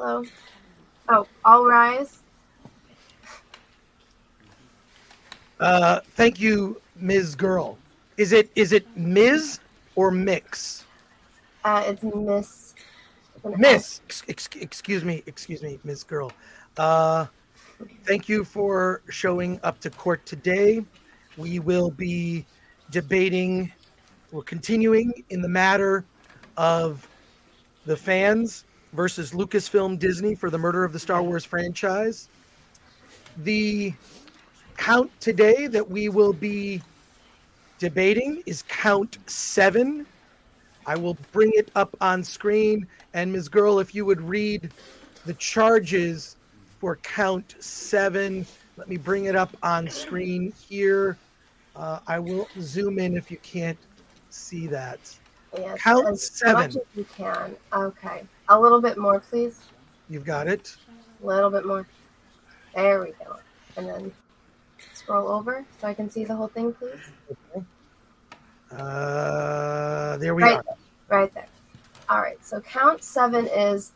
Hello. Oh, all rise. Thank you, Ms. Girl. Is it Ms. or Mix? It's Miss. Miss. Excuse me, Ms. Girl. Thank you for showing up to court today. We will be debating or continuing in the matter of the fans versus Lucasfilm Disney for the murder of the Star Wars franchise. The count today that we will be debating is count 7. I will bring it up on screen. And Ms. Girl, if you would read the charges for count 7. Let me bring it up on screen here. I will zoom in if you can't see that. Yes, Count as 7. much as you can. Okay. A little bit more, please. You've got it. A little bit more. There we go. And then scroll over so I can see the whole thing, please. Okay. There we are. Right there. All right. So count 7 is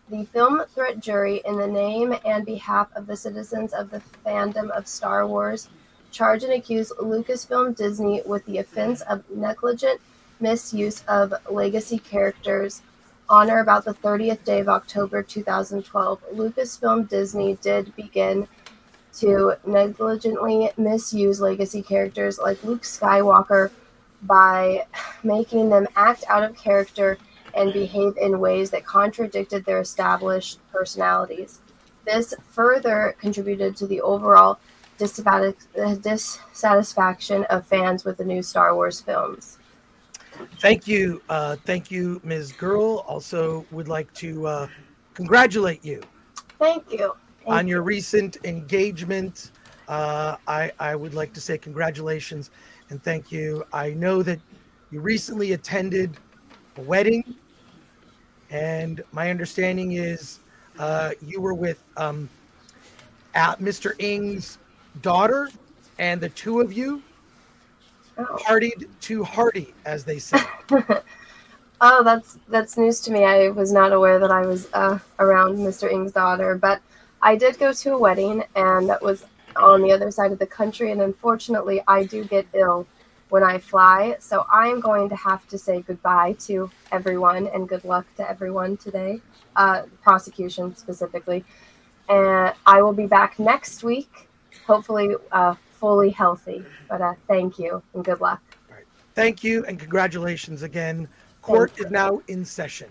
the film threat jury, in the name and behalf of the citizens of the fandom of Star Wars, charge and accuse Lucasfilm Disney with the offense of negligent misuse of legacy characters on or about the 30th day of October 2012. Lucasfilm Disney did begin to negligently misuse legacy characters like Luke Skywalker by making them act out of character and behave in ways that contradicted their established personalities. This further contributed to the overall dissatisfaction of fans with the new Star Wars films. Thank you, Ms. Girl. Also would like to congratulate you. Thank you. On your recent engagement. I would like to say congratulations and thank you. I know that you recently attended a wedding, and my understanding is you were with Mr. Ng's daughter, and the two of you partied too hearty, as they say. Oh, that's news to me. I was not aware that I was around Mr. Ng's daughter, but I did go to a wedding, and that was on the other side of the country, and unfortunately, I do get ill when I fly, so I'm going to have to say goodbye to everyone, and good luck to everyone today, prosecution specifically, and I will be back next week, hopefully fully healthy, but thank you, and good luck. All right. Thank you, and congratulations again. Court is now in session.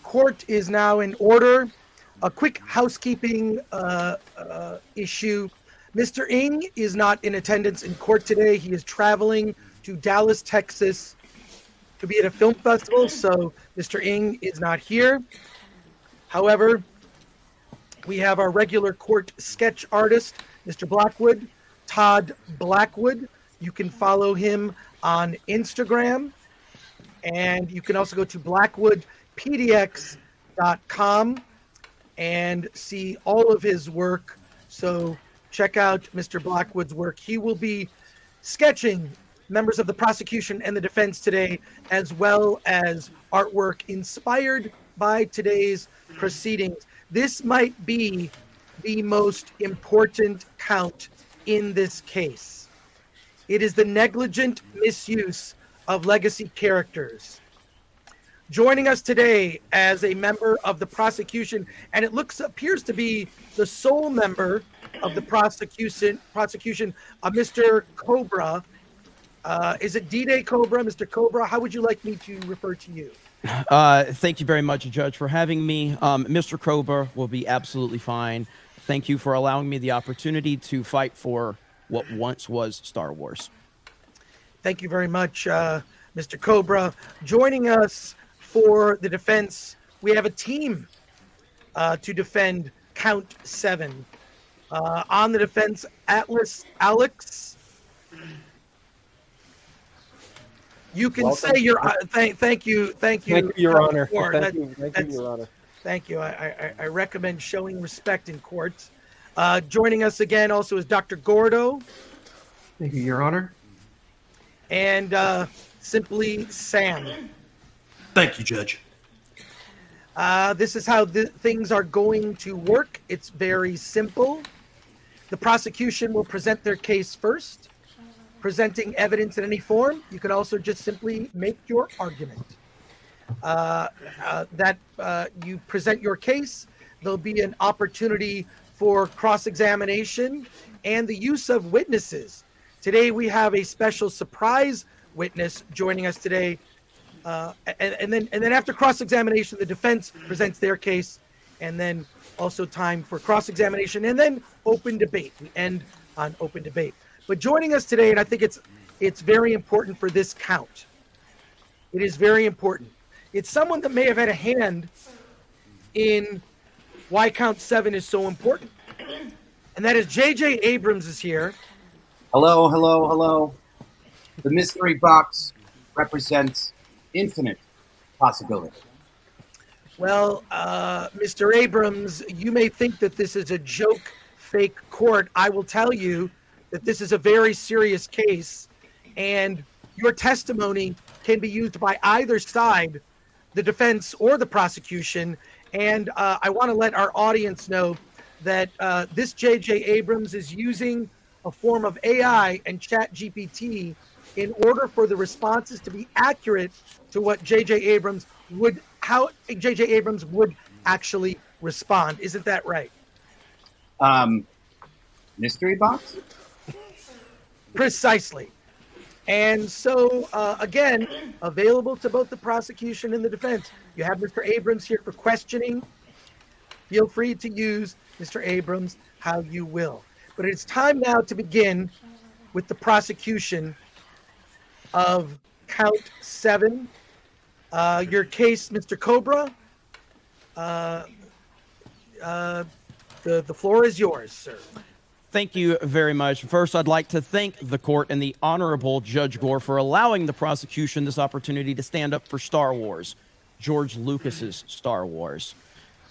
Court is now in order. A quick housekeeping issue. Mr. Ng is not in attendance in court today. He is traveling to Dallas, Texas to be at a film festival, so Mr. Ng is not here. However, we have our regular court sketch artist, Mr. Blackwood, Todd Blackwood. You can follow him on Instagram, and you can also go to blackwoodpdx.com and see all of his work. So check out Mr. Blackwood's work. He will be sketching members of the prosecution and the defense today, as well as artwork inspired by today's proceedings. This might be the most important count in this case. It is the negligent misuse of legacy characters. Joining us today as a member of the prosecution, and it appears to be the sole member of the prosecution, Mr. Cobra. Is it DDayCobra, Mr. Cobra? How would you like me to refer to you? Thank you very much, Judge, for having me. Mr. Cobra will be absolutely fine. Thank you for allowing me the opportunity to fight for what once was Star Wars. Thank you very much, Mr. Cobra. Joining us for the defense, we have a team to defend Count 7. On the defense, Attlas Allux. You can Welcome. say your thank you, Thank you, Your Honor. Thank you, Your Honor. Thank you. I recommend showing respect in court. Joining us again also is Dr. Gordo. Thank you, Your Honor. And simply Sam. Thank you, Judge. This is how things are going to work. It's very simple. The prosecution will present their case first, presenting evidence in any form. You can also just simply make your argument. You present your case. There'll be an opportunity for cross-examination and the use of witnesses. Today we have a special surprise witness joining us today. And then after cross-examination, the defense presents their case, and then also time for cross-examination, and then open debate. We end on open debate. But joining us today, and I think it's very important for this count. It is very important. It's someone that may have had a hand in why Count 7 is so important. And that is J.J. Abrams is here. Hello, hello, hello. The mystery box represents infinite possibility. Well, Mr. Abrams, you may think that this is a joke, fake court. I will tell you that this is a very serious case, and your testimony can be used by either side, the defense or the prosecution. And I want to let our audience know that this J.J. Abrams is using a form of AI and ChatGPT in order for the responses to be accurate to what J.J. Abrams would, how J.J. Abrams would actually respond. Isn't that right? Mystery box? Precisely. And so, again, available to both the prosecution and the defense. You have Mr. Abrams here for questioning. Feel free to use Mr. Abrams how you will. But it's time now to begin with the prosecution of Count 7. Your case, Mr. Cobra. The floor is yours, sir. Thank you very much. First, I'd like to thank the court and the Honorable Judge Gore for allowing the prosecution this opportunity to stand up for Star Wars, George Lucas's Star Wars.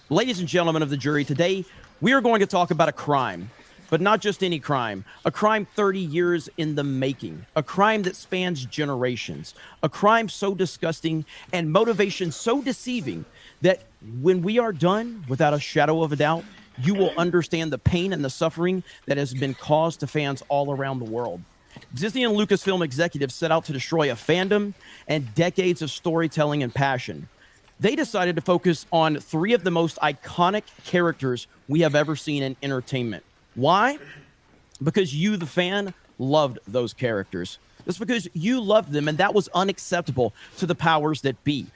Ladies and gentlemen of the jury, today we are going to talk about a crime, but not just any crime, a crime 30 years in the making, a crime that spans generations, a crime so disgusting and motivation so deceiving that when we are done, without a shadow of a doubt, you will understand the pain and the suffering that has been caused to fans all around the world. Disney and Lucasfilm executives set out to destroy a fandom and decades of storytelling and passion. They decided to focus on 3 of the most iconic characters we have ever seen in entertainment. Why? Because you, the fan, loved those characters. It's because you loved them, and that was unacceptable to the powers that be.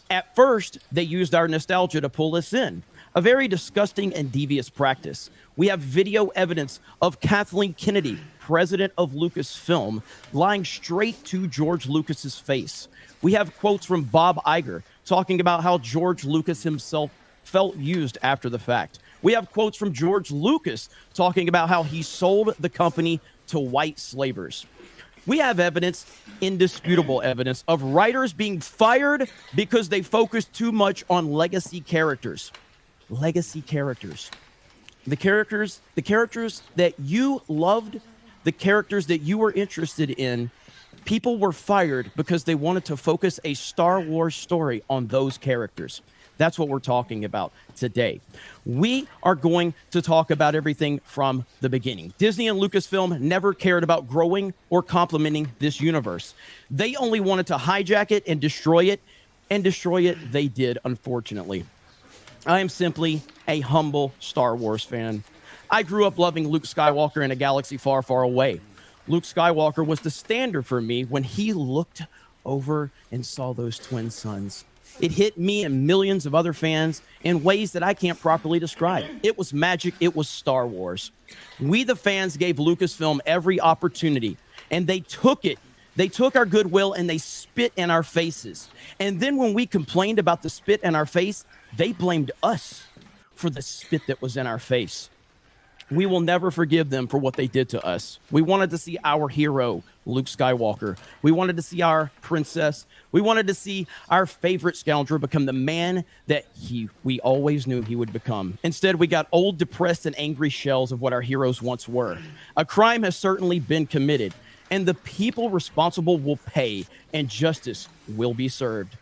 At first, they used our nostalgia to pull us in. A very disgusting and devious practice. We have video evidence of Kathleen Kennedy, president of Lucasfilm, lying straight to George Lucas's face. We have quotes from Bob Iger talking about how George Lucas himself felt used after the fact. We have quotes from George Lucas talking about how he sold the company to white slavers. We have evidence, indisputable evidence, of writers being fired because they focused too much on legacy characters. Legacy characters. The characters that you loved, the characters that you were interested in, People were fired because they wanted to focus a Star Wars story on those characters. That's what we're talking about today. We are going to talk about everything from the beginning. Disney and Lucasfilm never cared about growing or complementing this universe. They only wanted to hijack it and destroy it, and destroy it they did, unfortunately. I am simply a humble Star Wars fan. I grew up loving Luke Skywalker in a galaxy far, far away. Luke Skywalker was the standard for me when he looked over and saw those twin suns. It hit me and millions of other fans in ways that I can't properly describe. It was magic. It was Star Wars. We, the fans, gave Lucasfilm every opportunity, and they took it. They took our goodwill and they spit in our faces. And then when we complained about the spit in our face, they blamed us for the spit that was in our face. We will never forgive them for what they did to us. We wanted to see our hero, Luke Skywalker. We wanted to see our princess. We wanted to see our favorite scoundrel become the man that we always knew he would become. Instead, we got old, depressed, and angry shells of what our heroes once were. A crime has certainly been committed, and the people responsible will pay, and justice will be served.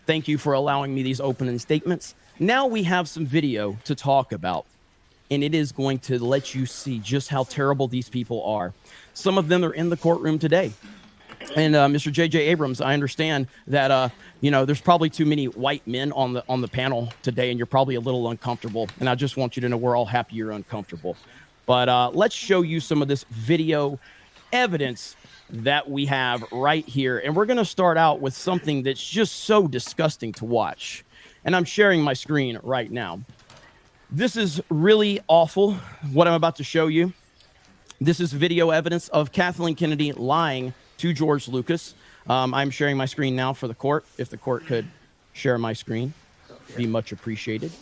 Thank you for allowing me these opening statements. Now we have some video to talk about, and it is going to let you see just how terrible these people are. Some of them are in the courtroom today. And Mr. J.J. Abrams, I understand that there's probably too many white men on the panel today, and you're probably a little uncomfortable. And I just want you to know we're all happy you're uncomfortable. But let's show you some of this video evidence that we have right here. And we're going to start out with something that's just so disgusting to watch. And I'm sharing my screen right now. This is really awful, what I'm about to show you. This is video evidence of Kathleen Kennedy lying to George Lucas. I'm sharing my screen now for the court. If the court could share my screen, be much appreciated.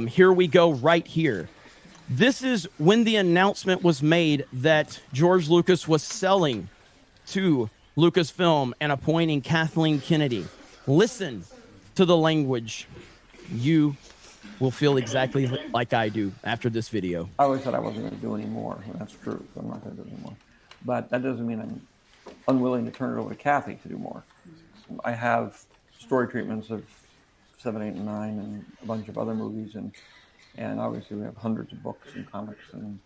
Here we go right here. This is when the announcement was made that George Lucas was selling to Lucasfilm and appointing Kathleen Kennedy. Listen to the language. You will feel exactly like I do after this video. I always said I wasn't going to do any more, and that's true. So I'm not going to do any more. But that doesn't mean I'm unwilling to turn it over to Kathy to do more. I have story treatments of 7, 8, and 9 and a bunch of other movies, and obviously we have hundreds of books and comics and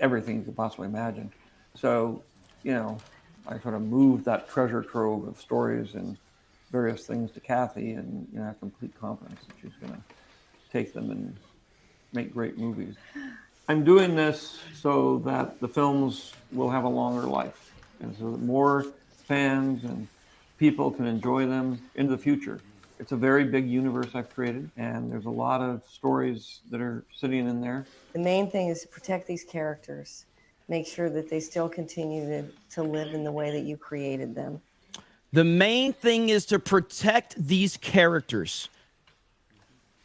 everything you could possibly imagine. So, I sort of moved that treasure trove of stories and various things to Kathy, and I have complete confidence that she's going to take them and make great movies. I'm doing this so that the films will have a longer life, and so that more fans and people can enjoy them into the future. It's a very big universe I've created, and there's a lot of stories that are sitting in there. The main thing is to protect these characters, make sure that they still continue to live in the way that you created them. The main thing is to protect these characters.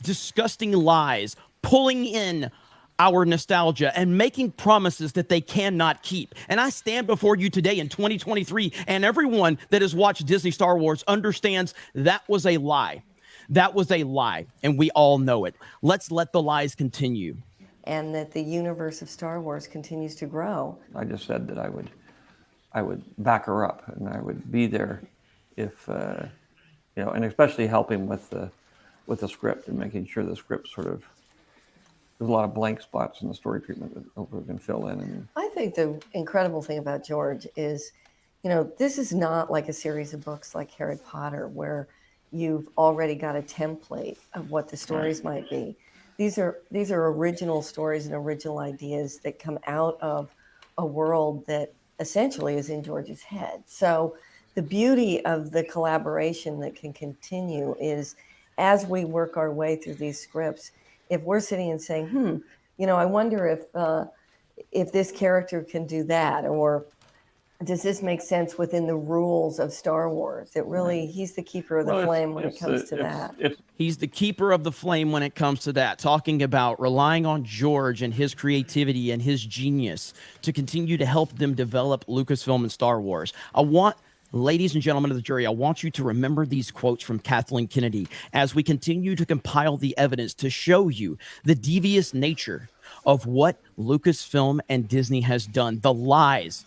Disgusting lies, pulling in our nostalgia and making promises that they cannot keep. And I stand before you today in 2023, and everyone that has watched Disney Star Wars understands that was a lie. That was a lie, and we all know it. Let's let the lies continue. And that the universe of Star Wars continues to grow. I just said that I would back her up, and I would be there if and especially helping with the script and making sure the script there's a lot of blank spots in the story treatment that hopefully we can fill in. And I think the incredible thing about George is, this is not like a series of books like Harry Potter where you've already got a template of what the stories might be. These are original stories and original ideas that come out of a world that essentially is in George's head. So the beauty of the collaboration that can continue is as we work our way through these scripts, if we're sitting and saying, I wonder if this character can do that, or does this make sense within the rules of Star Wars? It really, he's the keeper of the flame when it comes to that. He's the keeper of the flame when it comes to that, talking about relying on George and his creativity and his genius to continue to help them develop Lucasfilm and Star Wars. Ladies and gentlemen of the jury, I want you to remember these quotes from Kathleen Kennedy as we continue to compile the evidence to show you the devious nature of what Lucasfilm and Disney has done. The lies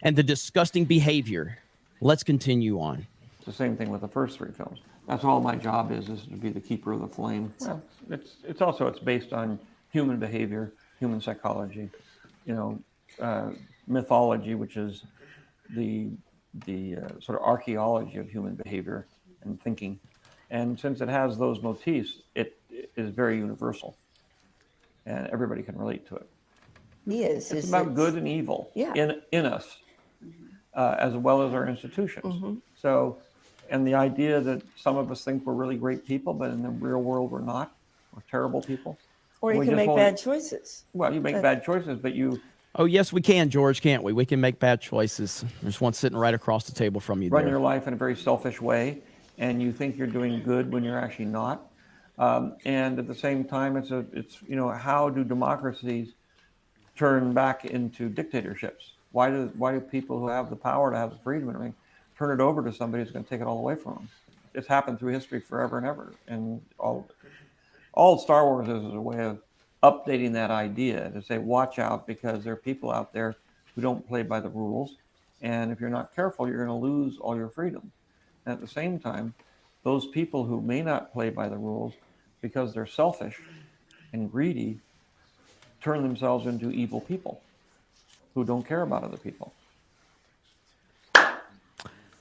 and the disgusting behavior. Let's continue on. It's the same thing with the first 3 films. That's all my job is to be the keeper of the flame. Well, it's based on human behavior, human psychology, mythology, which is the sort of archaeology of human behavior and thinking. And since it has those motifs, it is very universal, and everybody can relate to it. It's about good and evil in us, as well as our institutions. So, and the idea that some of us think we're really great people, but in the real world we're not. We're terrible people. Or you can make bad choices. Well, you make bad choices, but you... Oh, yes, we can, George, can't we? We can make bad choices. There's one sitting right across the table from you. Run your life in a very selfish way, and you think you're doing good when you're actually not. And at the same time, it's how do democracies turn back into dictatorships? Why do people who have the power to have the freedom and everything turn it over to somebody who's going to take it all away from them? It's happened through history forever and ever, and all Star Wars is a way of updating that idea to say, watch out, because there are people out there who don't play by the rules, and if you're not careful, you're going to lose all your freedom. And at the same time, those people who may not play by the rules because they're selfish and greedy turn themselves into evil people who don't care about other people.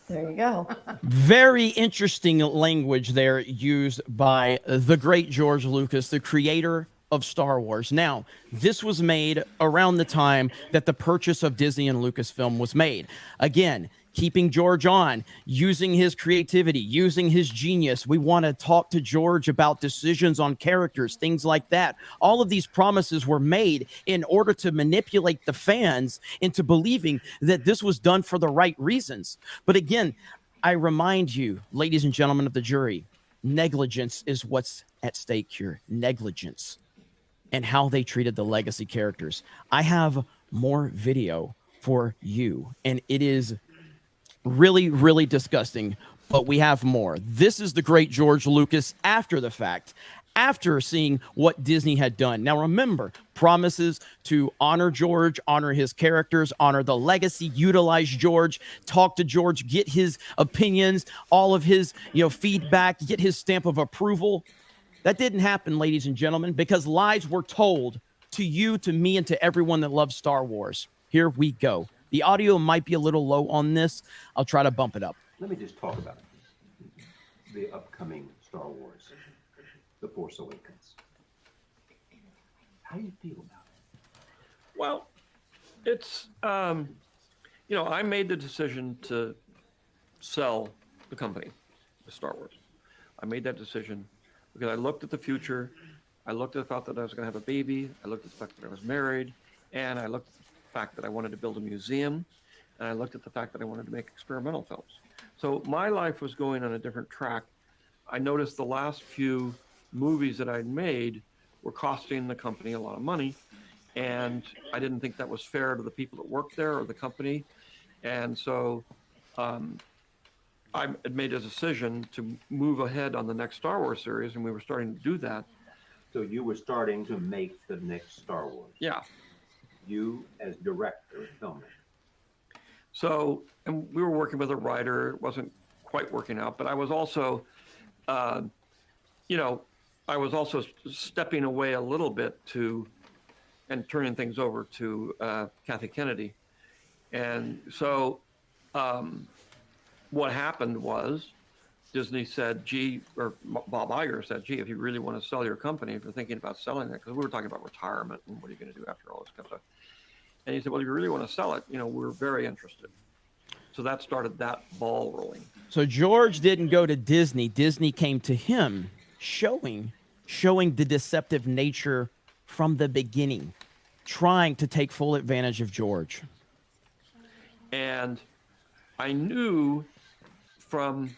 There you go. Very interesting language there used by the great George Lucas, the creator of Star Wars. Now, this was made around the time that the purchase of Disney and Lucasfilm was made. Again, keeping George on, using his creativity, using his genius. We want to talk to George about decisions on characters, things like that. All of these promises were made in order to manipulate the fans into believing that this was done for the right reasons. But again, I remind you, ladies and gentlemen of the jury, negligence is what's at stake here. Negligence and how they treated the legacy characters. I have more video for you, and it is really, really disgusting, but we have more. This is the great George Lucas after the fact, after seeing what Disney had done. Now, remember, promises to honor George, honor his characters, honor the legacy, utilize George, talk to George, get his opinions, all of his feedback, get his stamp of approval. That didn't happen, ladies and gentlemen, because lies were told to you, to me, and to everyone that loves Star Wars. Here we go. The audio might be a little low on this. I'll try to bump it up. Let me just talk about the upcoming Star Wars, The Force Awakens. How do you feel about it? Well, it's, I made the decision to sell the company, the Star Wars. I made that decision because I looked at the future. I looked at the fact that I was going to have a baby. I looked at the fact that I was married. And I looked at the fact that I wanted to build a museum, and I looked at the fact that I wanted to make experimental films. So my life was going on a different track. I noticed the last few movies that I'd made were costing the company a lot of money, and I didn't think that was fair to the people that worked there or the company. And so I had made a decision to move ahead on the next Star Wars series, and we were starting to do that. So you were starting to make the next Star Wars. Yeah. You as director, filmmaker. So, and we were working with a writer. It wasn't quite working out, but I was also, I was also stepping away a little bit and turning things over to Kathy Kennedy. And so what happened was Disney said, or Bob Iger said, if you really want to sell your company, if you're thinking about selling it, because we were talking about retirement and what are you going to do after all this kind of stuff. And he said, well, if you really want to sell it, we're very interested. So that started that ball rolling. So George didn't go to Disney. Disney came to him, showing the deceptive nature from the beginning, trying to take full advantage of George. And I knew from,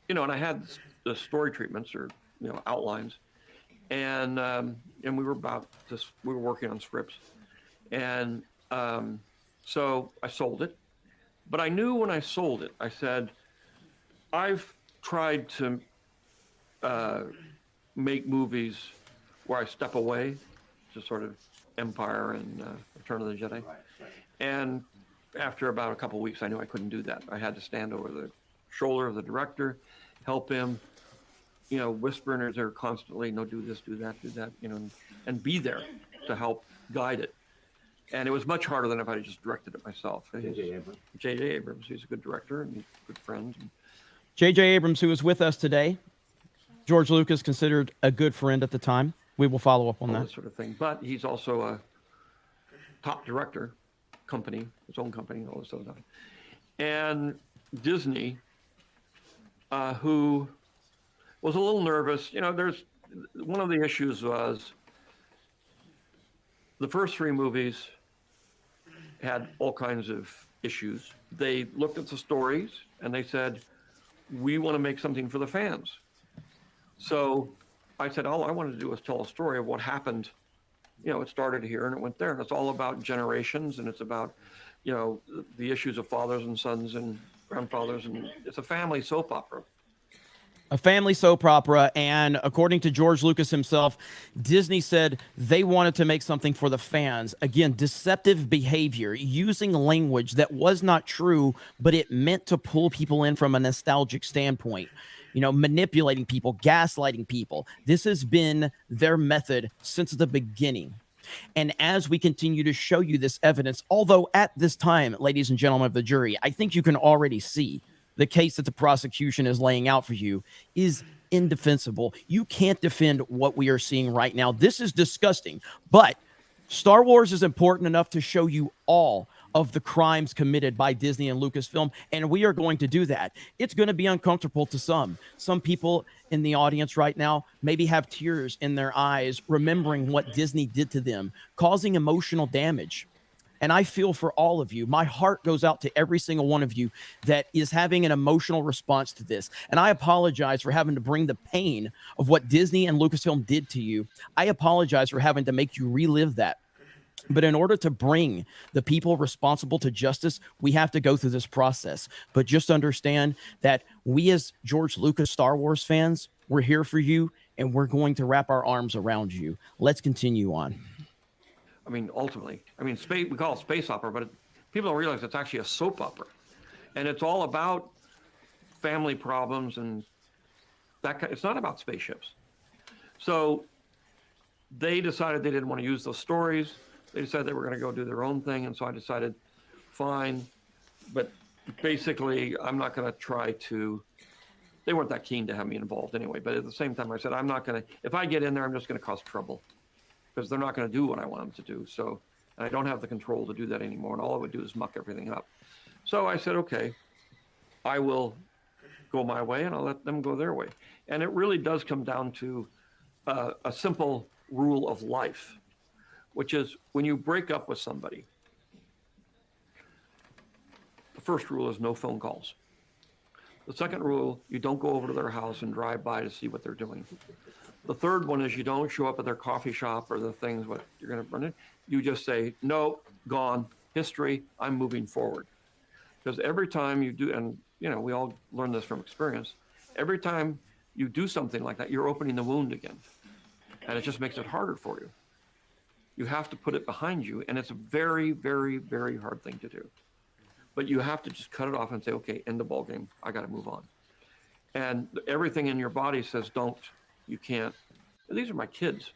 and I had the story treatments or, outlines, and we were working on scripts. And so I sold it. But I knew when I sold it, I said, I've tried to make movies where I step away, just sort of Empire and Return of the Jedi. Right. And after about a couple of weeks, I knew I couldn't do that. I had to stand over the shoulder of the director, help him, whisper in his ear constantly, no, do this, do that, and be there to help guide it. And it was much harder than if I had just directed it myself. J.J. Abrams, he's a good director and he's a good friend. J.J. Abrams, who is with us today, George Lucas considered a good friend at the time. We will follow up on that sort of thing. But he's also a top director, his own company, all this other stuff. And Disney, who was a little nervous. There's one of the issues was the first 3 movies had all kinds of issues. They looked at the stories and they said, we want to make something for the fans. So I said, all I wanted to do was tell a story of what happened. It started here and it went there. And it's all about generations, and it's about, the issues of fathers and sons and grandfathers. And it's a family soap opera. A family soap opera, and according to George Lucas himself, Disney said they wanted to make something for the fans. Again, deceptive behavior, using language that was not true, but it meant to pull people in from a nostalgic standpoint. Manipulating people, gaslighting people. This has been their method since the beginning. And as we continue to show you this evidence, although at this time, ladies and gentlemen of the jury, I think you can already see the case that the prosecution is laying out for you is indefensible. You can't defend what we are seeing right now. This is disgusting. But Star Wars is important enough to show you all of the crimes committed by Disney and LucasFilm, and we are going to do that. It's going to be uncomfortable to some. Some people in the audience right now maybe have tears in their eyes remembering what Disney did to them, causing emotional damage. And I feel for all of you. My heart goes out to every single one of you that is having an emotional response to this. And I apologize for having to bring the pain of what Disney and Lucasfilm did to you. I apologize for having to make you relive that. But in order to bring the people responsible to justice, we have to go through this process. But just understand that we as George Lucas Star Wars fans, we're here for you, and we're going to wrap our arms around you. Let's continue on. Ultimately, we call it space opera, but people don't realize it's actually a soap opera. And it's all about family problems and it's not about spaceships. So they decided they didn't want to use those stories. They decided they were going to go do their own thing. And so I decided, fine. But basically, I'm not going to try to, they weren't that keen to have me involved anyway. But at the same time, I said, I'm not going to, if I get in there, I'm just going to cause trouble because they're not going to do what I want them to do. So, and I don't have the control to do that anymore. And all it would do is muck everything up. So I said, okay, I will go my way and I'll let them go their way. And it really does come down to a simple rule of life, which is when you break up with somebody, the first rule is no phone calls. The second rule, you don't go over to their house and drive by to see what they're doing. The third one is you don't show up at their coffee shop or the things what you're going to run in. You just say, no, gone, history, I'm moving forward. Because every time you do, and we all learn this from experience, every time you do something like that, you're opening the wound again. And it just makes it harder for you. You have to put it behind you, and it's a very, very, very hard thing to do. But you have to just cut it off and say, okay, end the ball game. I got to move on. And everything in your body says, don't, you can't. These are my kids.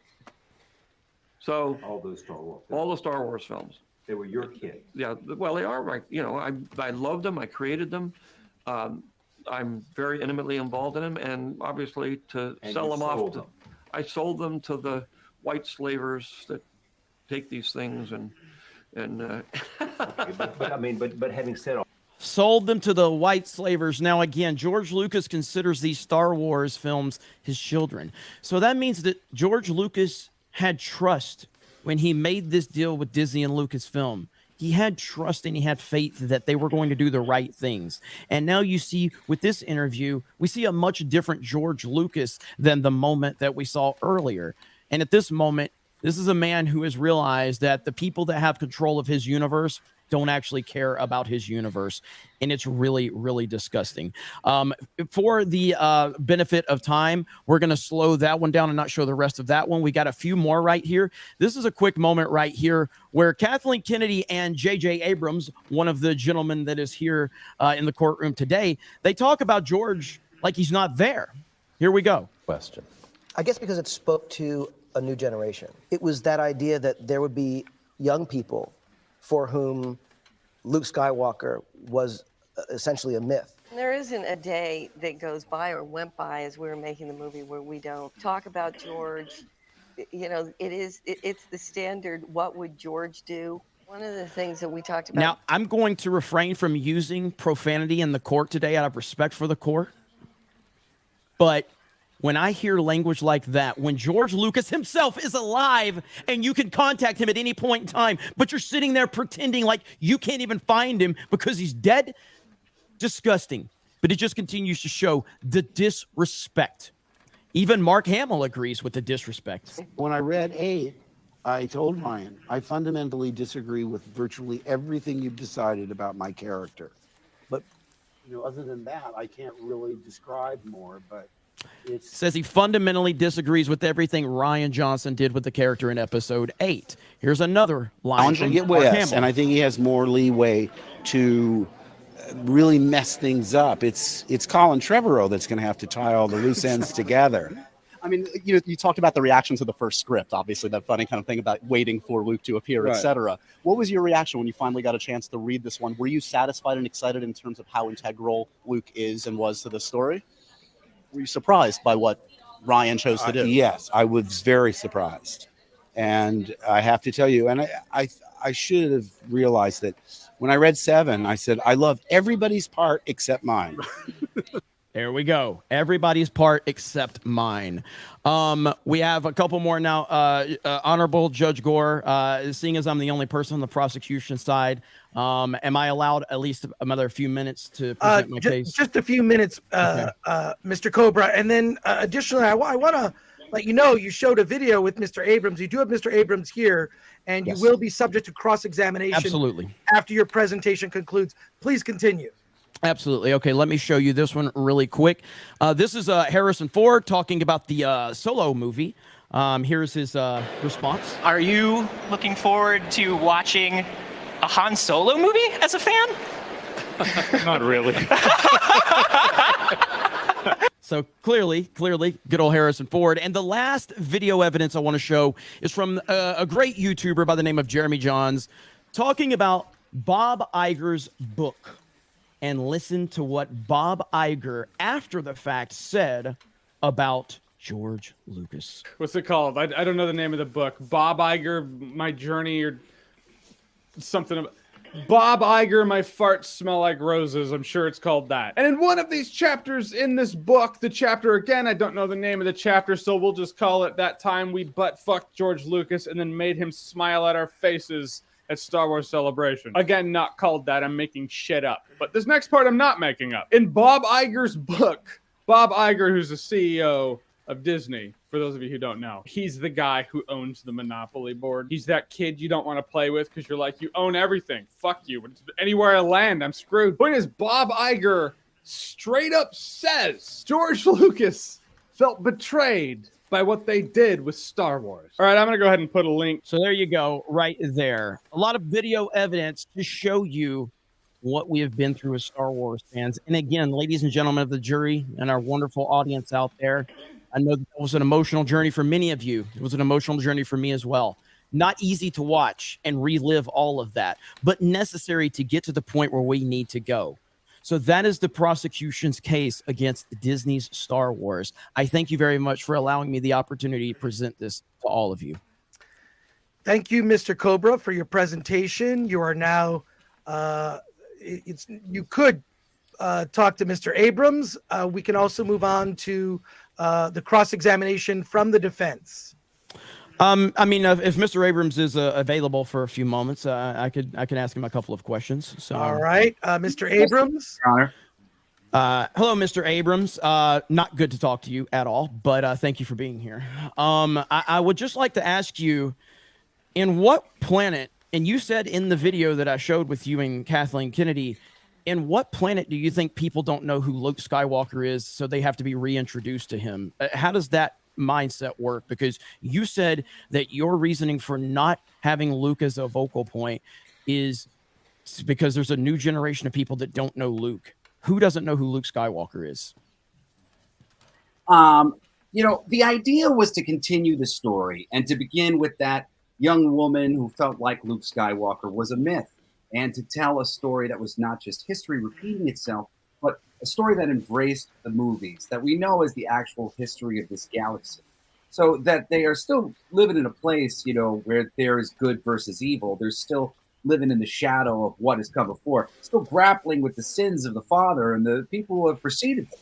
So all those Star Wars films. All the Star Wars films. They were your kids. Yeah, well, they are. I loved them. I created them. I'm very intimately involved in them, and obviously to sell them off. I sold them to the white slavers that take these things and Okay, but having said all, sold them to the white slavers. Now, again, George Lucas considers these Star Wars films his children. So that means that George Lucas had trust when he made this deal with Disney and Lucasfilm. He had trust and he had faith that they were going to do the right things. And now you see with this interview, we see a much different George Lucas than the moment that we saw earlier. And at this moment, this is a man who has realized that the people that have control of his universe don't actually care about his universe. And it's really, really disgusting. For the benefit of time, we're going to slow that one down and not show the rest of that one. We got a few more right here. This is a quick moment right here where Kathleen Kennedy and J.J. Abrams, one of the gentlemen that is here in the courtroom today, they talk about George like he's not there. Here we go. Question. I guess because it spoke to a new generation. It was that idea that there would be young people for whom Luke Skywalker was essentially a myth. There isn't a day that goes by or went by as we were making the movie where we don't talk about George. You know, it's the standard, what would George do? One of the things that we talked about. Now, I'm going to refrain from using profanity in the court today out of respect for the court. But when I hear language like that, when George Lucas himself is alive and you can contact him at any point in time, but you're sitting there pretending like you can't even find him because he's dead, disgusting. But it just continues to show the disrespect. Even Mark Hamill agrees with the disrespect. When I read 8, I told Ryan, I fundamentally disagree with virtually everything you've decided about my character. But, you know, other than that, I can't really describe more, but it says he fundamentally disagrees with everything Rian Johnson did with the character in episode 8. Here's another line from Mark Hamill. And I think he has more leeway to really mess things up. It's Colin Trevorrow that's going to have to tie all the loose ends together. I mean, you talked about the reaction to the first script, obviously, that funny kind of thing about waiting for Luke to appear, Right. etc. What was your reaction when you finally got a chance to read this one? Were you satisfied and excited in terms of how integral Luke is and was to the story? Were you surprised by what Ryan chose to do? Yes, I was very surprised. And I have to tell you, and I should have realized that when I read 7, I said, I love everybody's part except mine. There we go. Everybody's part except mine. We have a couple more now. Honorable Judge Gore, seeing as I'm the only person on the prosecution side, am I allowed at least another few minutes to present my case? Just a few minutes, Mr. Cobra. And then additionally, I want to let you know you showed a video with Mr. Abrams. You do have Mr. Abrams here, and you will be subject to cross-examination Absolutely. After your presentation concludes. Please continue. Absolutely. Okay, let me show you this one really quick. This is Harrison Ford talking about the Solo movie. Here's his response. Are you looking forward to watching a Han Solo movie as a fan? Not really. So clearly, good old Harrison Ford. And the last video evidence I want to show is from a great YouTuber by the name of Jeremy Johns talking about Bob Iger's book. And listen to what Bob Iger, after the fact, said about George Lucas. What's it called? I don't know the name of the book. Bob Iger, My Journey, or something. About Bob Iger, My Farts Smell Like Roses. I'm sure it's called that. And in one of these chapters in this book, the chapter, again, I don't know the name of the chapter, so we'll just call it That Time We Butt-Fucked George Lucas and Then Made Him Smile at Our Faces at Star Wars Celebration. Again, not called that. I'm making shit up. But this next part I'm not making up. In Bob Iger's book, Bob Iger, who's the CEO of Disney, for those of you who don't know, he's the guy who owns the Monopoly board. He's that kid you don't want to play with because you're like, you own everything. Fuck you. Anywhere I land, I'm screwed. Point is, Bob Iger straight up says George Lucas felt betrayed by what they did with Star Wars. All right, I'm going to go ahead and put a link. So there you go, right there. A lot of video evidence to show you what we have been through as Star Wars fans. And again, ladies and gentlemen of the jury and our wonderful audience out there, I know that was an emotional journey for many of you. It was an emotional journey for me as well. Not easy to watch and relive all of that, but necessary to get to the point where we need to go. So that is the prosecution's case against Disney's Star Wars. I thank you very much for allowing me the opportunity to present this to all of you. Thank you, Mr. Cobra, for your presentation. You are now, you could talk to Mr. Abrams. We can also move on to the cross-examination from the defense. I mean, if Mr. Abrams is available for a few moments, I could ask him a couple of questions. So, all right, Mr. Abrams. Your Honor. Hello, Mr. Abrams. Not good to talk to you at all, but thank you for being here. I would just like to ask you, in what planet And you said in the video that I showed with you and Kathleen Kennedy, in what planet do you think people don't know who Luke Skywalker is, so they have to be reintroduced to him? How does that mindset work? Because you said that your reasoning for not having Luke as a vocal point is because there's a new generation of people that don't know Luke. Who doesn't know who Luke Skywalker is? You know, the idea was to continue the story and to begin with that young woman who felt like Luke Skywalker was a myth, and to tell a story that was not just history repeating itself, but a story that embraced the movies that we know as the actual history of this galaxy. So that they are still living in a place, you know, where there is good versus evil. They're still living in the shadow of what has come before, still grappling with the sins of the father and the people who have preceded them.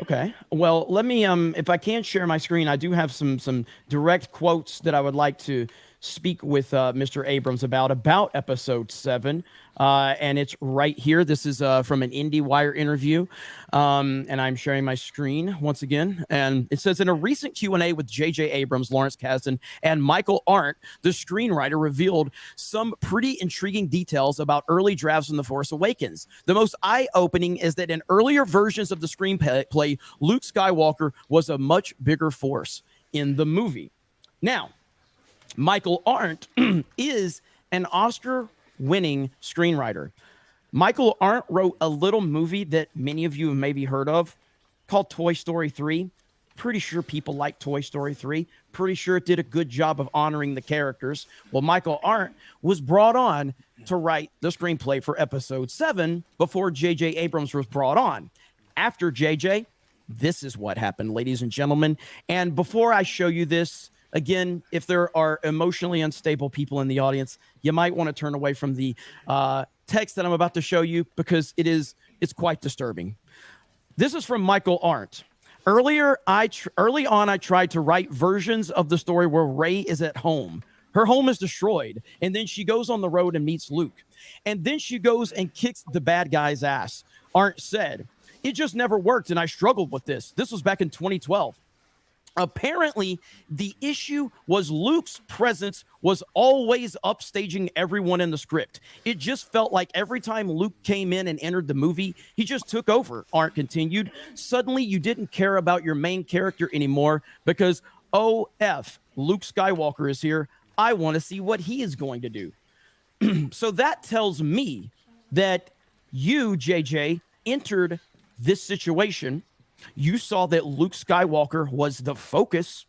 Okay. Well, let me, if I can share my screen, I do have some direct quotes that I would like to speak with Mr. Abrams about episode 7. And it's right here. This is from an IndieWire interview. And I'm sharing my screen once again. And it says, in a recent Q&A with J.J. Abrams, Lawrence Kasdan, and Michael Arndt, the screenwriter revealed some pretty intriguing details about early drafts in The Force Awakens. The most eye-opening is that in earlier versions of the screenplay, Luke Skywalker was a much bigger force in the movie. Now, Michael Arndt is an Oscar-winning screenwriter. Michael Arndt wrote a little movie that many of you have maybe heard of called Toy Story 3. Pretty sure people like Toy Story 3. Pretty sure it did a good job of honoring the characters. Well, Michael Arndt was brought on to write the screenplay for episode 7 before J.J. Abrams was brought on. After J.J., this is what happened, ladies and gentlemen. And before I show you this, again, if there are emotionally unstable people in the audience, you might want to turn away from the text that I'm about to show you because it's quite disturbing. This is from Michael Arndt. Early on, I tried to write versions of the story where Rey is at home. Her home is destroyed, and then she goes on the road and meets Luke. And then she goes and kicks the bad guy's ass. Arndt said, it just never worked, and I struggled with this. This was back in 2012. Apparently, the issue was Luke's presence was always upstaging everyone in the script. It just felt like every time Luke came in and entered the movie, he just took over, Arndt continued. Suddenly, you didn't care about your main character anymore because, OF, Luke Skywalker is here. I want to see what he is going to do. So that tells me that you, JJ, entered this situation. You saw that Luke Skywalker was the focus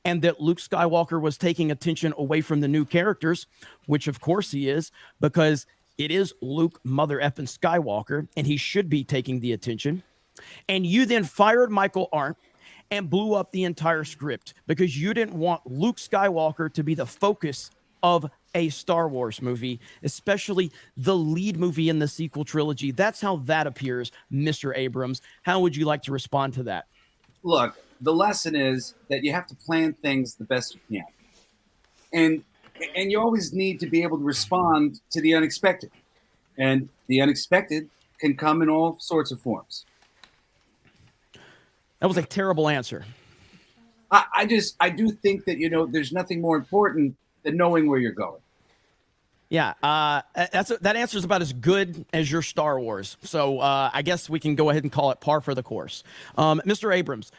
and that Luke Skywalker was taking attention away from the new characters, which of course he is, because it is Luke mother effing Skywalker and he should be taking the attention. And you then fired Michael Arndt and blew up the entire script because you didn't want Luke Skywalker to be the focus of a Star Wars movie, especially the lead movie in the sequel trilogy. That's how that appears, Mr. Abrams. How would you like to respond to that? Look, the lesson is that you have to plan things the best you can. And you always need to be able to respond to the unexpected. And the unexpected can come in all sorts of forms. That was a terrible answer. I do think that, you know, there's nothing more important than knowing where you're going. Yeah, that answer is about as good as your Star Wars. So I guess we can go ahead and call it par for the course. Mr. Abrams,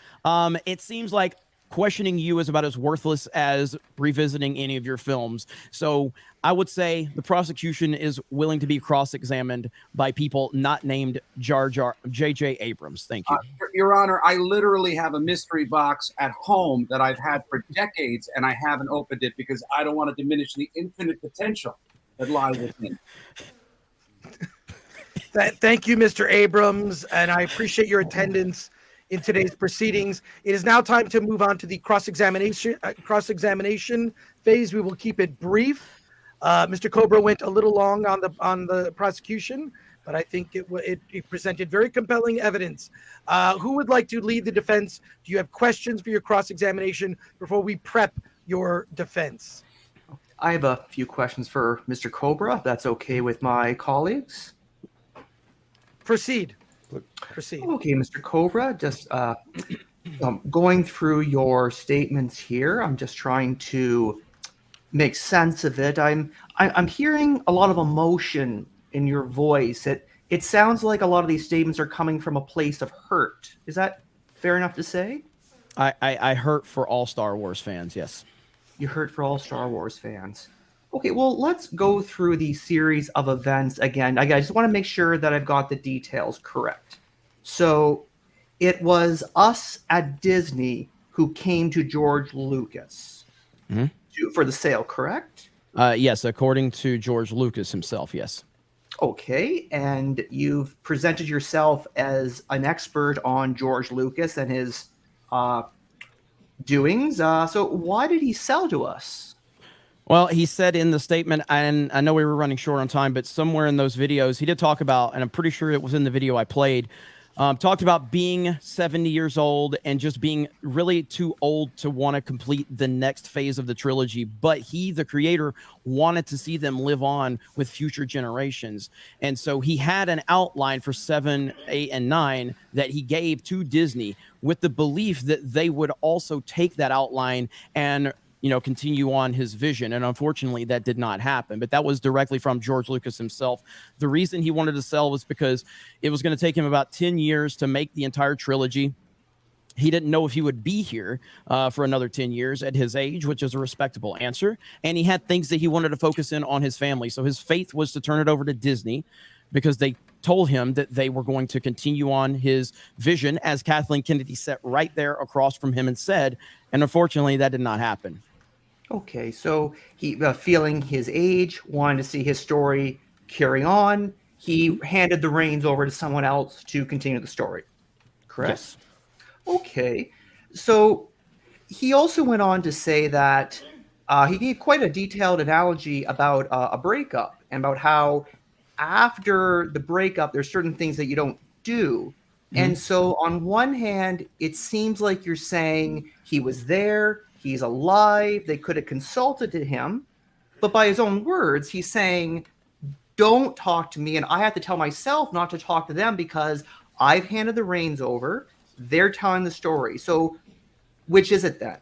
it seems like questioning you is about as worthless as revisiting any of your films. So I would say the prosecution is willing to be cross-examined by people not named J.J. Abrams. Thank you. Your Honor, I literally have a mystery box at home that I've had for decades, and I haven't opened it because I don't want to diminish the infinite potential that lies within. Thank you, Mr. Abrams, and I appreciate your attendance in today's proceedings. It is now time to move on to the cross-examination phase. We will keep it brief. Mr. Cobra went a little long on the prosecution, but I think it presented very compelling evidence. Who would like to lead the defense? Do you have questions for your cross-examination before we prep your defense? I have a few questions for Mr. Cobra, if that's okay with my colleagues. Proceed. Okay, Mr. Cobra, just going through your statements here, I'm just trying to make sense of it. I'm hearing a lot of emotion in your voice. It sounds like a lot of these statements are coming from a place of hurt. Is that fair enough to say? I hurt for all Star Wars fans, yes. You hurt for all Star Wars fans. Okay, well, let's go through the series of events again. I just want to make sure that I've got the details correct. So it was us at Disney who came to George Lucas for the sale, correct? Yes, according to George Lucas himself, yes. Okay, and you've presented yourself as an expert on George Lucas and his doings. So why did he sell to us? Well, he said in the statement, and I know we were running short on time, but somewhere in those videos, he did talk about, and I'm pretty sure it was in the video I played, talked about being 70 years old and just being really too old to want to complete the next phase of the trilogy. But he, the creator, wanted to see them live on with future generations. And so he had an outline for 7, 8, and 9 that he gave to Disney with the belief that they would also take that outline and continue on his vision. And unfortunately, that did not happen. But that was directly from George Lucas himself. The reason he wanted to sell was because it was going to take him about 10 years to make the entire trilogy. He didn't know if he would be here for another 10 years at his age, which is a respectable answer. And he had things that he wanted to focus in on his family. So his faith was to turn it over to Disney because they told him that they were going to continue on his vision, as Kathleen Kennedy sat right there across from him and said. And unfortunately, that did not happen. Okay, so he, feeling his age, wanted to see his story carry on, he handed the reins over to someone else to continue the story, correct? Yes. Okay, so he also went on to say that he gave quite a detailed analogy about a breakup and about how after the breakup, there's certain things that you don't do. And so on one hand, it seems like you're saying he was there, he's alive, they could have consulted him, but by his own words, he's saying, don't talk to me, and I have to tell myself not to talk to them because I've handed the reins over, they're telling the story. So which is it then?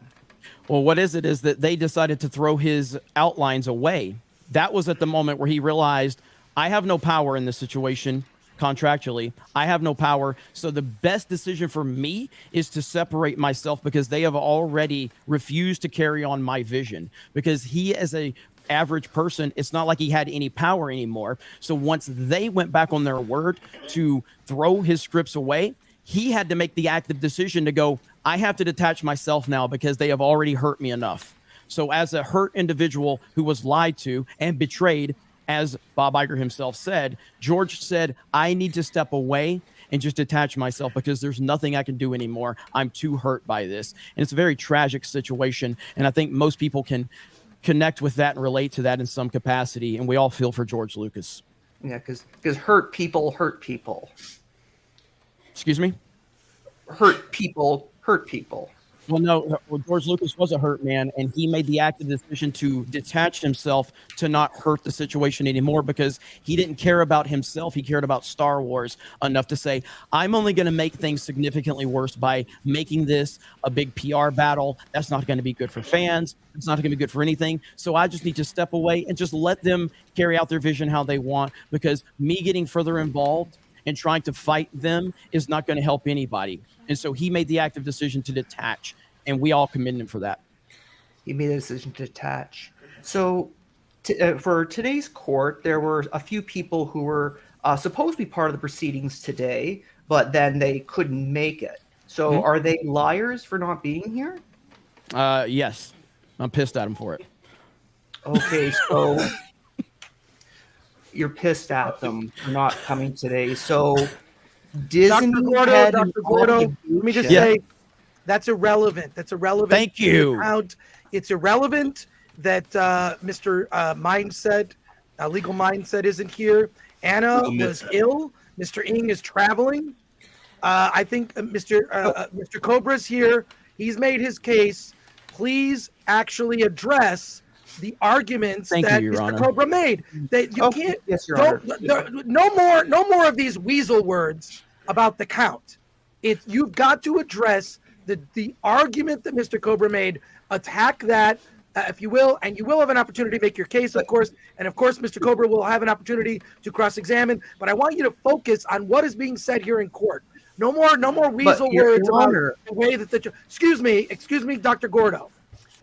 Well, what is it is that they decided to throw his outlines away. That was at the moment where he realized, I have no power in this situation. Contractually, I have no power. So the best decision for me is to separate myself because they have already refused to carry on my vision. Because he, as a average person, it's not like he had any power anymore. So once they went back on their word to throw his scripts away, he had to make the active decision to go, I have to detach myself now because they have already hurt me enough. So as a hurt individual who was lied to and betrayed, as Bob Iger himself said, George said, I need to step away and just detach myself because there's nothing I can do anymore. I'm too hurt by this. And it's a very tragic situation. And I think most people can connect with that and relate to that in some capacity. And we all feel for George Lucas. Yeah, because hurt people hurt people. Excuse me? Hurt people hurt people. Well, no, George Lucas was a hurt man, and he made the active decision to detach himself to not hurt the situation anymore because he didn't care about himself. He cared about Star Wars enough to say, I'm only going to make things significantly worse by making this a big PR battle. That's not going to be good for fans. It's not going to be good for anything. So I just need to step away and just let them carry out their vision how they want, because me getting further involved and trying to fight them is not going to help anybody. And so he made the active decision to detach, and we all commend him for that. He made a decision to detach. So for today's court, there were a few people who were supposed to be part of the proceedings today, but then they couldn't make it. So are they liars for not being here? Yes. I'm pissed at him for it. Okay, so you're pissed at them for not coming today. So Disney Dr. Gordo, let me just say, that's irrelevant. That's irrelevant. Thank you. It's irrelevant that Mr. Mindset, Legal Mindset isn't here. Anna was ill. Mr. Ng is traveling. I think Mr. Cobra's here. He's made his case. Please actually address the arguments that Mr. Cobra made. That you can't. Yes, Your Honor. No more of these weasel words about the count. You've got to address the argument that Mr. Cobra made. Attack that. if you will, and you will have an opportunity to make your case, of course. And of course, Mr. Cobra will have an opportunity to cross-examine. But I want you to focus on what is being said here in court. No more weasel words Your about Honor, the way that the excuse me, Dr. Gordo.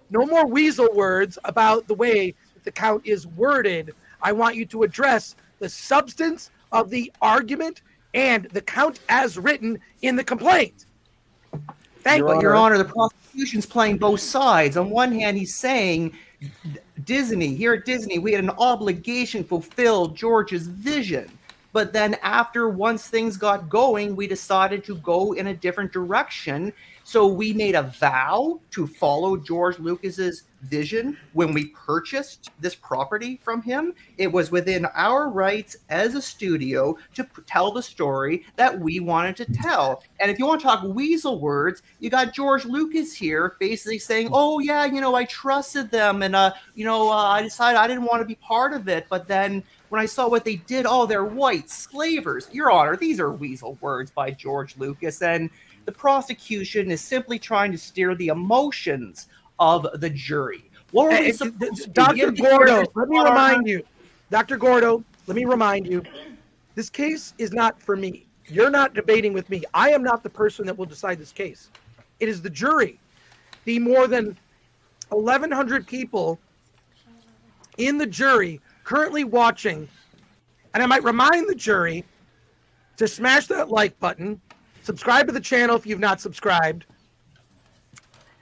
No more weasel words about the way that the count is worded. I want you to address the substance of the argument and the count as written in the complaint. Thank you, Your Honor. The prosecution's playing both sides. On one hand, he's saying Disney, here at Disney, we had an obligation to fulfill George's vision. But then once things got going, we decided to go in a different direction. So we made a vow to follow George Lucas's vision when we purchased this property from him. It was within our rights as a studio to tell the story that we wanted to tell. And if you want to talk weasel words, you got George Lucas here basically saying, oh yeah, I trusted them and I decided I didn't want to be part of it. But then when I saw what they did, they're white slavers. Your Honor, these are weasel words by George Lucas, and the prosecution is simply trying to steer the emotions of the jury. What are we supposed to Dr. Gordo, let me remind you. Dr. Gordo, let me remind you. This case is not for me. You're not debating with me. I am not the person that will decide this case. It is the jury. The more than 1,100 people in the jury currently watching, and I might remind the jury to smash that like button, subscribe to the channel if you've not subscribed.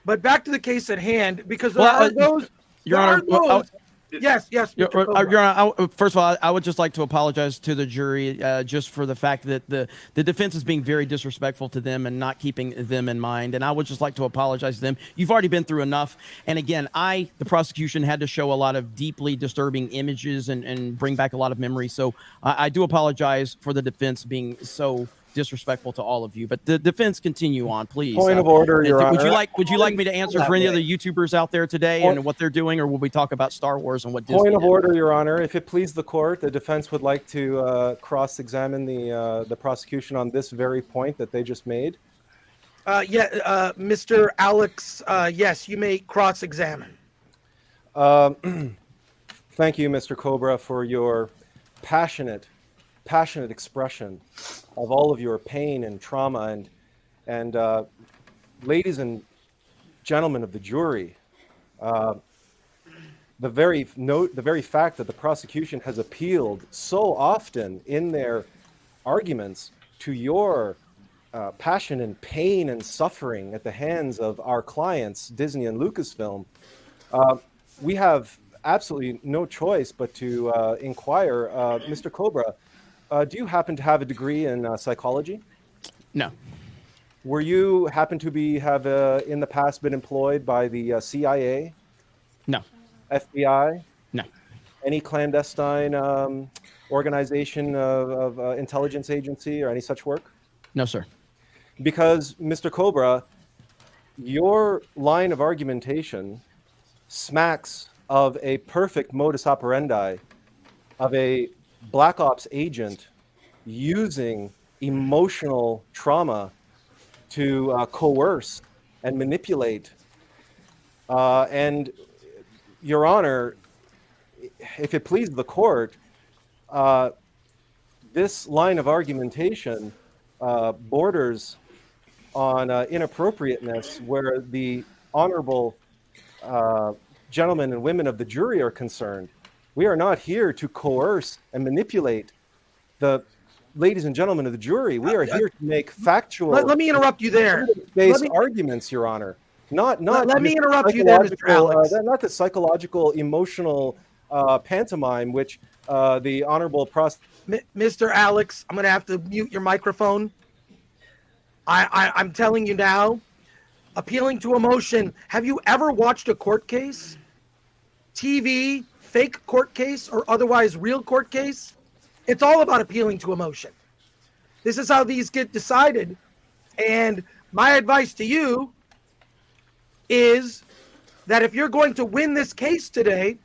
But back to the case at hand, because there are those. Your Honor, yes. Your Honor, first of all, I would just like to apologize to the jury just for the fact that the defense is being very disrespectful to them and not keeping them in mind. And I would just like to apologize to them. You've already been through enough. And again, the prosecution had to show a lot of deeply disturbing images and bring back a lot of memories. So I do apologize for the defense being so disrespectful to all of you, but the defense continue on, please. Point of order, Your Honor. Would you like me to answer for any other YouTubers out there today and what they're doing, or will we talk about Star Wars and what Disney Point of did? order, Your Honor. If it please the court, the defense would like to cross-examine the prosecution on this very point that they just made. Mr. Allux, yes, you may cross-examine. Thank you, Mr. Cobra, for your passionate expression of all of your pain and trauma, and ladies and gentlemen of the jury, the very fact that the prosecution has appealed so often in their arguments to your passion and pain and suffering at the hands of our clients, Disney and Lucasfilm, we have absolutely no choice but to inquire, Mr. Cobra, do you happen to have a degree in psychology? No. Were you happen to have in the past been employed by the CIA? No. FBI? No. Any clandestine organization of intelligence agency or any such work? No, sir. Because, Mr. Cobra, your line of argumentation smacks of a perfect modus operandi of a Black Ops agent using emotional trauma to coerce and manipulate. And, Your Honor, if it pleases the court, this line of argumentation borders on inappropriateness where the honorable gentlemen and women of the jury are concerned. We are not here to coerce and manipulate the ladies and gentlemen of the jury. We are here to make factual. Let me interrupt you there. Based arguments, Your Honor. Not. Let me interrupt you there, Mr. Allux. Not the psychological, emotional pantomime which the honorable Mr. Allux, I'm going to have to mute your microphone. I'm telling you now, appealing to emotion. Have you ever watched a court case? TV, fake court case, or otherwise real court case? It's all about appealing to emotion. This is how these get decided. And my advice to you is that if you're going to win this case today,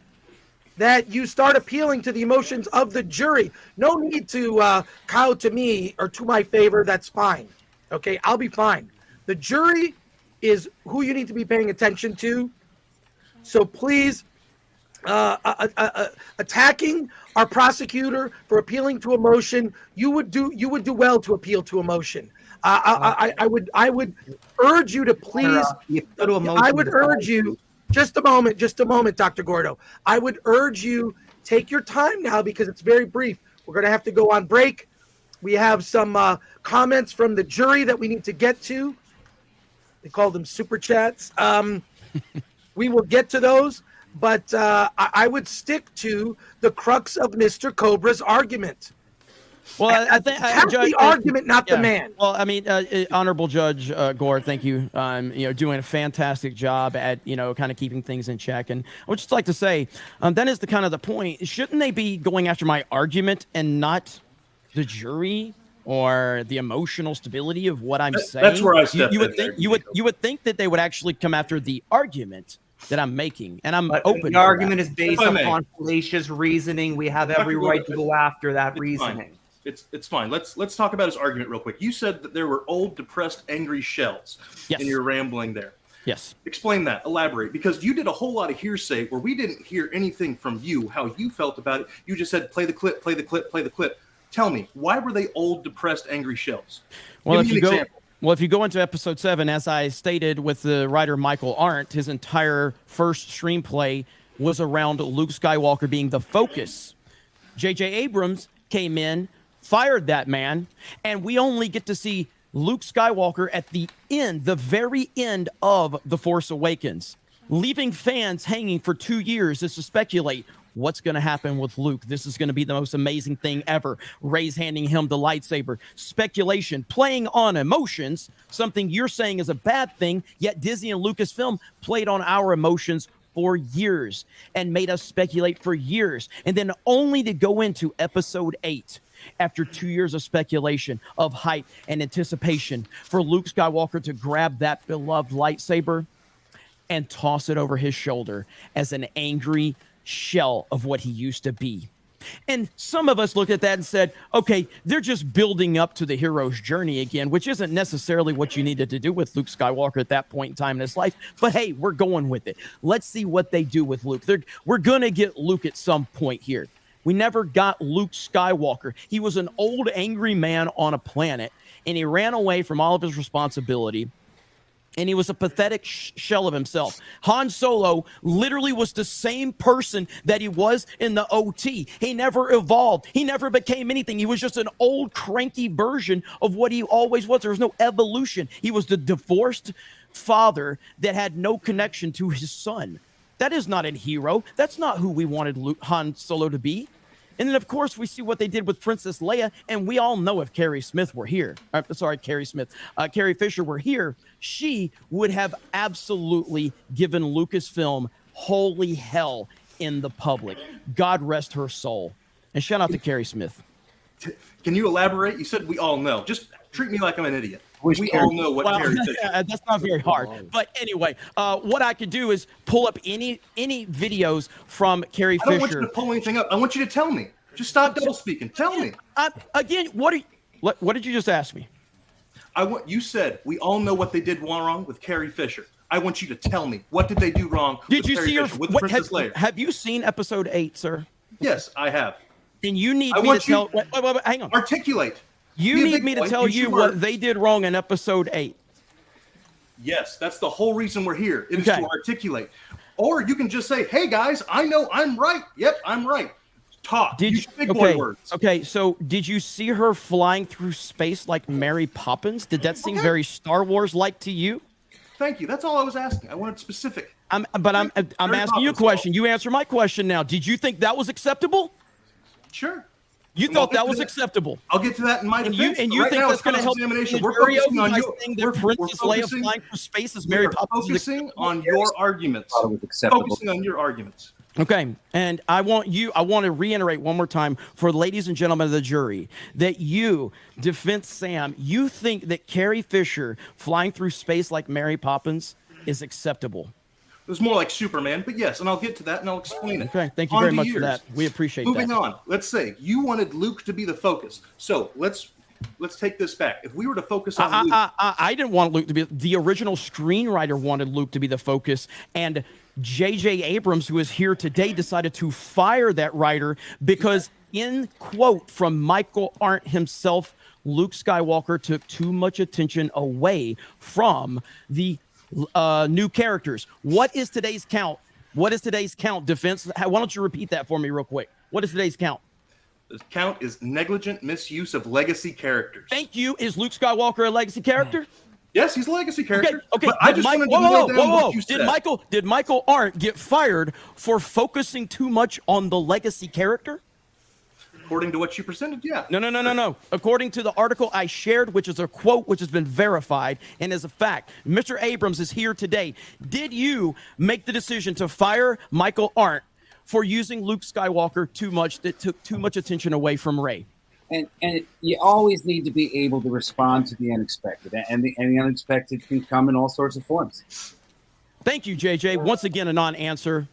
that you start appealing to the emotions of the jury. No need to cow to me or to my favor. That's fine. Okay, I'll be fine. The jury is who you need to be paying attention to. So please, attacking our prosecutor for appealing to emotion, you would do well to appeal to emotion. I would urge you to please. I would urge you. Just a moment, Dr. Gordo. I would urge you, take your time now because it's very brief. We're going to have to go on break. We have some comments from the jury that we need to get to. They call them super chats. We will get to those, but I would stick to the crux of Mr. Cobra's argument. Well, I think the argument, not the man. Well, I mean, Honorable Judge Gore, thank you. Doing a fantastic job at kind of keeping things in check. And I would just like to say, that is the kind of the point. Shouldn't they be going after my argument and not the jury or the emotional stability of what I'm saying? That's where I step you would in think there. you would think that they would actually come after the argument that I'm making, and I'm open. The argument is If based I may. upon fallacious reasoning. We have every right to go after that reasoning. It's fine. Let's talk about his argument real quick. You said that there were old, depressed, angry shells in your rambling there. Yes. Explain that. Elaborate. Because you did a whole lot of hearsay where we didn't hear anything from you, how you felt about it. You just said, play the clip, play the clip, play the clip. Tell me, why were they old, depressed, angry shells? Well, Give me an example. Well, if you go into episode 7, as I stated with the writer Michael Arndt, his entire first screenplay was around Luke Skywalker being the focus. J.J. Abrams came in, fired that man, and we only get to see Luke Skywalker at the end, the very end of The Force Awakens, leaving fans hanging for 2 years as to speculate what's going to happen with Luke. This is going to be the most amazing thing ever. Rey's handing him the lightsaber. Speculation, playing on emotions, something you're saying is a bad thing, yet Disney and Lucasfilm played on our emotions for years and made us speculate for years. And then only to go into episode 8 after 2 years of speculation, of hype and anticipation for Luke Skywalker to grab that beloved lightsaber and toss it over his shoulder as an angry shell of what he used to be. And some of us looked at that and said, okay, they're just building up to the hero's journey again, which isn't necessarily what you needed to do with Luke Skywalker at that point in time in his life. But hey, we're going with it. Let's see what they do with Luke. We're going to get Luke at some point here. We never got Luke Skywalker. He was an old, angry man on a planet, and he ran away from all of his responsibility. And he was a pathetic shell of himself. Han Solo literally was the same person that he was in the OT. He never evolved. He never became anything. He was just an old, cranky version of what he always was. There was no evolution. He was the divorced father that had no connection to his son. That is not a hero. That's not who we wanted Han Solo to be. And then, of course, we see what they did with Princess Leia, and we all know if Carrie Fisher were here, she would have absolutely given Lucasfilm holy hell in the public. God rest her soul. And shout out to Carrie Smith. Can you elaborate? You said we all know. Just treat me like I'm an idiot. We all know what Carrie Fisher. That's not very hard. But anyway, what I could do is pull up any videos from Carrie Fisher. I don't want you to pull anything up. I want you to tell me. Just stop double speaking. Tell me. Again, what did you just ask me? You said we all know what they did wrong with Carrie Fisher. I want you to tell me, what did they do wrong with Carrie Fisher, with Princess Leia? Have you seen episode 8, sir? Yes, I have. And you need me to tell. Wait, hang on. Articulate. You need me to tell you what they did wrong in episode 8. Yes, that's the whole reason we're here. It is to articulate. Or you can just say, hey, guys, I know I'm right. Yep, I'm right. Talk. Use big boy words. Okay, so did you see her flying through space like Mary Poppins? Did that seem very Star Wars-like to you? Thank you. That's all I was asking. I wanted specific. I'm asking you a question. You answer my question now. Did you think that was acceptable? Sure. You thought that was acceptable. I'll get to that in my defense. And you think that's going to help examination. We're focusing on your. We're flying through space as Mary Poppins. Focusing on your arguments. Focusing on your arguments. Okay, and I want to reiterate one more time for ladies and gentlemen of the jury that you, Defense Sam, you think that Carrie Fisher flying through space like Mary Poppins is acceptable. It was more like Superman, but yes, and I'll get to that and I'll explain it. Okay, thank you very much for that. We appreciate that. Moving on, let's say you wanted Luke to be the focus. So let's let's take this back. If we were to focus on Luke, I didn't want Luke to be the original screenwriter wanted Luke to be the focus, and J.J. Abrams, who is here today, decided to fire that writer because, in quote from Michael Arndt himself, Luke Skywalker took too much attention away from the new characters. What is today's count? What is today's count, Defense? Why don't you repeat that for me real quick? What is today's count? the count is negligent misuse of legacy characters. Thank you. Is Luke Skywalker a legacy character? Yes, he's a legacy character. Okay. But I just wanted to nail down what you said. Did Michael Arndt get fired for focusing too much on the legacy character? According to what you presented, yeah. No. According to the article I shared, which is a quote which has been verified and is a fact, Mr. Abrams is here today. Did you make the decision to fire Michael Arndt for using Luke Skywalker too much, that took too much attention away from Rey? And you always need to be able to respond to the unexpected, and the unexpected can come in all sorts of forms. Thank you, JJ. Once again, a non-answer.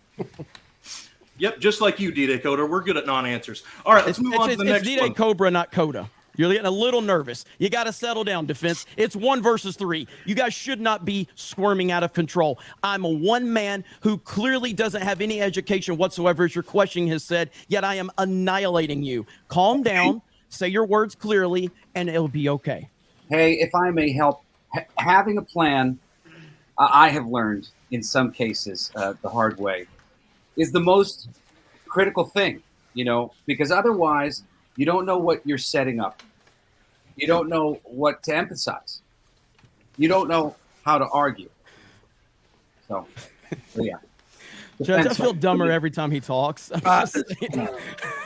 Yep, just like you, DDayCobra. We're good at non-answers. All right, let's move on to the next one. It's DDayCobra, not Coda. You're getting a little nervous. You got to settle down, Defense. It's 1 versus 3. You guys should not be squirming out of control. I'm a one man who clearly doesn't have any education whatsoever, as your question has said, yet I am annihilating you. Calm down, say your words clearly, and it'll be okay. Hey, if I may help, having a plan, I have learned in some cases the hard way, is the most critical thing, because otherwise you don't know what you're setting up. You don't know what to emphasize. You don't know how to argue. So yeah. Judge, I feel dumber every time he talks. Well,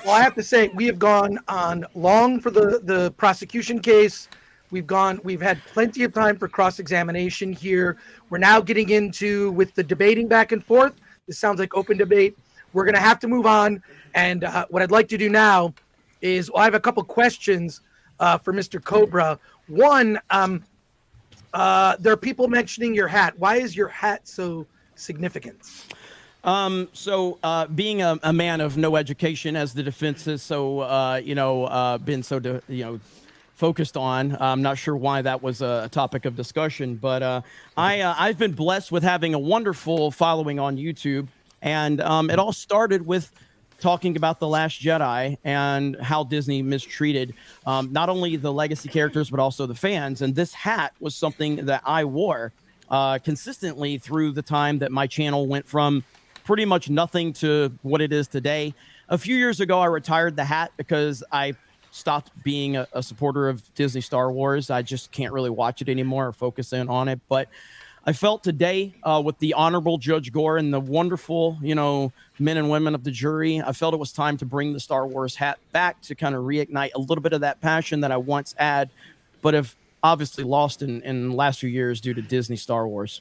I have to say, we have gone on long for the prosecution case. We've had plenty of time for cross-examination here. We're now getting into with the debating back and forth. This sounds like open debate. We're going to have to move on. And what I'd like to do now is I have a couple questions for Mr. Cobra. One, there are people mentioning your hat. Why is your hat so significant? Being a man of no education, as the defense is been so focused on. I'm not sure why that was a topic of discussion, but I've been blessed with having a wonderful following on YouTube, and it all started with talking about The Last Jedi and how Disney mistreated not only the legacy characters, but also the fans. And this hat was something that I wore consistently through the time that my channel went from pretty much nothing to what it is today. A few years ago, I retired the hat because I stopped being a supporter of Disney Star Wars. I just can't really watch it anymore or focus in on it. But I felt today with the Honorable Judge Gore and the wonderful, men and women of the jury, I felt it was time to bring the Star Wars hat back to kind of reignite a little bit of that passion that I once had, but have obviously lost in the last few years due to Disney Star Wars.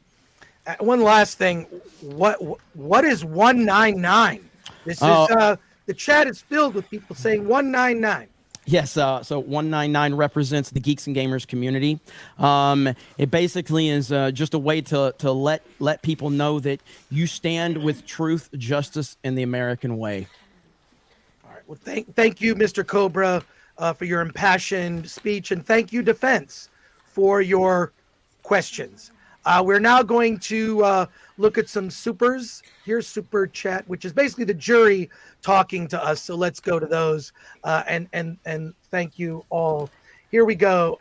One last thing. What is 199? This is the chat is filled with people saying 199. Yes, so 199 represents the Geeks and Gamers community. It basically is just a way to let people know that you stand with truth, justice, and the American way. All right. Well, thank you, Mr. Cobra, for your impassioned speech, and thank you, Defense, for your questions. We're now going to look at some supers. Here's super chat, which is basically the jury talking to us. So let's go to those. And thank you all. Here we go.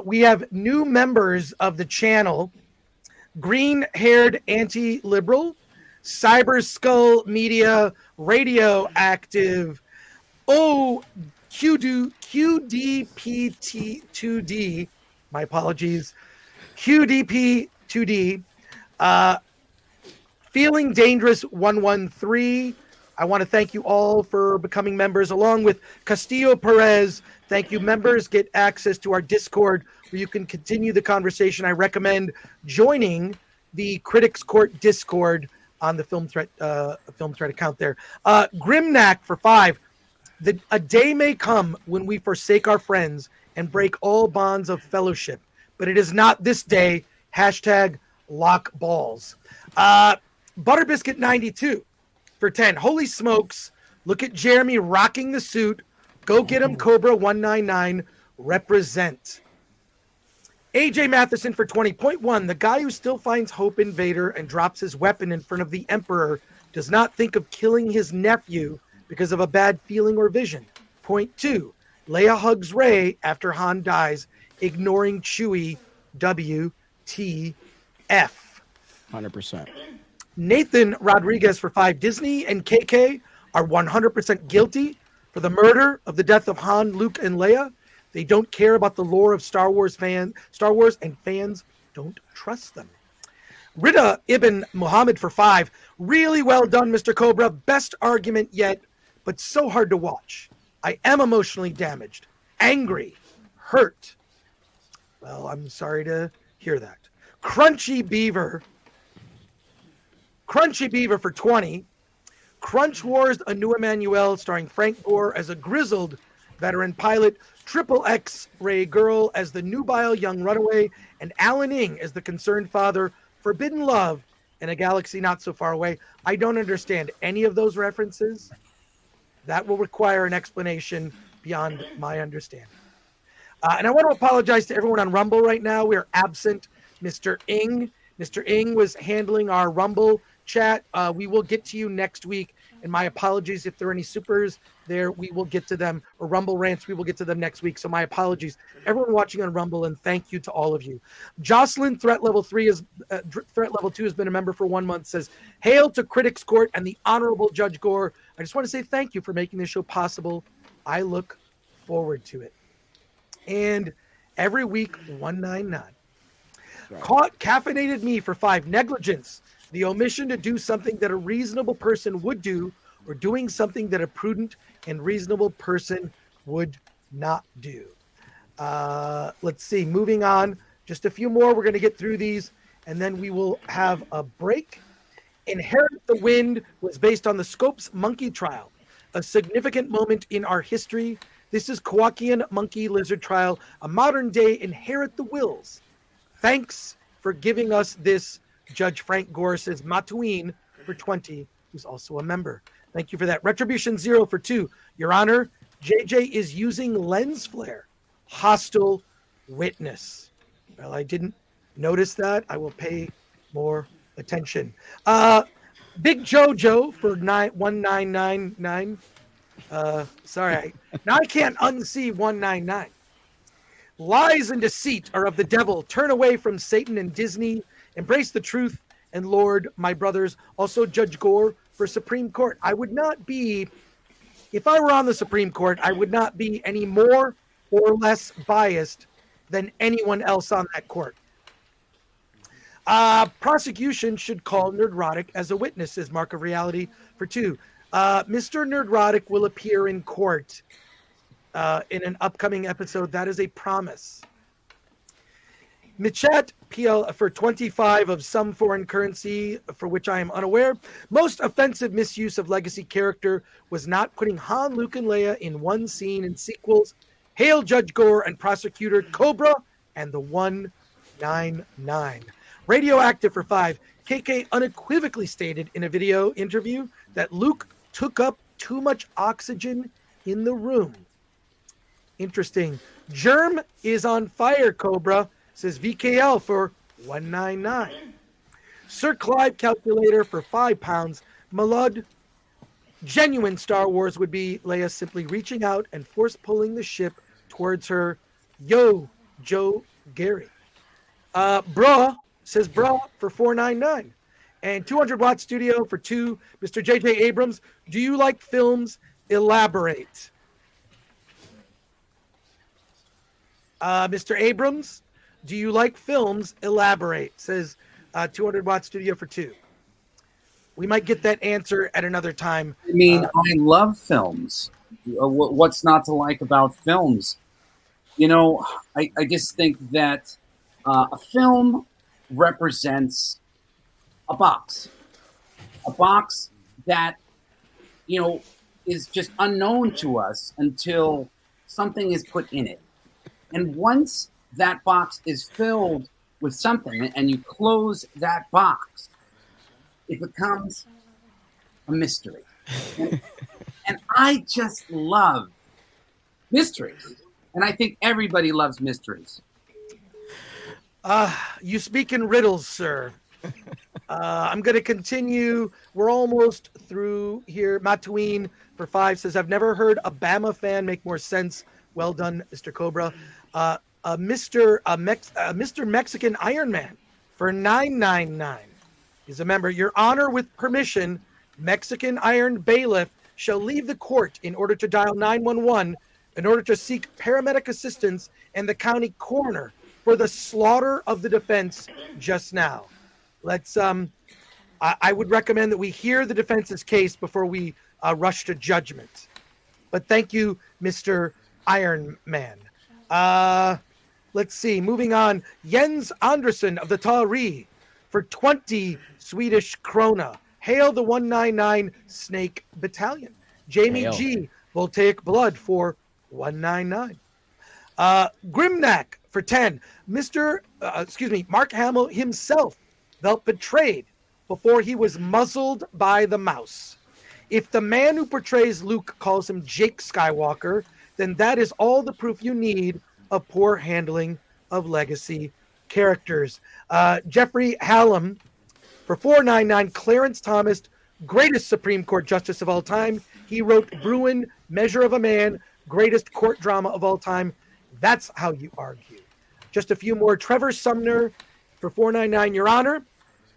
We have new members of the channel: green-haired anti-liberal, Cyber Skull Media, Radioactive, QDPT2D. My apologies. QDP2D, Feeling Dangerous 113. I want to thank you all for becoming members, along with Castillo Perez. Thank you, members. Get access to our Discord where you can continue the conversation. I recommend joining the Critics Court Discord on the Film Threat account there. Grimnack for 5. A day may come when we forsake our friends and break all bonds of fellowship, but it is not this day. #LockBalls. Butterbiscuit 92 for 10. Holy smokes. Look at Jeremy rocking the suit. Go get him, Cobra 199. represent. AJ Matheson for 20.1. The guy who still finds hope in Vader and drops his weapon in front of the Emperor does not think of killing his nephew because of a bad feeling or vision. Point 2. Leia hugs Rey after Han dies, ignoring Chewie. WTF. 100%. Nathan Rodriguez for 5. Disney and KK are 100% guilty for the murder of the death of Han, Luke, and Leia. They don't care about the lore of Star Wars, and fans don't trust them. Rida Ibn Muhammad for 5. Really well done, Mr. Cobra. Best argument yet, but so hard to watch. I am emotionally damaged, angry, hurt. Well, I'm sorry to hear that. Crunchy Beaver for 20. Crunch Wars, A New Emmanuel, starring Frank Gore as a grizzled veteran pilot, Triple X Ray Girl as the nubile young runaway, and Alan Ing as the concerned father, Forbidden Love in a Galaxy Not So Far Away. I don't understand any of those references. That will require an explanation beyond my understanding. And I want to apologize to everyone on Rumble right now. We are absent Mr. Ing. Mr. Ing was handling our Rumble chat. We will get to you next week. And my apologies if there are any supers there. We will get to them. Or Rumble rants, we will get to them next week. So my apologies. Everyone watching on Rumble, and thank you to all of you. Jocelyn, Threat Level 2 has been a member for 1 month, says, hail to Critics Court and the Honorable Judge Gore. I just want to say thank you for making this show possible. I look forward to it. And every week, 199. Caught Caffeinated Me for 5. Negligence. The omission to do something that a reasonable person would do, or doing something that a prudent and reasonable person would not do. Let's see. Moving on. Just a few more. We're going to get through these, and then we will have a break. Inherit the Wind was based on the Scopes monkey trial, a significant moment in our history. This is Kowakian monkey lizard trial, a modern-day Inherit the Wills. Thanks for giving us this, Judge Frank Gore, says Matuine for 20, who's also a member. Thank you for that. Retribution 0 for 2. Your Honor, JJ is using lens flare. Hostile witness. Well, I didn't notice that. I will pay more attention. Big Jojo for 1999. Sorry, now I can't unsee 199. Lies and deceit are of the devil. Turn away from Satan and Disney. Embrace the truth and Lord, my brothers. Also, Judge Gore for Supreme Court. I would not be, if I were on the Supreme Court, I would not be any more or less biased than anyone else on that court. Prosecution should call Nerdrotic as a witness, says Mark of Reality for 2. Mr. Nerdrotic will appear in court in an upcoming episode. That is a promise. Michet PL for 25 of some foreign currency for which I am unaware. Most offensive misuse of legacy character was not putting Han, Luke, and Leia in one scene in sequels. Hail Judge Gore and Prosecutor Cobra and the 199. Radioactive for 5. KK unequivocally stated in a video interview that Luke took up too much oxygen in the room. Interesting. Germ is on fire, Cobra, says VKL for 199. Sir Clive Calculator for £5. Malud. Genuine Star Wars would be Leia simply reaching out and force pulling the ship towards her. Yo, Joe Gary. Bruh says bruh for 499. And 200 Watt Studio for 2. Mr. JJ Abrams, do you like films? Elaborate. Mr. Abrams, do you like films? Elaborate, says 200 Watt Studio for 2. We might get that answer at another time. I mean, I love films. What's not to like about films? You know, I just think that a film represents a box that, you know, is just unknown to us until something is put in it. And once that box is filled with something and you close that box, it becomes a mystery. And I just love mysteries. And I think everybody loves mysteries. You speak in riddles, sir. I'm going to continue. We're almost through here. Matween for 5 says, I've never heard a Bama fan make more sense. Well done, Mr. Cobra. Mr. Mexican Iron Man for 999. He's a member. Your Honor, with permission, Mexican Iron Bailiff shall leave the court in order to dial 911 in order to seek paramedic assistance and the county coroner for the slaughter of the defense just now. Let's I would recommend that we hear the defense's case before we rush to judgment. But thank you, Mr. Iron Man. Let's see, moving on. Jens Andersson of the Tari for 20 Swedish krona. Hail the 199 Snake Battalion. Jamie Hail. G. Voltaic Blood for 199. Grimnack for 10. Mark Hamill himself felt betrayed before he was muzzled by the mouse. If the man who portrays Luke calls him Jake Skywalker, then that is all the proof you need of poor handling of legacy characters. Jeffrey Hallam for 499. Clarence Thomas, greatest Supreme Court justice of all time. He wrote Bruin, Measure of a Man, greatest court drama of all time. That's how you argue. Just a few more. Trevor Sumner for 499. Your Honor,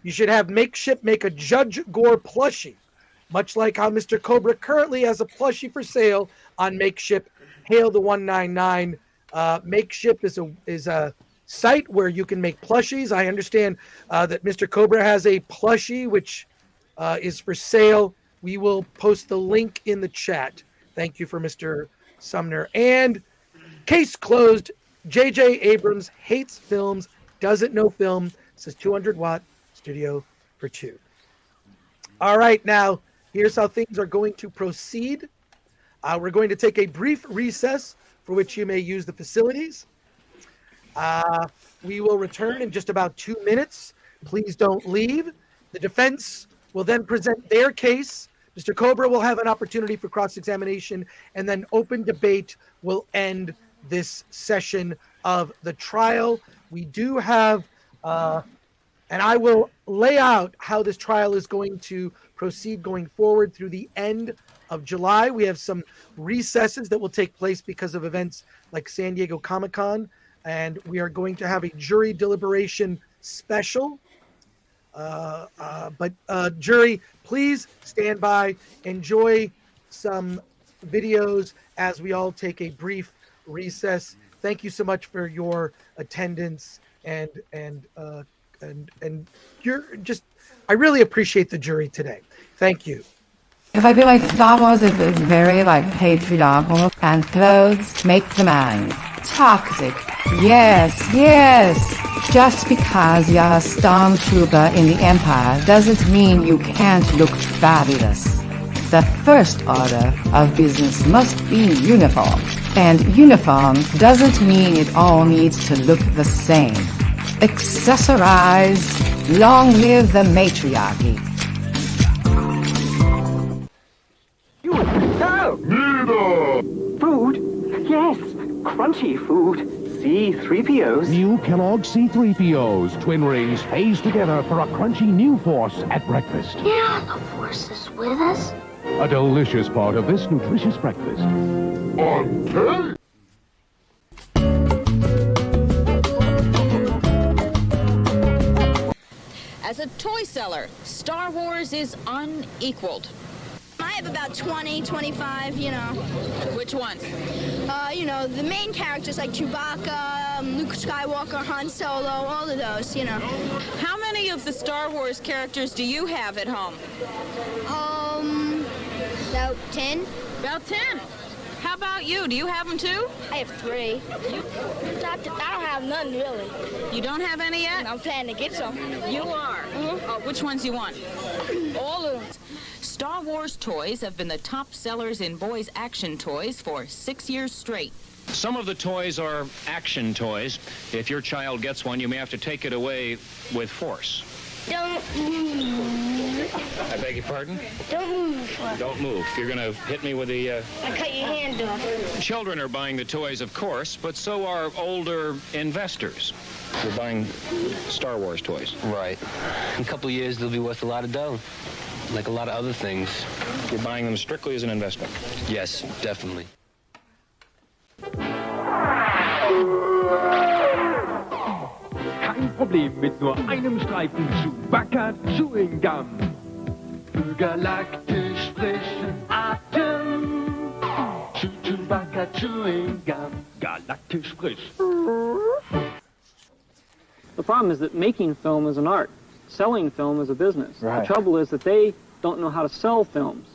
you should have Makeship make a Judge Gore plushie, much like how Mr. Cobra currently has a plushie for sale on Makeship. Hail the 199. Makeship is a site where you can make plushies. I understand that Mr. Cobra has a plushie which is for sale. We will post the link in the chat. Thank you for Mr. Sumner. And case closed. J.J. Abrams hates films, doesn't know film. Says 200-watt studio for 2. All right, now here's how things are going to proceed. We're going to take a brief recess for which you may use the facilities. We will return in just about 2 minutes. Please don't leave. The defense will then present their case. Mr. Cobra will have an opportunity for cross-examination, and then open debate will end this session of the trial. We do have, and I will lay out how this trial is going to proceed going forward through the end of July. We have some recesses that will take place because of events like San Diego Comic-Con, and we are going to have a jury deliberation special. But jury, please stand by, enjoy some videos as we all take a brief recess. Thank you so much for your attendance and you're just, I really appreciate the jury today. Thank you. If I feel like Star Wars is very like patriarchal and clothes make the man toxic. Yes. Just because you're a stormtrooper in the Empire doesn't mean you can't look fabulous. The first order of business must be uniform. And uniform doesn't mean it all needs to look the same. Accessorize. Long live the matriarchy. Food? Yes, crunchy food. C-3POs. New Kellogg's C-3POs. Twin rings phase together for a crunchy new force at breakfast. Yeah, the force is with us. A delicious part of this nutritious breakfast. Okay. As a toy seller, Star Wars is unequaled. I have about 20, 25, you know. Which ones? The main characters like Chewbacca, Luke Skywalker, Han Solo, all of those, you know. How many of the Star Wars characters do you have at home? About 10. About 10? How about you? Do you have them too? I have 3. I don't have none, really. You don't have any yet? I'm planning to get some. You are? Mm-hmm. Which ones you want? All of them. Star Wars toys have been the top sellers in boys' action toys for 6 years straight. Some of the toys are action toys. If your child gets one, you may have to take it away with force. Don't move. I beg your pardon? Don't move. Don't move. You're going to hit me with the... I cut your hand off. Children are buying the toys, of course, but so are older investors. They're buying Star Wars toys. Right. In a couple of years, they'll be worth a lot of dough. Like a lot of other ththings. You're buying them strictly as an investment? Yes, definitely. Kein Problem mit nur einem Streifen Chewbacca Chewing Gum. Für galaktisch frischen Atem. Chewbacca Chewing Gum. Galaktisch frisch. The problem is that making film is an art. Selling film is a business. Right. The trouble is that they don't know how to sell films.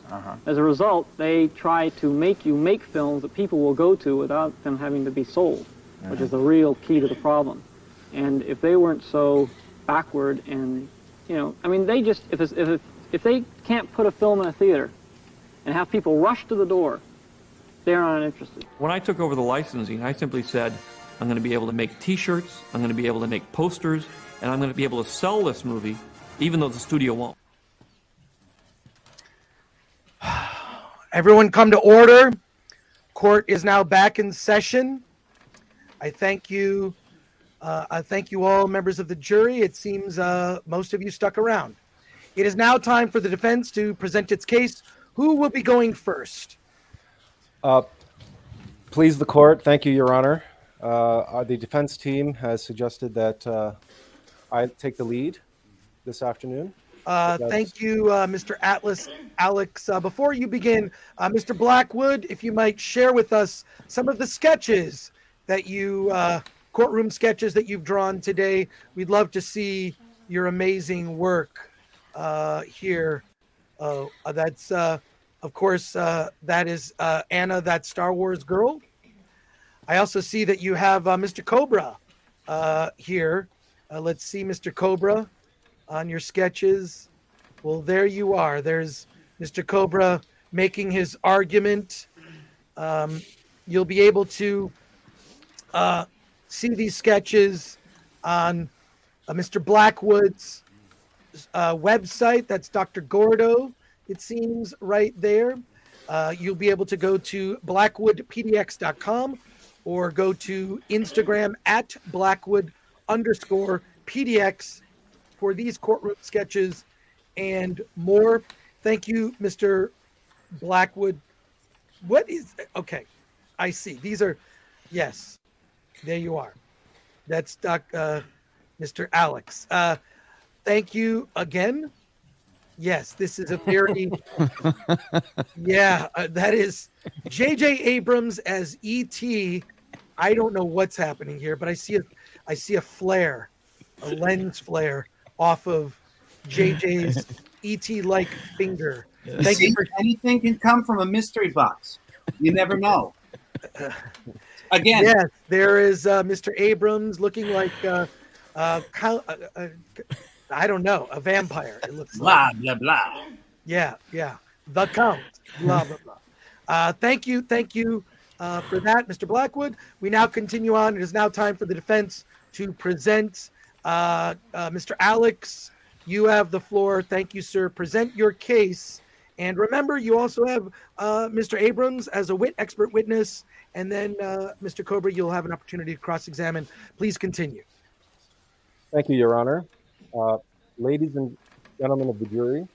As a result, they try to make you make films that people will go to without them having to be sold, which is the real key to the problem. And if they weren't so backward and, you know, I mean, they just, if they can't put a film in a theater and have people rush to the door, they're not interested. When I took over the licensing, I simply said, I'm going to be able to make T-shirts, I'm going to be able to make posters, and I'm going to be able to sell this movie, even though the studio won't. Everyone come to order. Court is now back in session. I thank you. I thank you all, members of the jury. It seems most of you stuck around. It is now time for the defense to present its case. Who will be going first? Please, the court. Thank you, Your Honor. The defense team has suggested that I take the lead this afternoon. Thank you, Mr. Attlas Allux. Before you begin, Mr. Blackwood, if you might share with us some of the sketches that you, courtroom sketches that you've drawn today. We'd love to see your amazing work here. That's, of course, that is Anna, that Star Wars girl. I also see that you have Mr. Cobra here. Let's see, Mr. Cobra, on your sketches. Well, there you are. There's Mr. Cobra making his argument. You'll be able to see these sketches on Mr. Blackwood's website. That's Dr. Gordo, it seems, right there. You'll be able to go to blackwoodpdx.com or go to Instagram at Blackwood_PDX for these courtroom sketches and more. Thank you, Mr. Blackwood. What is, okay, I see. These are, yes, there you are. That's Mr. Allux. Thank you again. Yes, this is a very, yeah, that is J.J. Abrams as E.T. I don't know what's happening here, but I see a flare, a lens flare off of JJ's ET-like finger. Thank you. Anything can come from a mystery box. You never know. Again. Yes, there is Mr. Abrams looking like I don't know, a vampire. It looks blah, like. blah, blah. Yeah. The Count. Blah, blah, blah. Thank you for that, Mr. Blackwood. We now continue on. It is now time for the defense to present. Mr. Allux, you have the floor. Thank you, sir. Present your case. And remember, you also have Mr. Abrams as a expert witness. And then, Mr. Cobra, you'll have an opportunity to cross-examine. Please continue. Thank you, Your Honor. Ladies and gentlemen of the jury.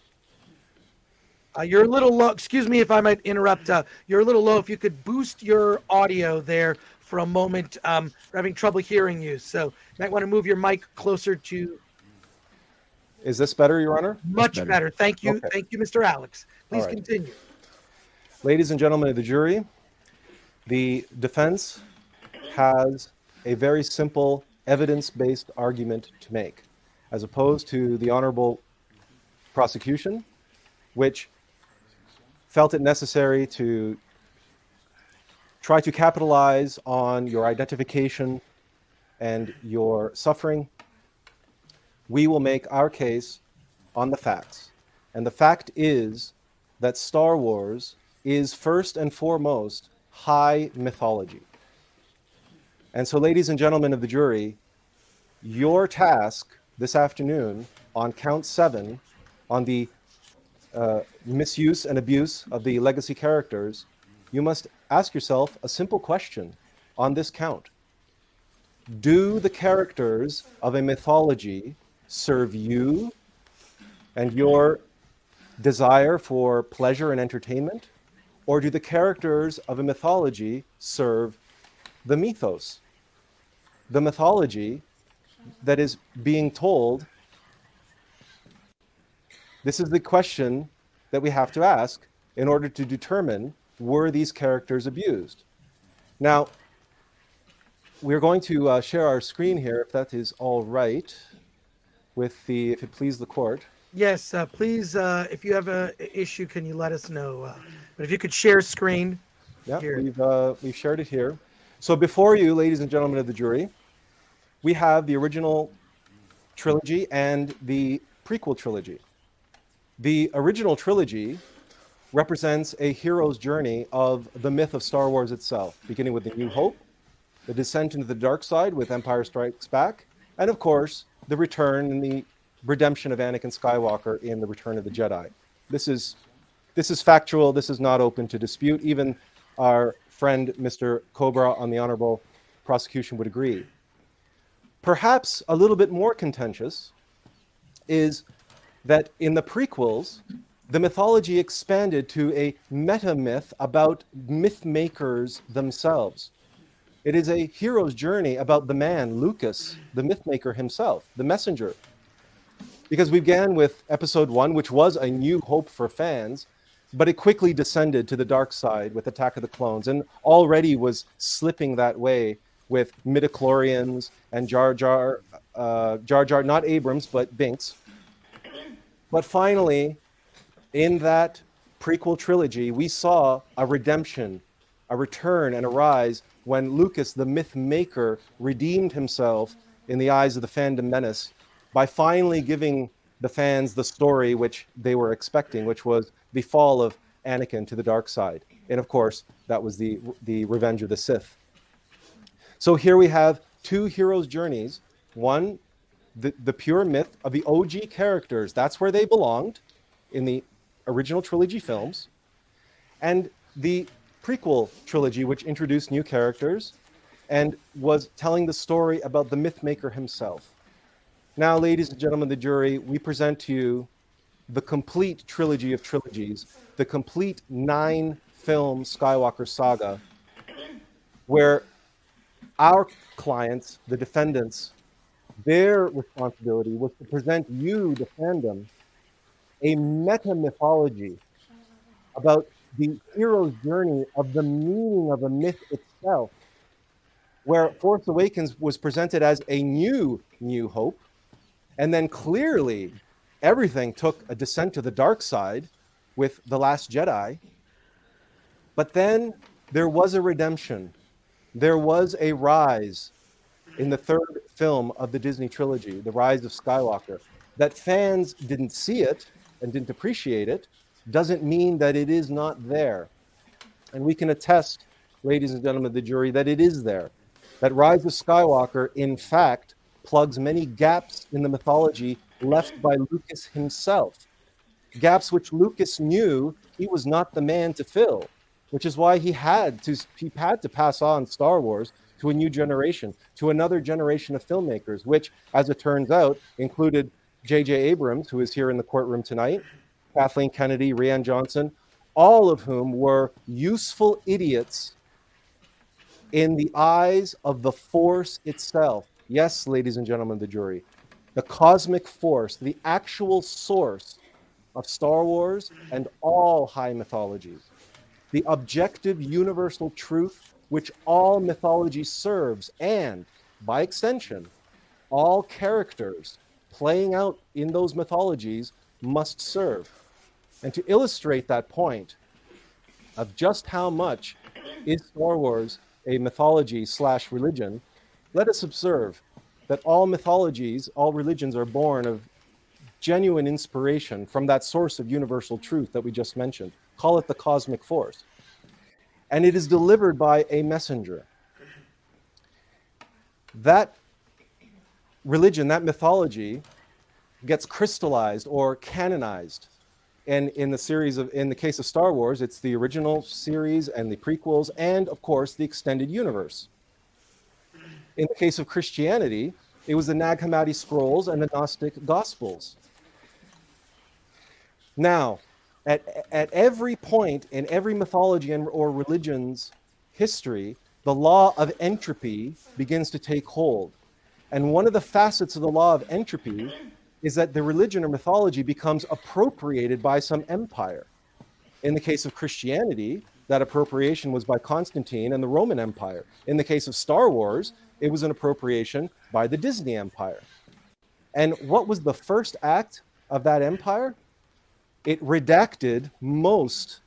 You're a little low. Excuse me if I might interrupt. You're a little low. If you could boost your audio there for a moment. We're having trouble hearing you. So you might want to move your mic closer to. Is this better, Your Honor? Much better. Thank you. Okay. Thank you, Mr. Allux. Please All right. continue. Ladies and gentlemen of the jury, the defense has a very simple evidence-based argument to make, as opposed to the honorable prosecution, which felt it necessary to try to capitalize on your identification and your suffering. We will make our case on the facts. And the fact is that Star Wars is first and foremost high mythology. And so, ladies and gentlemen of the jury, your task this afternoon on count 7, on the misuse and abuse of the legacy characters, you must ask yourself a simple question on this count. Do the characters of a mythology serve you and your desire for pleasure and entertainment? Or do the characters of a mythology serve the mythos, the mythology that is being told? This is the question that we have to ask in order to determine, were these characters abused? Now, we're going to share our screen here, if that is all right, with the, if it please the court. Yes, please, if you have an issue, can you let us know? But if you could share screen. Yeah, here. we've shared it here. So before you, ladies and gentlemen of the jury, we have the original trilogy and the prequel trilogy. The original trilogy represents a hero's journey of the myth of Star Wars itself, beginning with The New Hope, the descent into the dark side with Empire Strikes Back, and of course, the return and the redemption of Anakin Skywalker in The Return of the Jedi. This is factual. This is not open to dispute. Even our friend, Mr. Cobra, on the Honorable Prosecution would agree. Perhaps a little bit more contentious is that in the prequels, the mythology expanded to a meta-myth about myth makers themselves. It is a hero's journey about the man, Lucas, the myth maker himself, the messenger. Because we began with episode 1, which was a new hope for fans, but it quickly descended to the dark side with Attack of the Clones, and already was slipping that way with midichlorians and Jar Jar, not Abrams, but Binks. But finally, in that prequel trilogy, we saw a redemption, a return, and a rise when Lucas, the myth maker, redeemed himself in the eyes of the fandom menace by finally giving the fans the story which they were expecting, which was the fall of Anakin to the dark side. And of course, that was the Revenge of the Sith. So here we have two heroes' journeys. One, the pure myth of the OG characters. That's where they belonged in the original trilogy films. And the prequel trilogy, which introduced new characters and was telling the story about the myth maker himself. Now, ladies and gentlemen of the jury, we present to you the complete trilogy of trilogies, the complete 9-film Skywalker saga, where our clients, the defendants, their responsibility was to present you, the fandom, a meta-mythology about the hero's journey of the meaning of a myth itself, where Force Awakens was presented as a new hope, and then clearly everything took a descent to the dark side with The Last Jedi. But then there was a redemption. There was a rise in the third film of the Disney trilogy, The Rise of Skywalker. That fans didn't see it and didn't appreciate it doesn't mean that it is not there. And we can attest, ladies and gentlemen of the jury, that it is there. That Rise of Skywalker, in fact, plugs many gaps in the mythology left by Lucas himself. Gaps which Lucas knew he was not the man to fill, which is why he had to pass on Star Wars to a new generation, to another generation of filmmakers, which, as it turns out, included J.J. Abrams, who is here in the courtroom tonight, Kathleen Kennedy, Rian Johnson, all of whom were useful idiots in the eyes of the Force itself. Yes, ladies and gentlemen of the jury, the cosmic force, the actual source of Star Wars and all high mythologies, the objective universal truth which all mythology serves, and, by extension, all characters playing out in those mythologies must serve. And to illustrate that point of just how much is Star Wars a mythology/religion, let us observe that all mythologies, all religions are born of genuine inspiration from that source of universal truth that we just mentioned. Call it the cosmic force. And it is delivered by a messenger. That religion, that mythology, gets crystallized or canonized. And in the case of Star Wars, it's the original series and the prequels, and of course the extended universe. In the case of Christianity, it was the Nag Hammadi scrolls and the Gnostic Gospels. Now, at every point in every mythology or religion's history, the law of entropy begins to take hold. And one of the facets of the law of entropy is that the religion or mythology becomes appropriated by some empire. In the case of Christianity, that appropriation was by Constantine and the Roman Empire. In the case of Star Wars, it was an appropriation by the Disney Empire. And what was the first act of that empire? It redacted most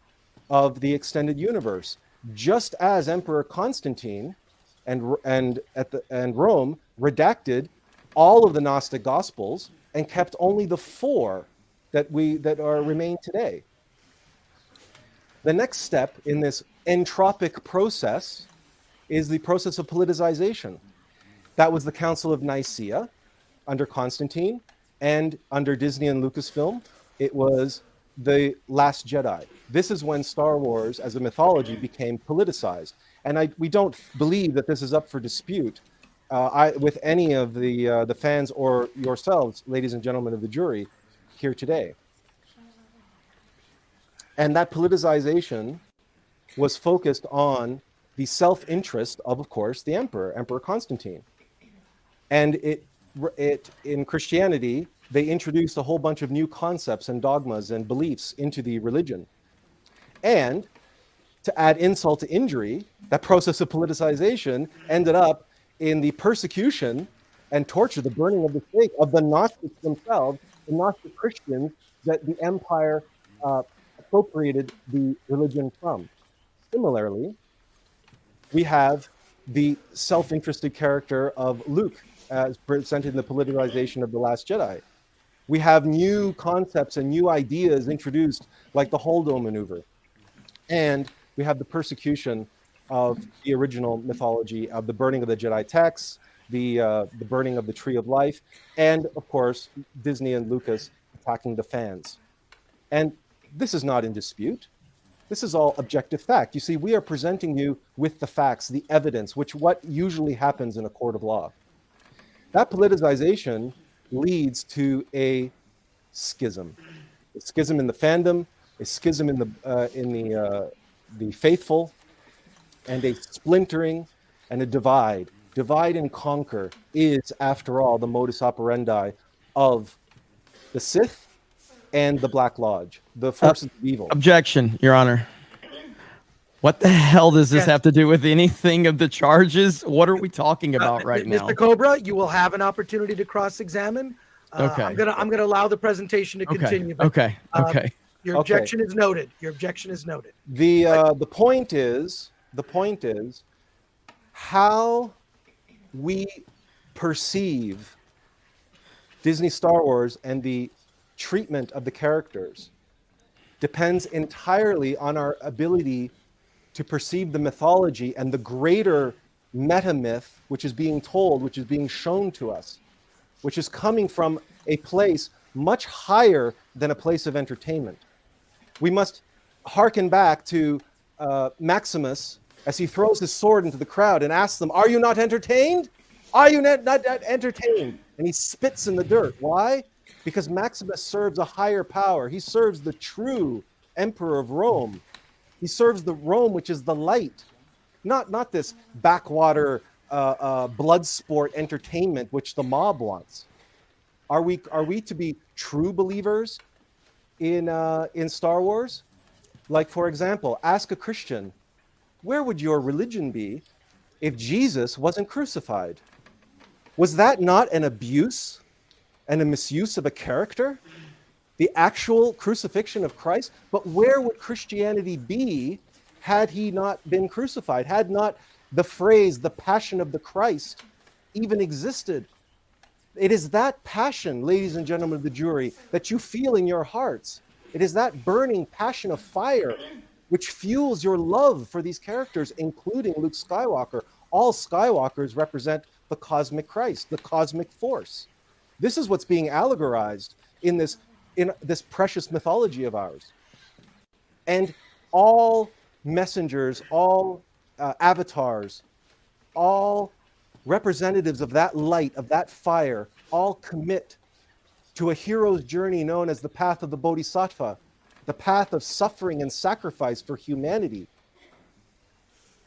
of the extended universe, just as Emperor Constantine and Rome redacted all of the Gnostic Gospels and kept only the 4 that remain today. The next step in this entropic process is the process of politicization. That was the Council of Nicaea under Constantine, and under Disney and LucasFilm, it was the Last Jedi. This is when Star Wars as a mythology became politicized. And we don't believe that this is up for dispute with any of the fans or yourselves, ladies and gentlemen of the jury, here today. And that politicization was focused on the self-interest of course, the Emperor Constantine. And in Christianity, they introduced a whole bunch of new concepts and dogmas and beliefs into the religion. And to add insult to injury, that process of politicization ended up in the persecution and torture, the burning of the stake of the Gnostics themselves, the Gnostic Christians that the empire appropriated the religion from. Similarly, we have the self-interested character of Luke as presented in the politicization of The Last Jedi. We have new concepts and new ideas introduced, like the Holdo maneuver. And we have the persecution of the original mythology of the burning of the Jedi texts, the burning of the Tree of Life, and of course, Disney and Lucas attacking the fans. And this is not in dispute. This is all objective fact. You see, we are presenting you with the facts, the evidence, what usually happens in a court of law. That politicization leads to a schism in the fandom, a schism in the faithful, and a splintering and a divide. Divide and conquer is, after all, the modus operandi of the Sith and the Black Lodge, the forces of evil. Objection, Your Honor. What the hell does this have to do with anything of the charges? What are we talking about right now? Mr. Cobra, you will have an opportunity to cross-examine. Okay. I'm gonna allow the presentation to continue. but, Okay. Your objection is noted. Your objection is noted. The point is how we perceive Disney Star Wars and the treatment of the characters depends entirely on our ability to perceive the mythology and the greater meta myth which is being told, which is being shown to us, which is coming from a place much higher than a place of entertainment. We must hearken back to Maximus as he throws his sword into the crowd and asks them, "Are you not entertained? Are you not entertained?" And he spits in the dirt. Why? Because Maximus serves a higher power. He serves the true emperor of Rome. He serves the Rome which is the light, not this backwater blood sport entertainment which the mob wants. Are we to be true believers in Star Wars? Like, for example, ask a Christian, where would your religion be if Jesus wasn't crucified? Was that not an abuse and a misuse of a character? The actual crucifixion of Christ? But where would Christianity be had he not been crucified? Had not the phrase, the passion of the Christ, even existed? It is that passion, ladies and gentlemen of the jury, that you feel in your hearts. It is that burning passion of fire which fuels your love for these characters, including Luke Skywalker. All Skywalkers represent the cosmic Christ, the cosmic force. This is what's being allegorized in this precious mythology of ours. And all messengers, all avatars, all representatives of that light, of that fire, all commit to a hero's journey known as the path of the Bodhisattva, the path of suffering and sacrifice for humanity.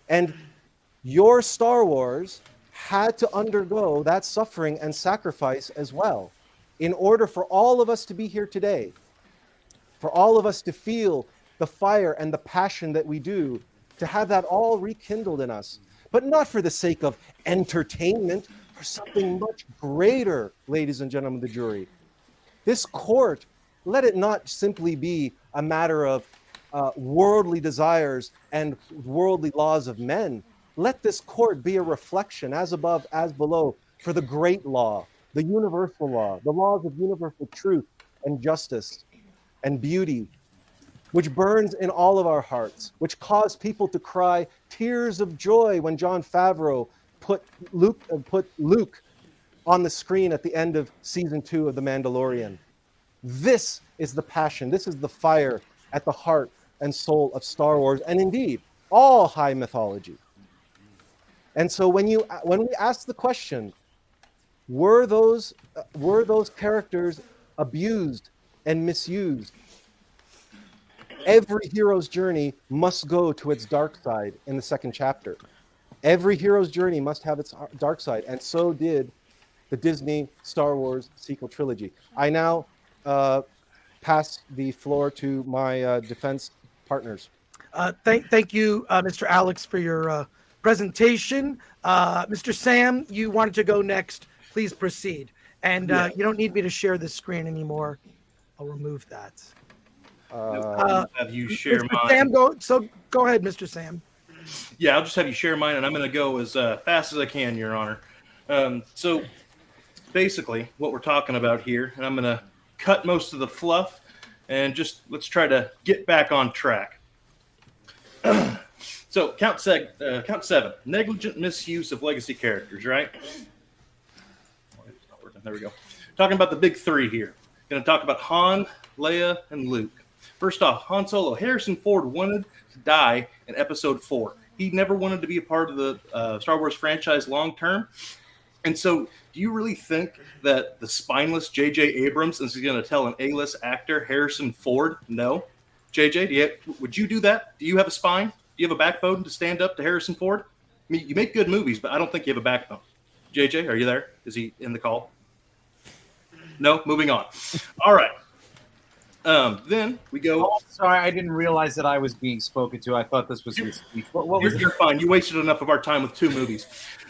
And your Star Wars had to undergo that suffering and sacrifice as well, in order for all of us to be here today, for all of us to feel the fire and the passion that we do, to have that all rekindled in us, but not for the sake of entertainment, for something much greater, ladies and gentlemen of the jury. This court, let it not simply be a matter of worldly desires and worldly laws of men. Let this court be a reflection, as above, as below, for the great law, the universal law, the laws of universal truth and justice and beauty, which burns in all of our hearts, which cause people to cry tears of joy when Jon Favreau put Luke on the screen at the end of season 2 of The Mandalorian. This is the passion, this is the fire at the heart and soul of Star Wars, and indeed, all high mythology. And so when we ask the question, were those characters abused and misused? Every hero's journey must go to its dark side in the second chapter. Every hero's journey must have its dark side, and so did the Disney Star Wars sequel trilogy. I now pass the floor to my defense partners. Thank you, Mr. Allux, for your presentation. Mr. Sam, you wanted to go next. Please proceed. And you don't need me to share the screen anymore. I'll remove that. Have you share Mr. mine? Sam, go ahead, Mr. Sam. Yeah, I'll just have you share mine, and I'm going to go as fast as I can, Your Honor. So basically, what we're talking about here, and I'm going to cut most of the fluff, and just let's try to get back on track. So count 7, negligent misuse of legacy characters, right? It's not working. There we go. Talking about the big 3 here. Going to talk about Han, Leia, and Luke. First off, Han Solo. Harrison Ford wanted to die in Episode 4. He never wanted to be a part of the Star Wars franchise long term. And so, do you really think that the spineless J.J. Abrams is going to tell an A-list actor, Harrison Ford, no? J.J., would you do that? Do you have a spine? Do you have a backbone to stand up to Harrison Ford? I mean, you make good movies, but I don't think you have a backbone. J.J., are you there? Is he in the call? No? Moving on. All right. Then we go. Oh, sorry, I didn't realize that I was being spoken to. I thought this was his speech. What was You're fine. You wasted enough of our time with 2 movies.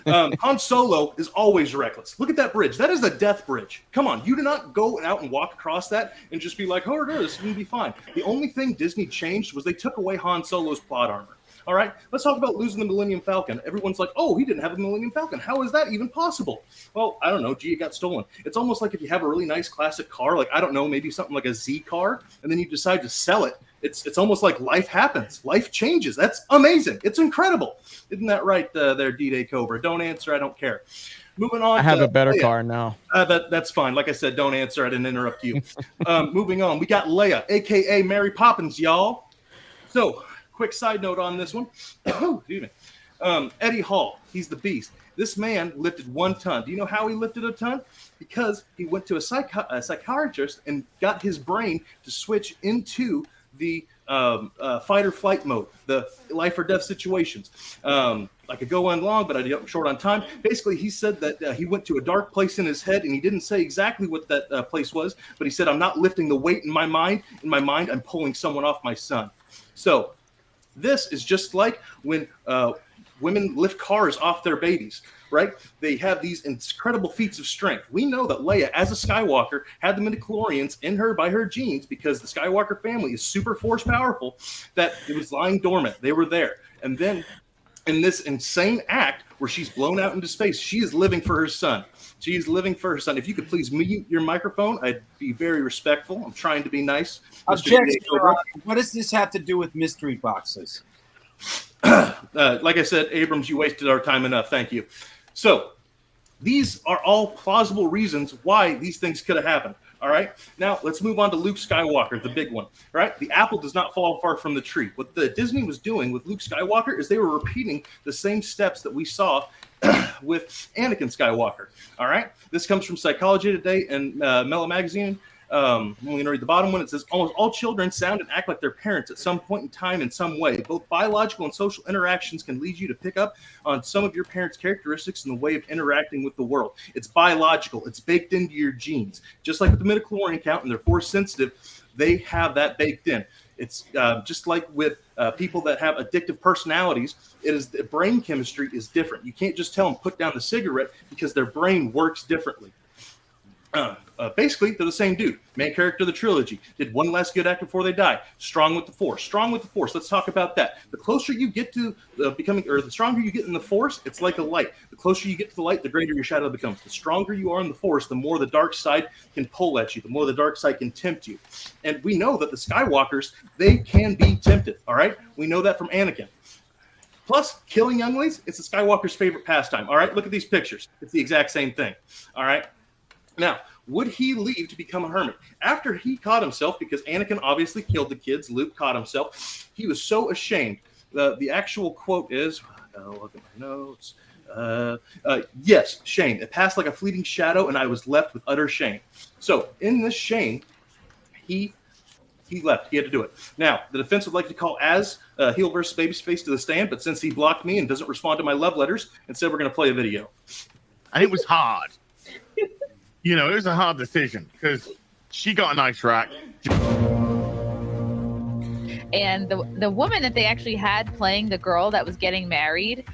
Han Solo is always reckless. Look at that bridge. That is the death bridge. Come on. You do not go out and walk across that and just be like, oh, this is going to be fine. The only thing Disney changed was they took away Han Solo's plot armor. All right, let's talk about losing the Millennium Falcon. Everyone's like, oh, he didn't have a Millennium Falcon. How is that even possible? Well, I don't know. Gee, it got stolen. It's almost like if you have a really nice classic car, like, I don't know, maybe something like a Z car, and then you decide to sell it. It's almost like life happens. Life changes. That's amazing. It's incredible. Isn't that right there, DDayCobra? Don't answer. I don't care. Moving on. I have a better car now. That's fine. Like I said, don't answer. I didn't interrupt you. Moving on. We got Leia, a.k.a. Mary Poppins, y'all. So, quick side note on this one. Excuse me. Eddie Hall, he's the beast. This man lifted 1 ton. Do you know how he lifted a ton? Because he went to a psychiatrist and got his brain to switch into the fight or flight mode, the life or death situations. I could go on long, but I'm short on time. Basically, he said that he went to a dark place in his head, and he didn't say exactly what that place was, but he said, I'm not lifting the weight in my mind. In my mind, I'm pulling someone off my son. So this is just like when women lift cars off their babies, right? They have these incredible feats of strength. We know that Leia, as a Skywalker, had the midichlorians in her by her genes because the Skywalker family is super force powerful, that it was lying dormant. They were there. And then in this insane act where she's blown out into space, she is living for her son. She is living for her son. If you could please mute your microphone, I'd be very respectful. I'm trying to be nice. Objection. What does this have to do with mystery boxes? Like I said, Abrams, you wasted our time enough. Thank you. So These are all plausible reasons why these things could have happened. All right. Now let's move on to Luke Skywalker, the big one. All right. The apple does not fall far from the tree. What the Disney was doing with Luke Skywalker is they were repeating the same steps that we saw with Anakin Skywalker. All right. This comes from Psychology Today and Mellow Magazine. I'm going to read the bottom one. It says, almost all children sound and act like their parents at some point in time in some way. Both biological and social interactions can lead you to pick up on some of your parents' characteristics in the way of interacting with the world. It's biological. It's baked into your genes. Just like with the midichlorian count and they're force sensitive, they have that baked in. It's just like with people that have addictive personalities. It is the brain chemistry is different. You can't just tell them put down the cigarette because their brain works differently. Basically, they're the same dude. Main character of the trilogy. Did one last good act before they die. Strong with the Force. Strong with the Force. Let's talk about that. The closer you get to becoming, or the stronger you get in the Force, it's like a light. The closer you get to the light, the greater your shadow becomes. The stronger you are in the Force, the more the dark side can pull at you. The more the dark side can tempt you. And we know that the Skywalkers, they can be tempted. All right? We know that from Anakin. Plus, killing younglings, it's the Skywalker's favorite pastime. All right? Look at these pictures. It's the exact same thing. All right? Now, would he leave to become a hermit? After he caught himself, because Anakin obviously killed the kids, Luke caught himself, he was so ashamed. The actual quote is, look at my notes. Yes, shame. It passed like a fleeting shadow, and I was left with utter shame. So, in this shame, he left. He had to do it. Now, the defense would like to call Az heel versus Babyface to the stand, but since he blocked me and doesn't respond to my love letters, instead we're going to play a video. And it was hard. You know, it was a hard decision because she got a nice rack. And the woman that they actually had playing the girl that was getting married,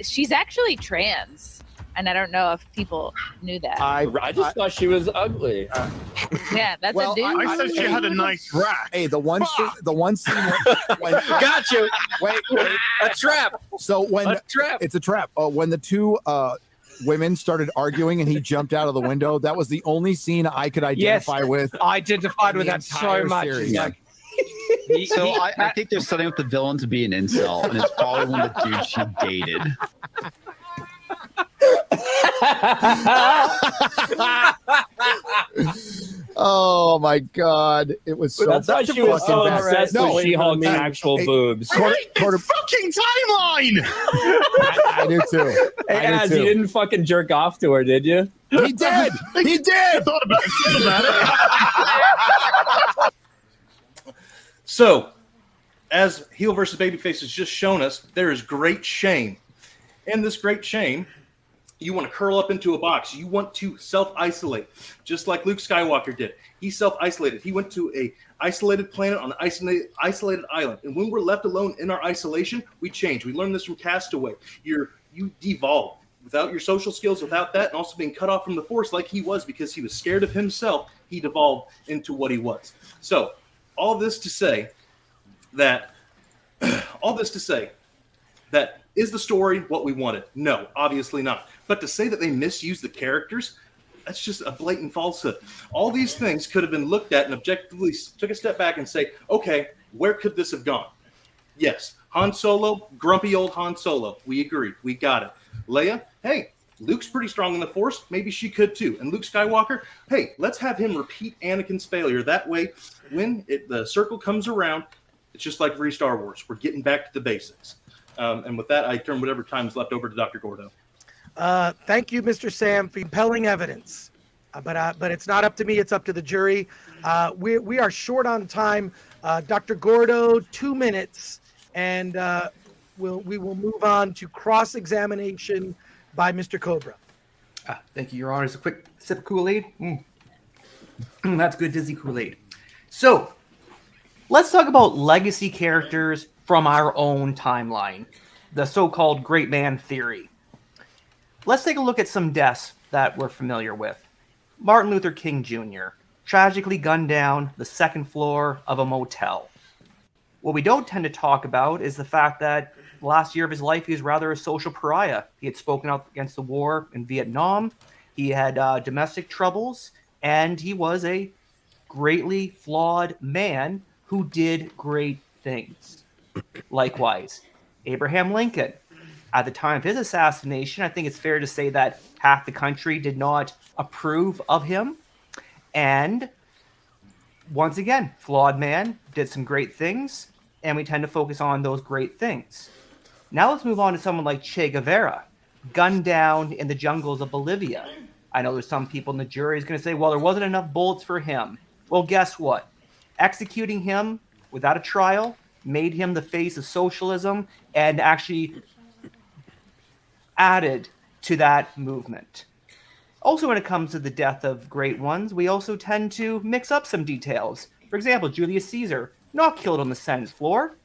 she's actually trans. And I don't know if people knew that. I just thought she was ugly. Yeah, that's a dude. I said she had a nice rack. Hey, the one scene when got you. Wait, a trap. So when it's a trap. When the two women started arguing and he jumped out of the window, that was the only scene I could identify with. I identified with that so much. Yeah. So I think they're setting up the villain to be an incel, and it's probably one of the dudes she dated. Oh my god, it was so. That's why she was so obsessed with She-Hulk's actual boobs. Quarter fucking timeline. I do too. Hey, Az, you didn't fucking jerk off to her, did you? He did. He did. I thought about it. So, as heel versus babyface has just shown us, there is great shame. In this great shame, you want to curl up into a box. You want to self-isolate, just like Luke Skywalker did. He self-isolated. He went to a isolated planet on an isolated island. And when we're left alone in our isolation, we change. We learned this from Castaway. You devolve. Without your social skills, without that, and also being cut off from the Force like he was because he was scared of himself, he devolved into what he was. So, all this to say that is the story what we wanted? No, obviously not. But to say that they misused the characters, that's just a blatant falsehood. All these things could have been looked at and objectively took a step back and say, okay, where could this have gone? Yes, Han Solo, grumpy old Han Solo. We agree. We got it. Leia, hey, Luke's pretty strong in the Force. Maybe she could too. And Luke Skywalker, hey, let's have him repeat Anakin's failure. That way, when the circle comes around, it's just like Star Wars. We're getting back to the basics. And with that, I turn whatever time is left over to Dr. Gordo. Thank you, Mr. Sam, for compelling evidence. But it's not up to me. It's up to the jury. We are short on time. Dr. Gordo, 2 minutes. And we will move on to cross-examination by Mr. Cobra. Thank you, Your Honor. It's a quick sip of Kool-Aid. That's good, dizzy Kool-Aid. So, let's talk about legacy characters from our own timeline, the so-called great man theory. Let's take a look at some deaths that we're familiar with. Martin Luther King Jr. tragically gunned down the second floor of a motel. What we don't tend to talk about is the fact that last year of his life, he was rather a social pariah. He had spoken out against the war in Vietnam. He had domestic troubles, and he was a greatly flawed man who did great things. Likewise, Abraham Lincoln, At the time of his assassination, I think it's fair to say that half the country did not approve of him. And once again, flawed man, did some great things, and we tend to focus on those great things. Now let's move on to someone like Che Guevara, gunned down in the jungles of Bolivia. I know there's some people in the jury is going to say, well, there wasn't enough bullets for him. Well, guess what? Executing him without a trial made him the face of socialism and actually added to that movement. Also, when it comes to the death of great ones, we also tend to mix up some details. For example, Julius Caesar, not killed on the Senate floor,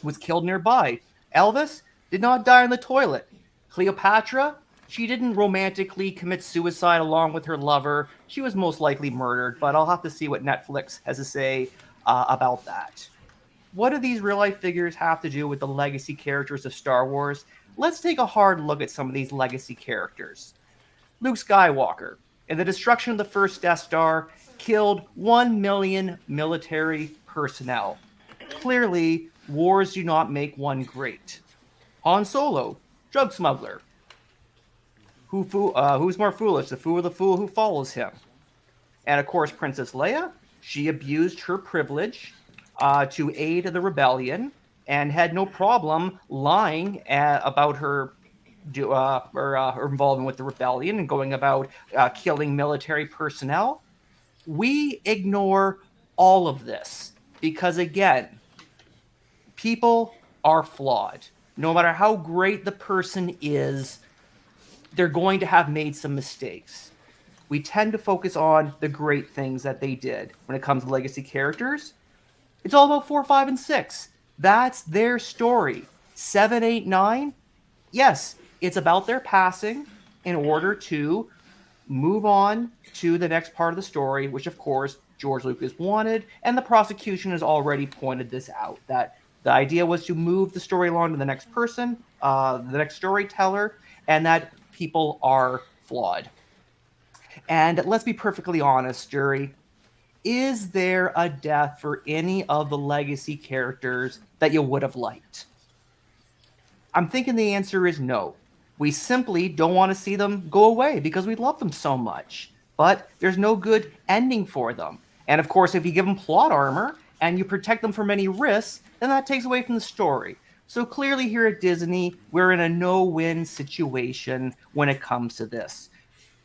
was killed nearby. Elvis did not die in the toilet. Cleopatra, she didn't romantically commit suicide along with her lover. She was most likely murdered, but I'll have to see what Netflix has to say about that. What do these real-life figures have to do with the legacy characters of Star Wars? Let's take a hard look at some of these legacy characters. Luke Skywalker, in the destruction of the first Death Star, killed 1 million military personnel. Clearly, wars do not make one great. Han Solo, drug smuggler. Who's more foolish, the fool or the fool who follows him? And of course, Princess Leia, she abused her privilege to aid the rebellion and had no problem lying about her involvement with the rebellion and going about killing military personnel. We ignore all of this because, again, people are flawed. No matter how great the person is, they're going to have made some mistakes. We tend to focus on the great things that they did. When it comes to legacy characters, it's all about 4, 5, and 6. That's their story. 7, 8, 9, yes, it's about their passing in order to move on to the next part of the story, which, of course, George Lucas wanted, and the prosecution has already pointed this out, that the idea was to move the story along to the next person, the next storyteller, and that people are flawed. And let's be perfectly honest, jury. Is there a death for any of the legacy characters that you would have liked? I'm thinking the answer is no. We simply don't want to see them go away because we love them so much. But there's no good ending for them. And of course, if you give them plot armor and you protect them from any risks, then that takes away from the story. So clearly here at Disney, we're in a no-win situation when it comes to this.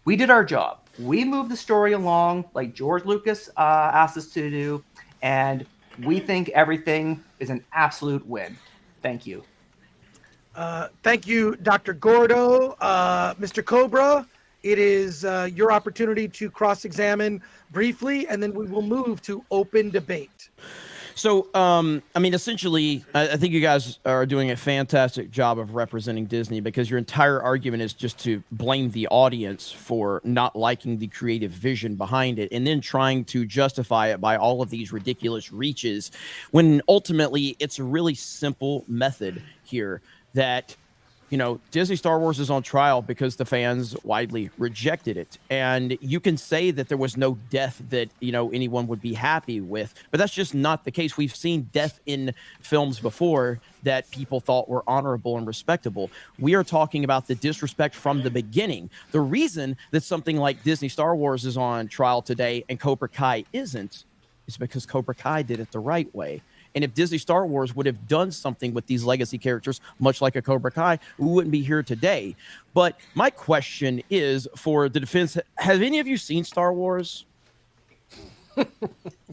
We did our job. We moved the story along like George Lucas asked us to do, and we think everything is an absolute win. Thank you. Thank you, Dr. Gordo. Mr. Cobra, it is your opportunity to cross-examine briefly, and then we will move to open debate. So, I mean, essentially, I think you guys are doing a fantastic job of representing Disney because your entire argument is just to blame the audience for not liking the creative vision behind it and then trying to justify it by all of these ridiculous reaches when ultimately it's a really simple method here that, you know, Disney Star Wars is on trial because the fans widely rejected it. And you can say that there was no death that, you know, anyone would be happy with, but that's just not the case. We've seen death in films before that people thought were honorable and respectable. We are talking about the disrespect from the beginning. The reason that something like Disney Star Wars is on trial today and Cobra Kai isn't is because Cobra Kai did it the right way. And if Disney Star Wars would have done something with these legacy characters, much like a Cobra Kai, we wouldn't be here today. But my question is for the defense, have any of you seen Star Wars? You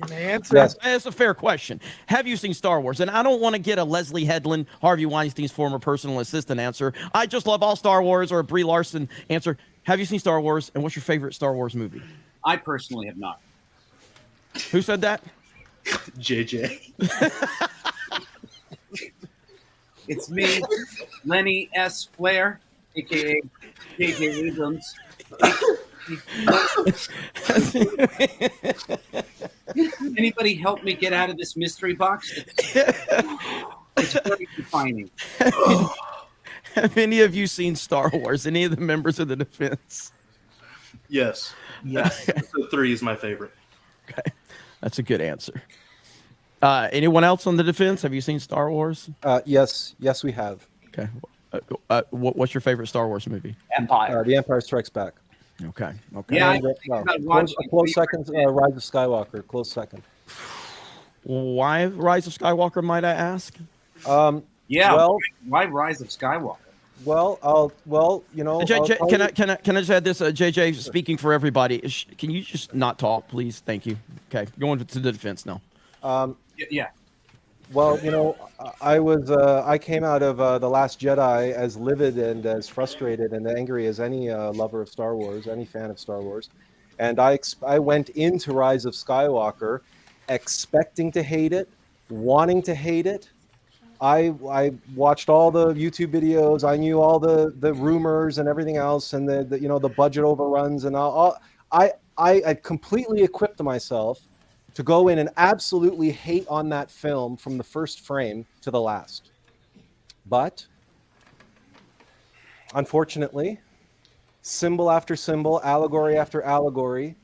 may answer. Yes. That's a fair question. Have you seen Star Wars? And I don't want to get a Leslie Headland, Harvey Weinstein's former personal assistant answer. I just love all Star Wars, or a Brie Larson answer. Have you seen Star Wars? And what's your favorite Star Wars movie? I personally have not. Who said that? JJ. It's me, Lenny S. Flair, aka JJ Abrams. Anybody help me get out of this mystery box? It's very defining. Have any of you seen Star Wars? Any of the members of the defense? Yes. Yes. Episode 3 is my favorite. Okay. That's a good answer. Anyone else on the defense? Have you seen Star Wars? Yes, we have. Okay. What's your favorite Star Wars movie? Empire. The Empire Strikes Back. Okay. Okay. Yeah, And, close second, Rise of Skywalker. Close second. Why Rise of Skywalker, might I ask? Yeah. Well, why Rise of Skywalker? Well, you know. Can I just add this? JJ, speaking for everybody, can you just not talk, please? Thank you. Okay, going to the defense now. Yeah. Well, you know, I came out of The Last Jedi as livid and as frustrated and angry as any lover of Star Wars, any fan of Star Wars, and I went into Rise of Skywalker expecting to hate it, wanting to hate it. I watched all the YouTube videos. I knew all the rumors and everything else, and the budget overruns and all. I completely equipped myself to go in and absolutely hate on that film from the first frame to the last. But unfortunately, symbol after symbol, allegory after allegory,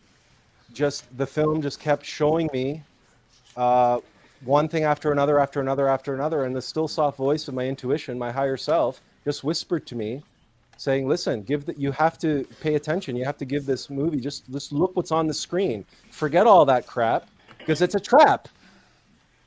the film just kept showing me one thing after another, and the still soft voice of my intuition, my higher self, just whispered to me, saying, "Listen, you have to pay attention. You have to give this movie just look what's on the screen. Forget all that crap, because it's a trap.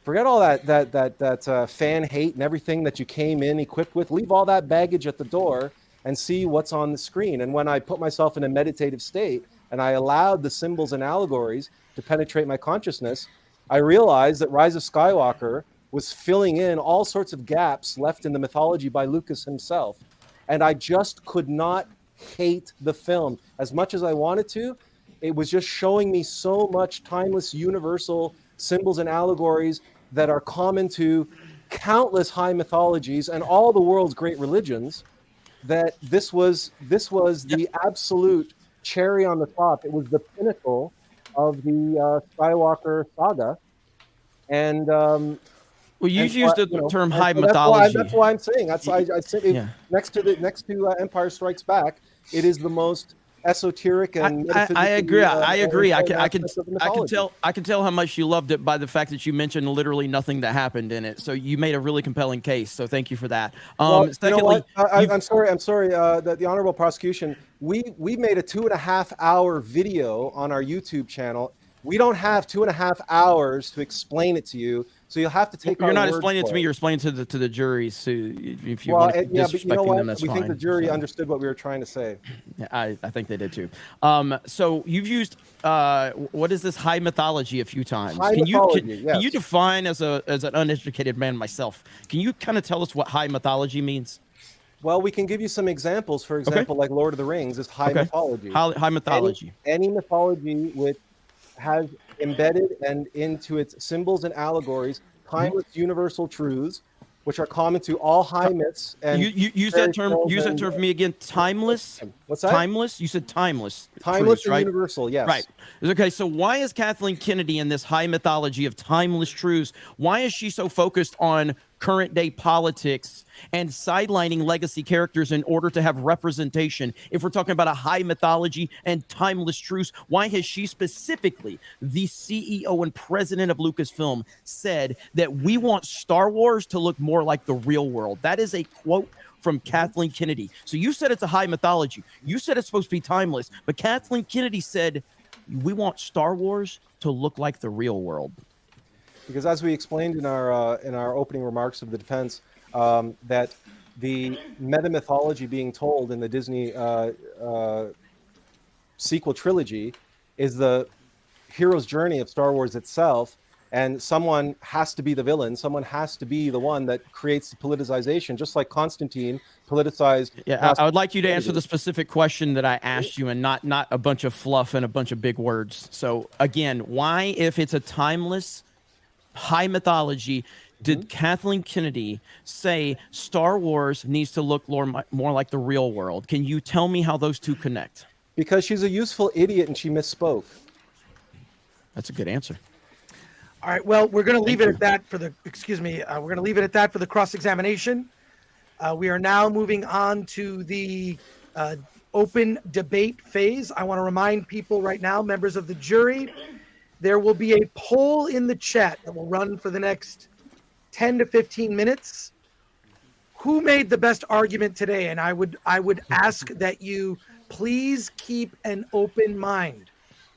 Forget all that fan hate and everything that you came in equipped with. Leave all that baggage at the door and see what's on the screen." And when I put myself in a meditative state and I allowed the symbols and allegories to penetrate my consciousness, I realized that Rise of Skywalker was filling in all sorts of gaps left in the mythology by Lucas himself. And I just could not hate the film as much as I wanted to. It was just showing me so much timeless, universal symbols and allegories that are common to countless high mythologies and all the world's great religions, that this was the absolute cherry on the top. It was the pinnacle of the Skywalker saga. And well, you used the term high mythology. That's why I'm saying next to Empire Strikes Back, it is the most esoteric and I agree. I can tell how much you loved it by the fact that you mentioned literally nothing that happened in it. So you made a really compelling case. So thank you for that. Secondly, I'm sorry. The Honorable Prosecution. We made a 2.5 hour video on our YouTube channel. We don't have 2.5 hours to explain it to you. So you'll have to take. You're not explaining it to me. You're explaining it to the jury. So if you want to keep disrespecting them, that's fine. We think the jury understood what we were trying to say. Yeah, I think they did too. So you've used what is this high mythology a few times? Can you define as an uneducated man myself? Can you kind of tell us what high mythology means? Well, we can give you some examples. For example, like Lord of the Rings is high mythology. High mythology. Any mythology which has embedded and into its symbols and allegories timeless universal truths which are common to all high myths. And you use that term for me again. Timeless. What's that? Timeless. You said timeless. Timeless truths, and right? universal. Yes. Right. Okay. So why is Kathleen Kennedy in this high mythology of timeless truths? Why is she so focused on current day politics and sidelining legacy characters in order to have representation? If we're talking about a high mythology and timeless truths, why has she specifically, the CEO and president of LucasFilm, said that we want Star Wars to look more like the real world? That is a quote from Kathleen Kennedy. So you said it's a high mythology. You said it's supposed to be timeless, but Kathleen Kennedy said we want Star Wars to look like the real world. Because as we explained in our opening remarks of the defense, that the meta mythology being told in the Disney sequel trilogy is the hero's journey of Star Wars itself, and someone has to be the villain. Someone has to be the one that creates the politicization, just like Constantine politicized. Yeah, I would like you to answer the specific question that I asked you, and not a bunch of fluff and a bunch of big words. So again, why, if it's a timeless high mythology, did Kathleen Kennedy say Star Wars needs to look more like the real world? Can you tell me how those two connect? Because she's a useful idiot and she misspoke. That's a good answer. All right. Well, we're going to leave it at that for the. Excuse me. We're going to leave it at that for the cross-examination. We are now moving on to the open debate phase. I want to remind people right now, members of the jury, there will be a poll in the chat that will run for the next 10 to 15 minutes. who made the best argument today? And I would ask that you please keep an open mind.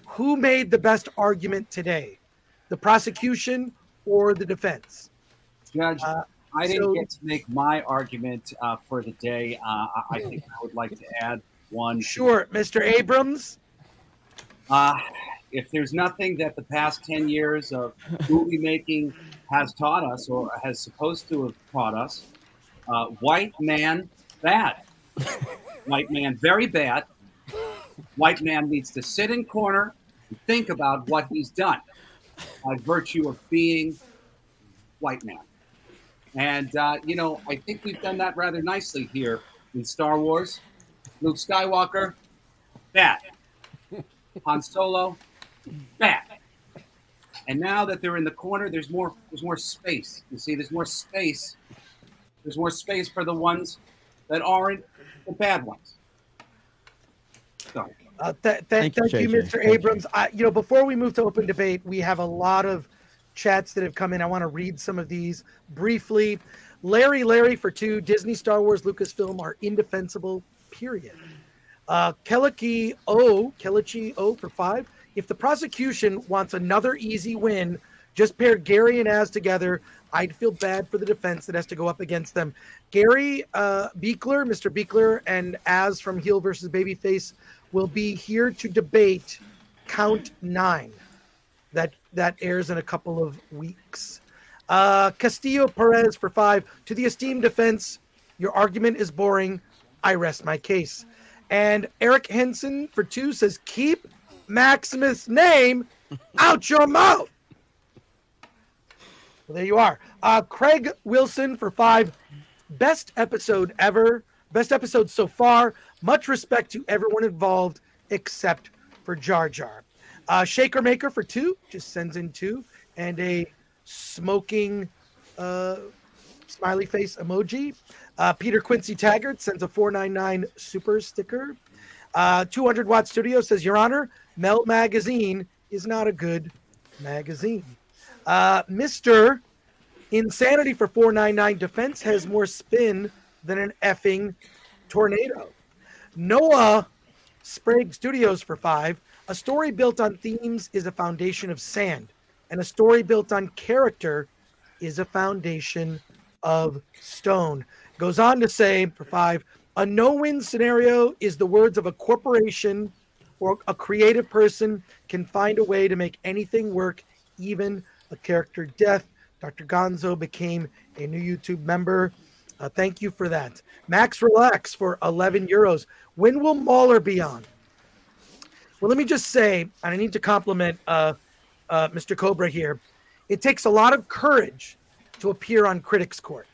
Who made the best argument today? The prosecution or the defense? Judge, I didn't get to make my argument for the day. I think I would like to add one. Sure, Mr. Abrams. If there's nothing that the past 10 years of movie making has taught us, or has supposed to have taught us, white man, bad. White man, very bad. White man needs to sit in corner and think about what he's done by virtue of being white man. And, I think we've done that rather nicely here in Star Wars. Luke Skywalker, bad. Han Solo, bad. And now that they're in the corner, there's more space. You see, there's more space. There's more space for the ones that aren't the bad ones. So. Thank you, Mr. Abrams. Before we move to open debate, we have a lot of chats that have come in. I want to read some of these briefly. Larry for 2, Disney, Star Wars, Lucasfilm are indefensible, period. Kelechi O for 5. If the prosecution wants another easy win, just pair Gary and Az together. I'd feel bad for the defense that has to go up against them. Gary Beekler, Mr. Beekler, and Az from Heel versus Babyface will be here to debate Count 9. That airs in a couple of weeks. Castillo Perez for 5. To the esteemed defense, your argument is boring. I rest my case. And Eric Henson for 2 says, keep Maximus' name out your mouth. Well, there you are. Craig Wilson for 5. Best episode ever. Best episode so far. Much respect to everyone involved except for Jar Jar. Shaker Maker for 2. Just sends in 2. And a smoking smiley face emoji. Peter Quincy Taggart sends a 499 super sticker. 200 Watt Studio says, Your Honor, Mel Magazine is not a good magazine. Mr. Insanity for 499, defense has more spin than an effing tornado. Noah Sprague Studios for 5. A story built on themes is a foundation of sand, and a story built on character is a foundation of stone. Goes on to say for 5, a no-win scenario is the words of a corporation or a creative person can find a way to make anything work, even a character death. Dr. Gonzo became a new YouTube member. Thank you for that. Max Relax for 11 euros. When will Mauler be on? Well, let me just say, and I need to compliment Mr. Cobra here. It takes a lot of courage to appear on Critics' Court.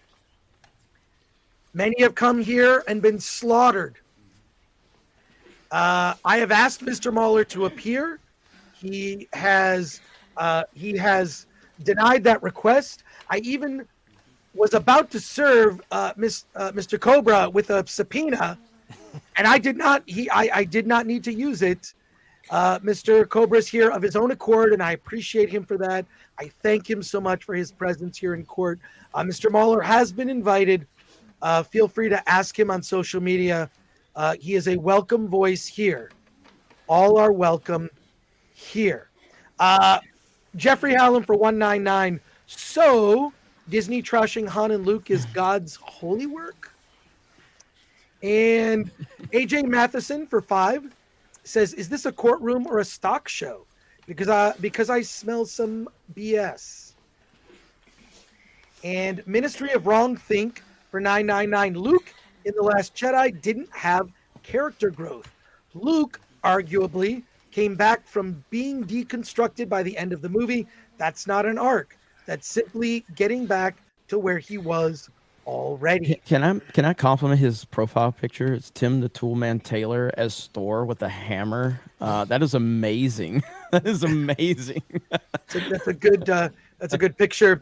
Many have come here and been slaughtered. I have asked Mr. Mauler to appear. He has denied that request. I even was about to serve Mr. Cobra with a subpoena, and I did not. I did not need to use it. Mr. Cobra's here of his own accord, and I appreciate him for that. I thank him so much for his presence here in court. Mr. Mauler has been invited. Feel free to ask him on social media. He is a welcome voice here. All are welcome here. Jeffrey Hallam for 199. So, Disney trashing Han and Luke is God's holy work? And AJ Matheson for 5 says, is this a courtroom or a stock show? Because I smell some BS. And Ministry of Wrong Think for 999. Luke in The Last Jedi didn't have character growth. Luke arguably came back from being deconstructed by the end of the movie. That's not an arc. That's simply getting back to where he was already. Can I compliment his profile picture? It's Tim the Toolman Taylor as Thor with a hammer. That is amazing. That is amazing. That's a good picture.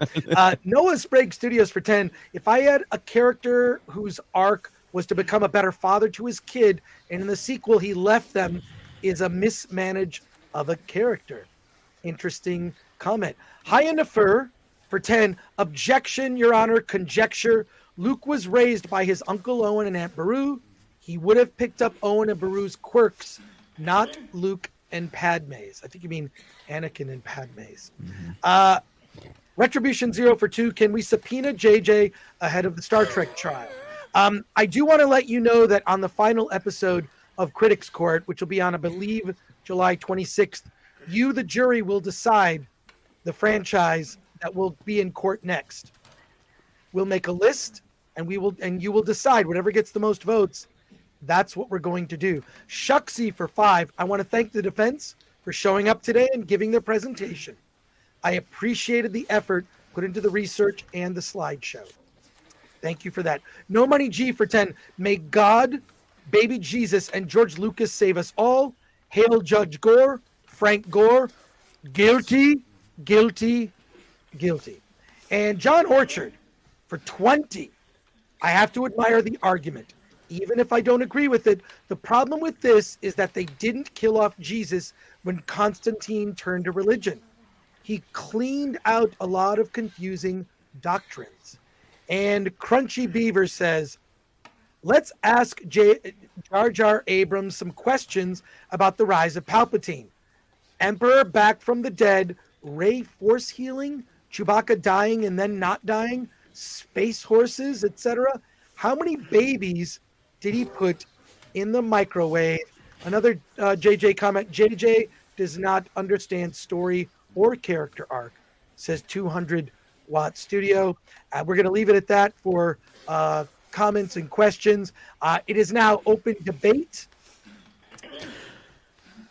Noah Sprague Studios for 10. If I had a character whose arc was to become a better father to his kid, and in the sequel he left them, is a mismanage of a character. Interesting comment. High in the fur for 10. Objection, Your Honor. Conjecture. Luke was raised by his Uncle Owen and Aunt Beru. He would have picked up Owen and Beru's quirks, not Luke and Padme's. I think you mean Anakin and Padme's. Retribution 0 for 2. Can we subpoena JJ ahead of the Star Trek trial? I do want to let you know that on the final episode of Critics Court, which will be on, I believe, July 26th, you, the jury, will decide the franchise that will be in court next. We'll make a list, and you will decide whatever gets the most votes. That's what we're going to do. Shucksy for 5. I want to thank the defense for showing up today and giving their presentation. I appreciated the effort put into the research and the slideshow. Thank you for that. No Money G for 10. May God, baby Jesus, and George Lucas save us all. Hail Judge Gore, Frank Gore. Guilty, guilty, guilty. And John Orchard for 20. I have to admire the argument. Even if I don't agree with it, the problem with this is that they didn't kill off Jesus when Constantine turned to religion. He cleaned out a lot of confusing doctrines. And Crunchy Beaver says, let's ask Jar Jar Abrams some questions about the rise of Palpatine. Emperor back from the dead, Rey force healing, Chewbacca dying and then not dying, space horses, etc. How many babies did he put in the microwave? Another JJ comment, JJ does not understand story or character arc, says 200 Watt Studio. We're going to leave it at that for comments and questions. It is now open debate.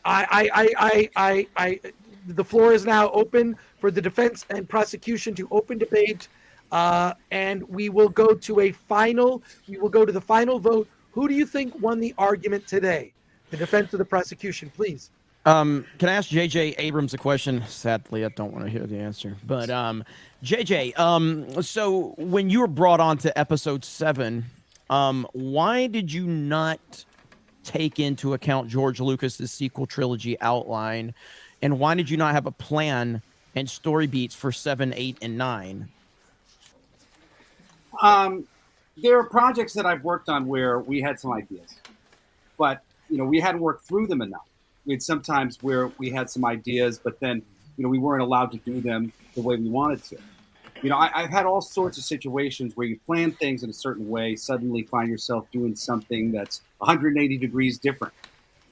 The floor is now open for the defense and prosecution to open debate, and we will go to the final vote. Who do you think won the argument today? The defense or the prosecution, please. Can I ask JJ Abrams a question? Sadly, I don't want to hear the answer. But JJ, so when you were brought on to episode 7, why did you not take into account George Lucas's sequel trilogy outline, and why did you not have a plan and story beats for 7, 8, and 9? There are projects that I've worked on where we had some ideas, but we hadn't worked through them enough. We had sometimes where we had some ideas, but then we weren't allowed to do them the way we wanted to. I've had all sorts of situations where you plan things in a certain way, suddenly find yourself doing something that's 180 degrees different.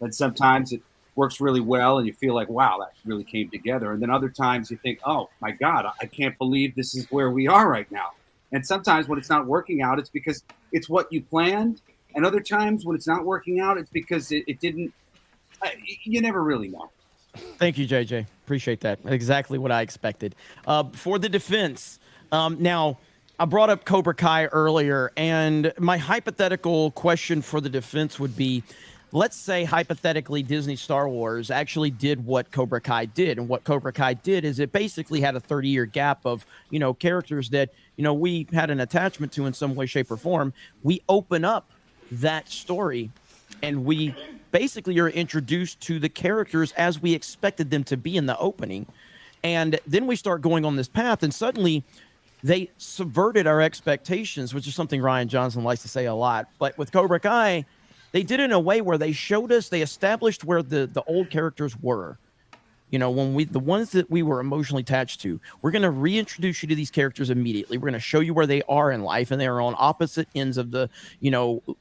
And sometimes it works really well and you feel like, wow, that really came together. And then other times you think, oh my God, I can't believe this is where we are right now. And sometimes when it's not working out, it's because it's what you planned. And other times when it's not working out, it's because it didn't. You never really know. Thank you, JJ. Appreciate that. Exactly what I expected. For the defense, now I brought up Cobra Kai earlier, and my hypothetical question for the defense would be, let's say hypothetically Disney Star Wars actually did what Cobra Kai did. And what Cobra Kai did is it basically had a 30-year gap of, characters that, we had an attachment to in some way, shape, or form. We open up that story and we basically are introduced to the characters as we expected them to be in the opening. And then we start going on this path, and suddenly they subverted our expectations, which is something Rian Johnson likes to say a lot. But with Cobra Kai, they did it in a way where they established where the old characters were. When the ones that we were emotionally attached to, we're going to reintroduce you to these characters immediately. We're going to show you where they are in life, and they are on opposite ends of the,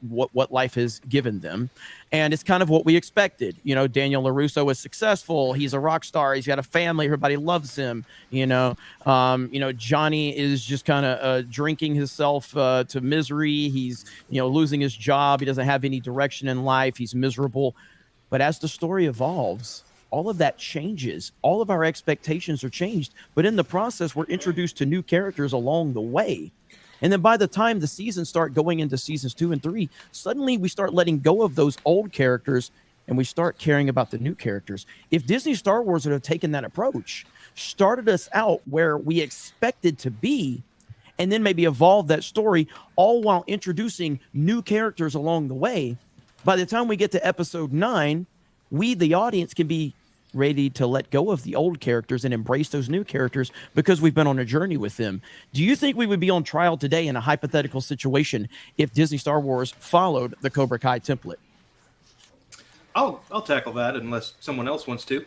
what life has given them. And it's kind of what we expected. Daniel LaRusso is successful. He's a rock star. He's got a family. Everybody loves him. Johnny is just kind of drinking himself to misery. He's, losing his job. He doesn't have any direction in life. He's miserable. But as the story evolves, all of that changes. All of our expectations are changed. But in the process, we're introduced to new characters along the way. And then by the time the seasons start going into seasons 2 and 3, suddenly we start letting go of those old characters and we start caring about the new characters. If Disney Star Wars would have taken that approach, started us out where we expected to be, and then maybe evolved that story, all while introducing new characters along the way, by the time we get to episode 9, we, the audience, can be ready to let go of the old characters and embrace those new characters because we've been on a journey with them. Do you think we would be on trial today in a hypothetical situation if Disney Star Wars followed the Cobra Kai template? I'll tackle that unless someone else wants to.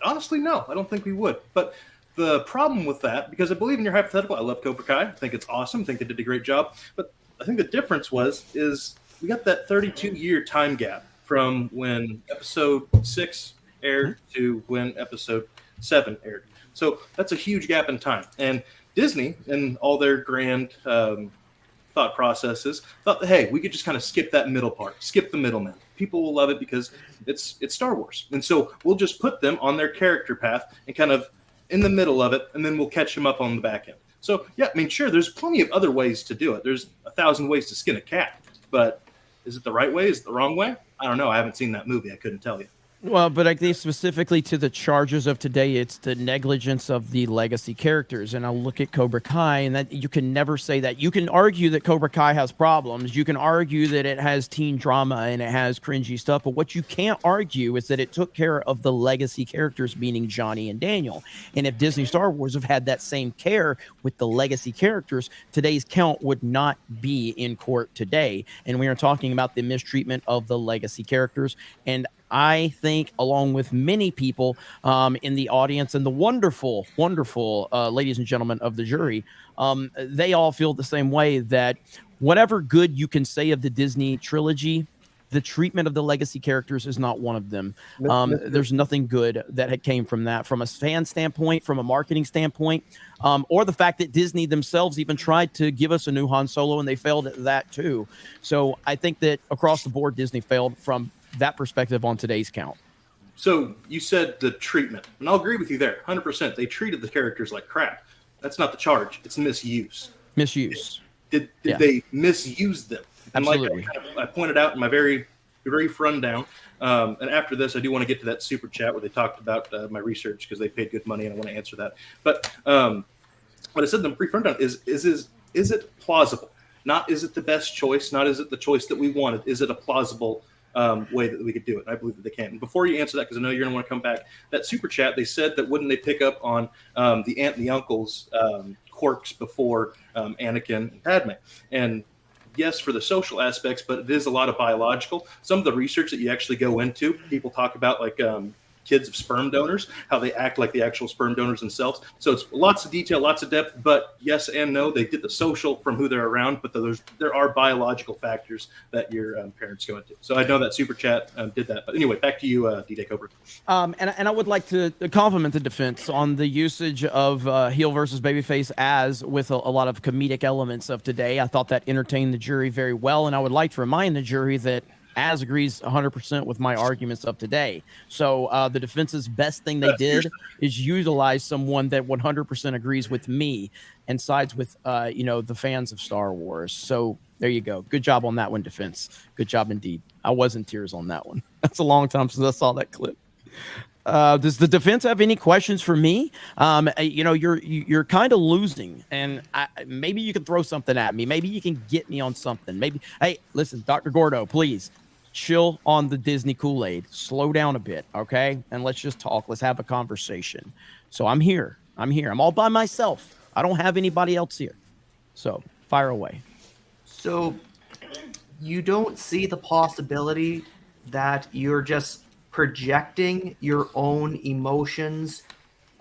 Honestly, no, I don't think we would. But the problem with that, because I believe in your hypothetical, I love Cobra Kai. I think it's awesome. I think they did a great job. But I think the difference is we got that 32-year time gap from when episode 6 aired to when episode 7 aired. So that's a huge gap in time. And Disney and all their grand thought processes thought that, hey, we could just kind of skip that middle part, skip the middleman. People will love it because it's Star Wars. And so we'll just put them on their character path and kind of in the middle of it, and then we'll catch them up on the back end. So, yeah, I mean, sure, there's plenty of other ways to do it. There's 1,000 ways to skin a cat. But is it the right way? Is it the wrong way? I don't know. I haven't seen that movie. I couldn't tell you. Well, but I think specifically to the charges of today, it's the negligence of the legacy characters. And I'll look at Cobra Kai, and that you can never say that. You can argue that Cobra Kai has problems. You can argue that it has teen drama and it has cringy stuff. But what you can't argue is that it took care of the legacy characters, meaning Johnny and Daniel. And if Disney Star Wars have had that same care with the legacy characters, today's count would not be in court today. And we are talking about the mistreatment of the legacy characters. And I think, along with many people in the audience and the wonderful, wonderful ladies and gentlemen of the jury, they all feel the same way, that whatever good you can say of the Disney trilogy, the treatment of the legacy characters is not one of them. There's nothing good that came from that, from a fan standpoint, from a marketing standpoint, or the fact that Disney themselves even tried to give us a new Han Solo, and they failed at that too. So I think that across the board, Disney failed from that perspective on today's count. So you said the treatment, and I'll agree with you there, 100%. They treated the characters like crap. That's not the charge. It's misuse. Misuse. Did they misuse them? And Absolutely. like I pointed out in my very rundown, and after this, I do want to get to that super chat where they talked about my research because they paid good money, and I want to answer that. But what I said in the brief rundown is it plausible? Not is it the best choice? Not is it the choice that we wanted? Is it a plausible way that we could do it? And I believe that they can. And before you answer that, because I know you're going to want to come back, that super chat, they said that wouldn't they pick up on the aunt and the uncle's quirks before Anakin and Padme? And yes, for the social aspects, but it is a lot of biological. Some of the research that you actually go into, people talk about like kids of sperm donors, how they act like the actual sperm donors themselves. So it's lots of detail, lots of depth, but yes and no. They did the social from who they're around, but there are biological factors that your parents go into. So I know that super chat did that. But anyway, back to you, DDayCobra. And I would like to compliment the defense on the usage of heel versus babyface as with a lot of comedic elements of today. I thought that entertained the jury very well, and I would like to remind the jury that Az agrees 100% with my arguments of today. So the defense's best thing they did is utilize someone that 100% agrees with me and sides with, the fans of Star Wars. So there you go. Good job on that one, defense. Good job indeed. I was in tears on that one. That's a long time since I saw that clip. Does the defense have any questions for me? You're kind of losing, and maybe you can throw something at me. Maybe you can get me on something. Maybe, hey, listen, Dr. Gordo, please chill on the Disney Kool-Aid. Slow down a bit, okay? And let's just talk. Let's have a conversation. So I'm here. I'm all by myself. I don't have anybody else here. So fire away. So you don't see the possibility that you're just projecting your own emotions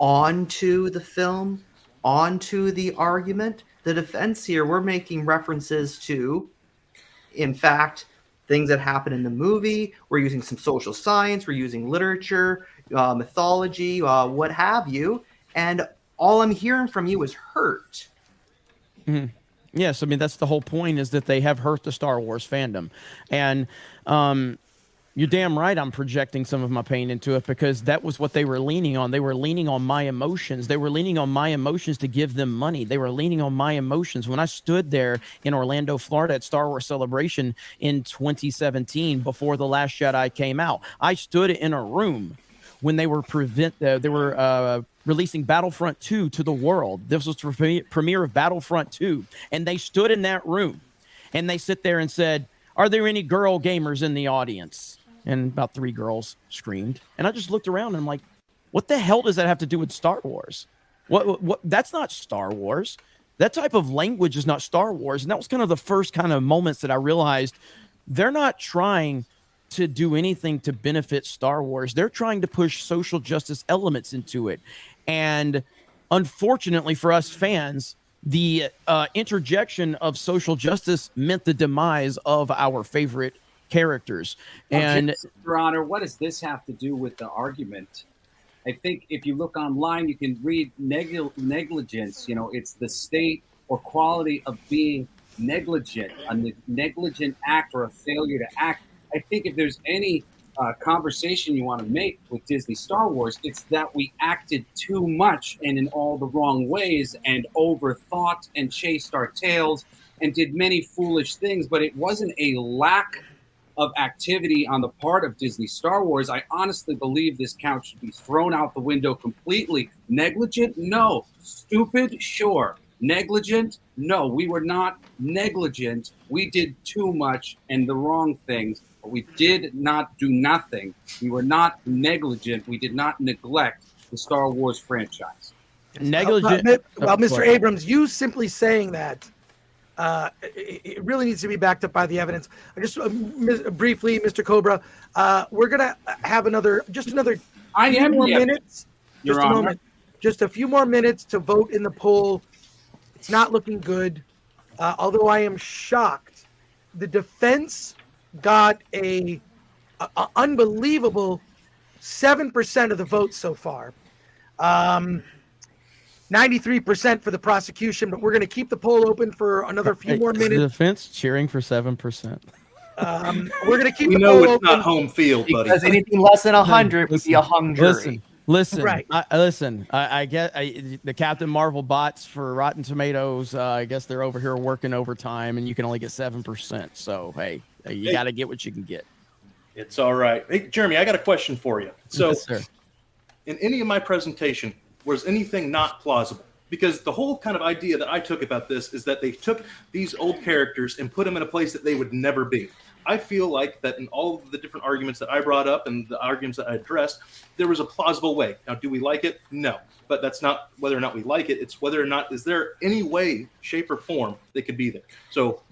onto the film, onto the argument? The defense here, we're making references to, in fact, things that happen in the movie. We're using some social science, we're using literature, mythology, what have you. And all I'm hearing from you is hurt. Mm-hmm. Yes, I mean, that's the whole point, is that they have hurt the Star Wars fandom. And you're damn right I'm projecting some of my pain into it, because that was what they were leaning on. They were leaning on my emotions. They were leaning on my emotions to give them money. They were leaning on my emotions. When I stood there in Orlando, Florida at Star Wars Celebration in 2017, before The Last Jedi came out, I stood in a room when they were releasing Battlefront 2 to the world. This was the premiere of Battlefront 2. And they stood in that room and they sit there and said, "Are there any girl gamers in the audience?" and about 3 girls screamed. And I just looked around and I'm like, what the hell does that have to do with Star Wars? What? That's not Star Wars. That type of language is not Star Wars. And that was kind of the first kind of moments that I realized they're not trying to do anything to benefit Star Wars. They're trying to push social justice elements into it. And unfortunately for us fans, the interjection of social justice meant the demise of our favorite characters. And Your Honor, what does this have to do with the argument? I think if you look online, you can read negligence. You know, it's the state or quality of being negligent, a negligent act or a failure to act. I think if there's any conversation you want to make with Disney Star Wars, it's that we acted too much and in all the wrong ways and overthought and chased our tails and did many foolish things, but it wasn't a lack of activity on the part of Disney Star Wars. I honestly believe this count should be thrown out the window completely. Negligent? No. Stupid? Sure. Negligent? No, we were not negligent. We did too much and the wrong things, but we did not do nothing. We were not negligent. We did not neglect the Star Wars franchise. Negligent. Well, Mr. Abrams, you simply saying that, it really needs to be backed up by the evidence. I just briefly, Mr. Cobra, we're gonna have another few more minutes. Your Just a Honor. moment. Just a few more minutes to vote in the poll. It's not looking good. Although I am shocked, the defense got a unbelievable 7% of the vote so far. 93% for the prosecution, but we're going to keep the poll open for another few more The minutes. defense cheering for 7%. We're going to keep We the know poll it's open. not home field, buddy. Because anything less than 100 would be a hung jury. Listen, Right. I get the Captain Marvel bots for Rotten Tomatoes. I guess they're over here working overtime, and you can only get 7%. So hey, you got to get what you can get. It's all right. Hey, Jeremy, I got a question for you. So, Yes, sir. in any of my presentation, was anything not plausible? Because the whole kind of idea that I took about this is that they took these old characters and put them in a place that they would never be. I feel like that in all of the different arguments that I brought up and the arguments that I addressed, there was a plausible way. Now, do we like it? No. But that's not whether or not we like it. It's whether or not, is there any way, shape, or form they could be there? So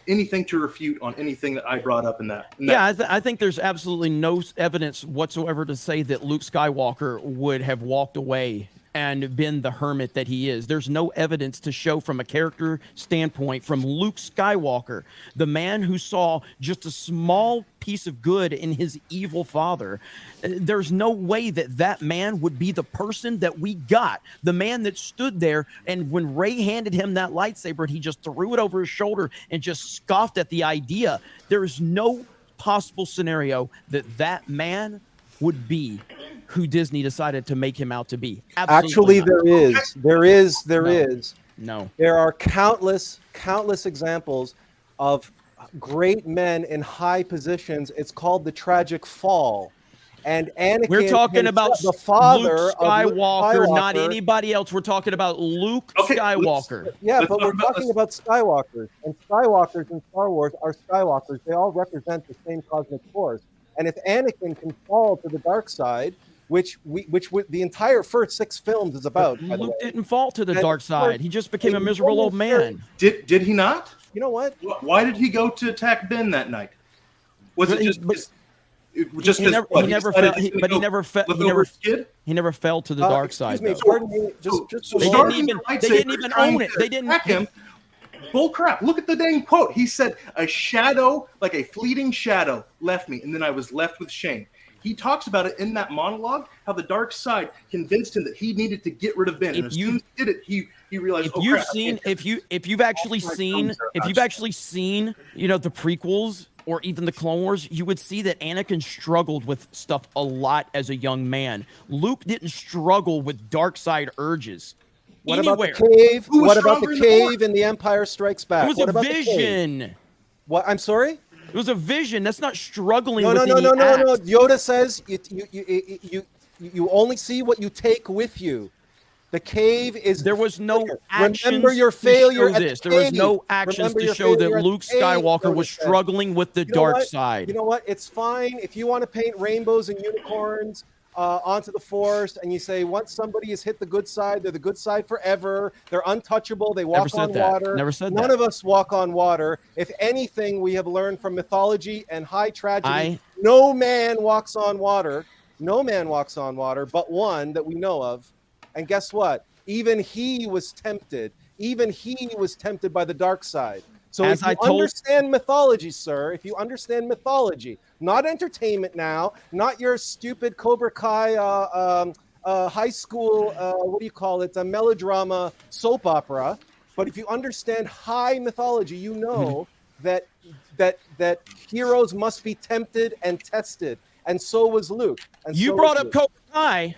anything to refute on anything that I brought up in that? Yeah, I think there's absolutely no evidence whatsoever to say that Luke Skywalker would have walked away and been the hermit that he is. There's no evidence to show from a character standpoint from Luke Skywalker, the man who saw just a small piece of good in his evil father. There's no way that that man would be the person that we got, the man that stood there, and when Rey handed him that lightsaber, he just threw it over his shoulder and just scoffed at the idea. There is no possible scenario that that man would be who Disney decided to make him out to be. Actually, Absolutely not. there is. No. There are countless examples of great men in high positions. It's called the tragic fall. And Anakin, We're talking about the father Luke of Luke Skywalker, not Skywalker. anybody else. We're talking about Luke Skywalker. Yeah, but we're talking about Skywalkers. And Skywalkers in Star Wars are Skywalkers. They all represent the same cosmic force. And if Anakin can fall to the dark side, which the entire first 6 films is about, by the Luke way. didn't fall to the dark side. He just became a miserable old man. Did he not? You know what? Why did he go to attack Ben that night? Was it just He never fell to the dark side. Excuse me, though. pardon me. Just They didn't even own it. They didn't. attack him. Bull crap. Look at the dang quote. He said, "A shadow, like a fleeting shadow, left me, and then I was left with shame." He talks about it in that monologue, how the dark side convinced him that he needed to get rid of Ben. And as soon as he did it, he realized, if you've actually seen, you know, the prequels or even the Clone Wars, you would see that Anakin struggled with stuff a lot as a young man. Luke didn't struggle with dark side urges. What anywhere. about the cave? What about the cave in The Empire Strikes Back? It was what a about the cave? vision. What? I'm sorry? It was a vision. That's not struggling No. with any act. Yoda says you only see what you take with you. The cave is. There was no actions Remember your to failure show at the this. There was no cave. actions Remember to your show that failure at Luke the cave, Skywalker was Yoda said. struggling with the You know dark what? side. You know what? It's fine if you want to paint rainbows and unicorns onto the Force, and you say once somebody has hit the good side, they're the good side forever. They're untouchable. They walk on water. Never said None that. of us walk on water. If anything, we have learned from mythology and high tragedy. No man walks on water. No man walks on water, but one that we know of. And guess what? Even he was tempted. Even he was tempted by the dark side. So if you understand mythology, sir, if you understand mythology, not entertainment now, not your stupid Cobra Kai high school, what do you call it, a melodrama soap opera, but if you understand high mythology, you know that heroes must be tempted and tested, and so was Luke. And You so brought was up Luke. Cobra Kai.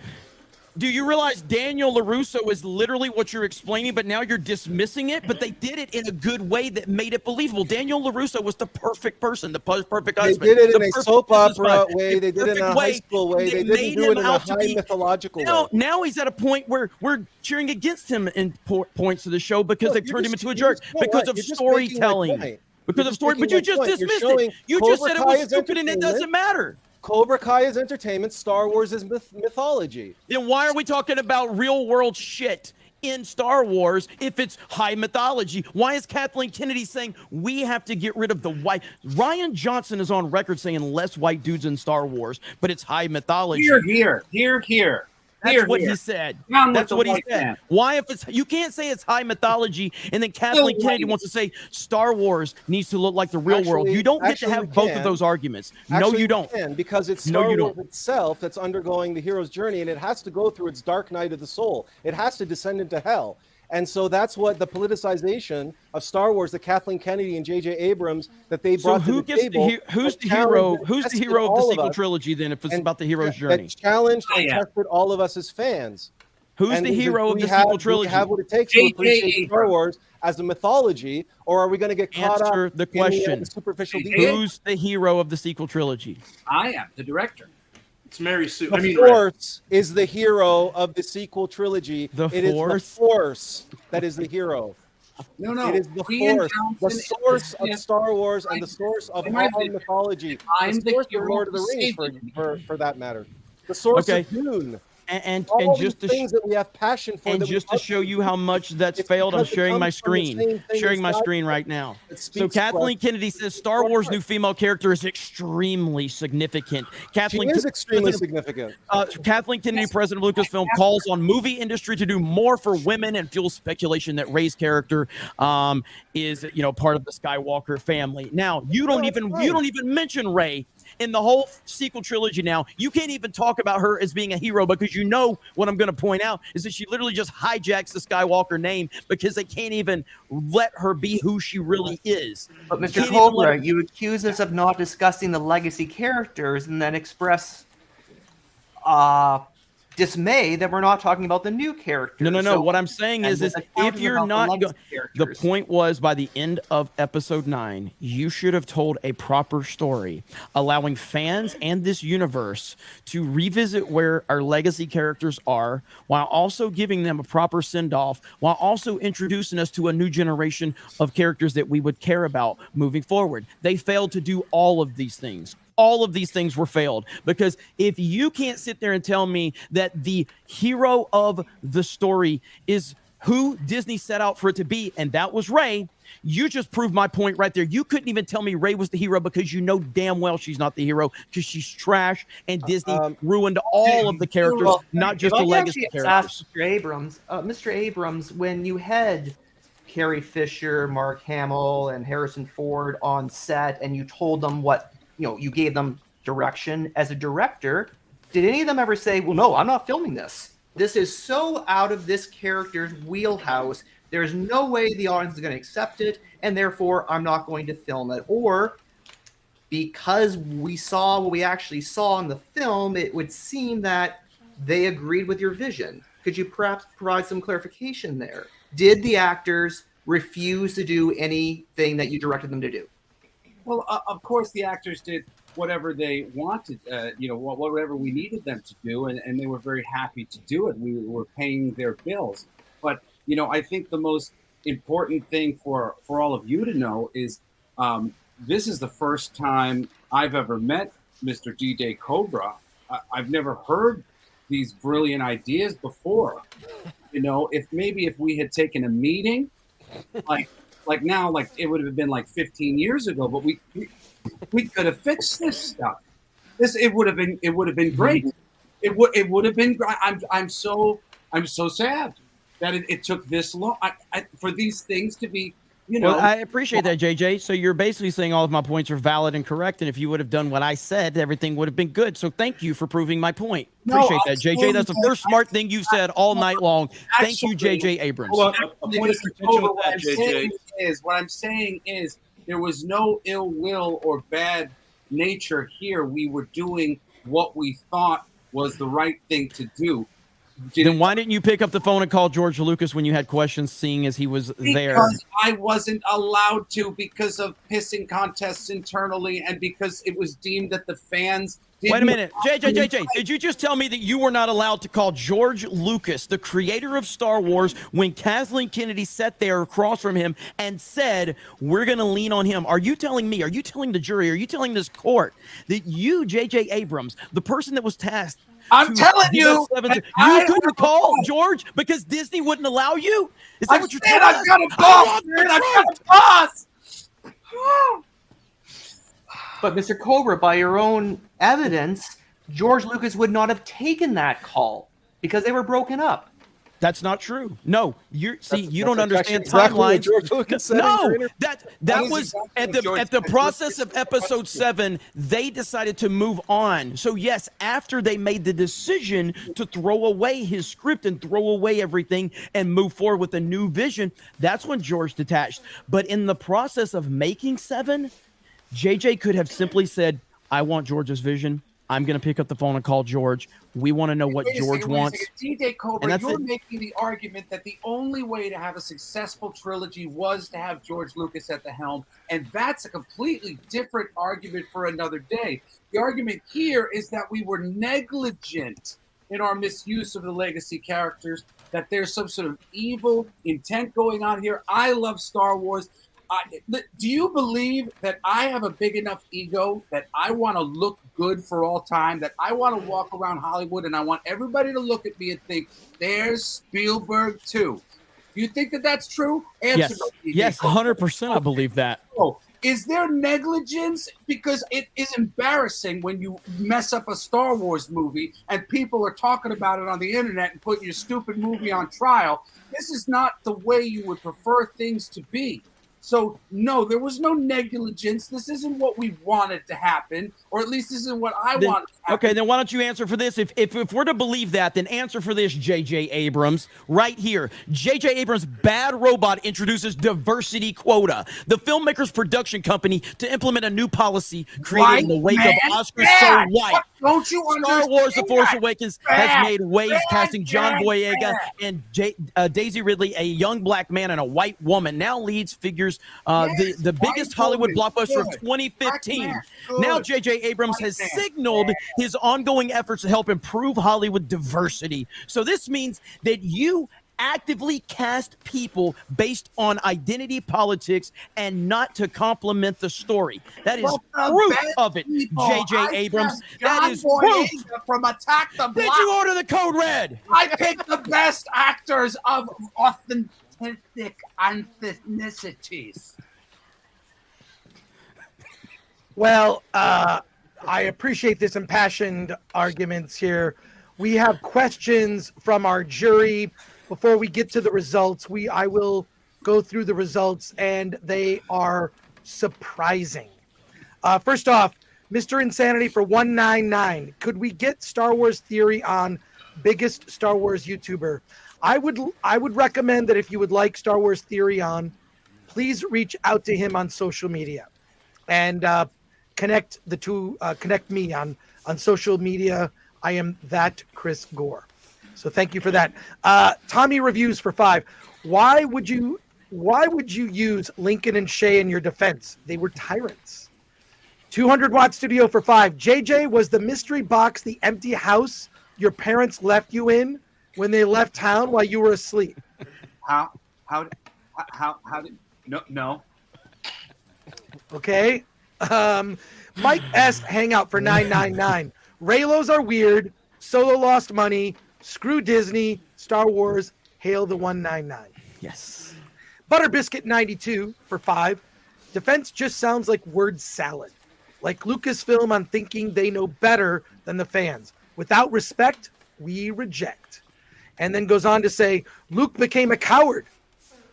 Do you realize Daniel LaRusso is literally what you're explaining, but now you're dismissing it? But they did it in a good way that made it believable. Daniel LaRusso was the perfect person, the perfect husband. They did it in the a perfect soap business opera guy, way. the They did it in a perfect high school way. They didn't made do it him in a out to high be- mythological way. Now he's at a point where we're cheering against him in points of the show because No, they've you're turned him just- into a you're jerk just- you know because what? of You're just making my storytelling. point. Because You're of just story, making but you my just point. You're dismissed showing it. You just Cobra said it Kai was is stupid and it doesn't entertainment. matter. Cobra Kai is entertainment. Star Wars is mythology. Then why are we talking about real world shit in Star Wars if it's high mythology? Why is Kathleen Kennedy saying we have to get rid of the white? Ryan Johnson is on record saying less white dudes in Star Wars, but it's high mythology. Here. That's what he said. That's what he said. Why, if it's, you can't say it's high mythology, and then Kathleen Kennedy wants to say Star Wars needs to look like the real world. You don't get to have both of those arguments. No, you don't. Because it's Star Wars itself that's undergoing the hero's journey, and it has to go through its dark night of the soul. It has to descend into hell. And so that's what the politicization of Star Wars, that Kathleen Kennedy and J.J. Abrams, that they brought to the table. Who's the hero? Who's the hero of the sequel trilogy then? If it's about the hero's journey, that challenged and tested all of us as fans. Who's the hero of the sequel trilogy? Do we have what it takes to appreciate Star Wars as a mythology, or are we going to get caught Answer up the question. in the superficial details? Who's the hero of the sequel trilogy? I am the director. It's Mary Sue. The Force is the hero of the sequel trilogy. It is the Force that is the hero. No. It is the Force, the source of Star Wars and the source of all mythology. I'm the source the of Lord of the Rings, for that matter. The source of Dune. And all just these to things that we have passion for, and just to show you how much that's failed, I'm sharing my screen. Sharing my screen right now. So Kathleen Kennedy says Star Wars new female character is extremely significant. Kathleen is extremely significant. Kathleen Kennedy, president of LucasFilm, calls on movie industry to do more for women and fuels speculation that Rey's character is part of the Skywalker family. Now you don't even mention Rey in the whole sequel trilogy. Now you can't even talk about her as being a hero because you know what I'm going to point out is that she literally just hijacks the Skywalker name because they can't even let her be who she really is. But Mr. Cobra, you accuse us of not discussing the legacy characters and then express dismay that we're not talking about the new characters. No. So- What I'm saying is if you're not the point was by the end of episode 9, you should have told a proper story, allowing fans and this universe to revisit where our legacy characters are, while also giving them a proper send-off, while also introducing us to a new generation of characters that we would care about moving forward. They failed to do all of these things. All of these things were failed because if you can't sit there and tell me that the hero of the story is who Disney set out for it to be, and that was Rey, you just proved my point right there. You couldn't even tell me Rey was the hero because you know damn well she's not the hero because she's trash and Disney ruined all of the characters, not just the legacy characters. Mr. Abrams, when you had Carrie Fisher, Mark Hamill, and Harrison Ford on set and you told them what, you gave them direction as a director, did any of them ever say, well, no, I'm not filming this. This is so out of this character's wheelhouse. There's no way the audience is going to accept it, and therefore I'm not going to film it. Or because we saw what we actually saw in the film, it would seem that they agreed with your vision. Could you perhaps provide some clarification there? Did the actors refuse to do anything that you directed them to do? Well, of course, the actors did whatever they wanted, whatever we needed them to do, and they were very happy to do it. We were paying their bills. But, I think the most important thing for all of you to know is this is the first time I've ever met Mr. DDayCobra. I've never heard these brilliant ideas before. If we had taken a meeting, like now, it would have been 15 years ago, but we could have fixed this stuff. It would have been great. It would have been. I'm so sad that it took this long for these things to be. Well, I appreciate that, JJ. So you're basically saying all of my points are valid and correct, and if you would have done what I said, everything would have been good. So thank you for proving my point. Appreciate that, JJ. That's the first smart thing you've said all night long. Thank you, JJ Abrams. What I'm saying is there was no ill will or bad nature here. We were doing what we thought was the right thing to do. Then why didn't you pick up the phone and call George Lucas when you had questions, seeing as he was there? Because I wasn't allowed to because of pissing contests internally and because it was deemed that the fans didn't. Wait a minute. JJ, did you just tell me that you were not allowed to call George Lucas, the creator of Star Wars, when Kathleen Kennedy sat there across from him and said, we're going to lean on him? Are you telling me, are you telling the jury, are you telling this court that you, JJ Abrams, the person that was tasked, I'm telling you, you couldn't call George because Disney wouldn't allow you? Is that what you're telling me? I've got a boss, man. I've got a boss. But Mr. Cobra, by your own evidence, George Lucas would not have taken that call because they were broken up. That's not true. No, you don't understand exactly what timelines. George Lucas said. No, that was at the process of episode 7. They decided to move on. So yes, after they made the decision to throw away his script and throw away everything and move forward with a new vision, that's when George detached. But in the process of making 7, JJ could have simply said, "I want George's vision. I'm going to pick up the phone and call George. We want to know what George wants." DDayCobra, you're making the argument that the only way to have a successful trilogy was to have George Lucas at the helm, and that's a completely different argument for another day. The argument here is that we were negligent in our misuse of the legacy characters, that there's some sort of evil intent going on here. I love Star Wars. Do you believe that I have a big enough ego that I want to look good for all time, that I want to walk around Hollywood and I want everybody to look at me and think, there's Spielberg too? Do you think that that's true? Yes, 100% I believe that. Oh, is there negligence? Because it is embarrassing when you mess up a Star Wars movie and people are talking about it on the internet and putting your stupid movie on trial. This is not the way you would prefer things to be. So, no, there was no negligence. This isn't what we wanted to happen, or at least this isn't what I wanted to happen. Okay, then why don't you answer for this? If we're to believe that, then answer for this, J.J. Abrams, right here. J.J. Abrams' Bad Robot introduces diversity quota. The filmmaker's production company to implement a new policy created in the wake of Oscar So White. Don't you understand? Star Wars The Force Awakens has made waves casting John Boyega and Daisy Ridley, a young black man and a white woman, now leads figures the biggest Hollywood blockbuster of 2015. Now J.J. Abrams has signaled his ongoing efforts to help improve Hollywood diversity. So this means that you actively cast people based on identity politics and not to complement the story. That is proof of it, J.J. Abrams. That is proof. From Attack the Block. Did you order the code red? I picked the best actors of authentic ethnicities. Well, I appreciate this impassioned arguments here. We have questions from our jury. Before we get to the results, I will go through the results, and they are surprising. First off, Mr. Insanity for 199. Could we get Star Wars Theory on biggest Star Wars YouTuber? I would recommend that if you would like Star Wars Theory on, please reach out to him on social media and connect me on social media. I am that Chris Gore. So thank you for that. Tommy Reviews for 5. Why would you use Lincoln and Shay in your defense? They were tyrants. 200-watt studio for 5. JJ, was the mystery box the empty house your parents left you in when they left town while you were asleep? How did no. Okay. Mike S. Hangout for 999. Raylos are weird. Solo lost money. Screw Disney. Star Wars. Hail the 199. Yes. Butterbiscuit 92 for 5. Defense just sounds like word salad. Like Lucasfilm on thinking they know better than the fans. Without respect, we reject. And then goes on to say, Luke became a coward.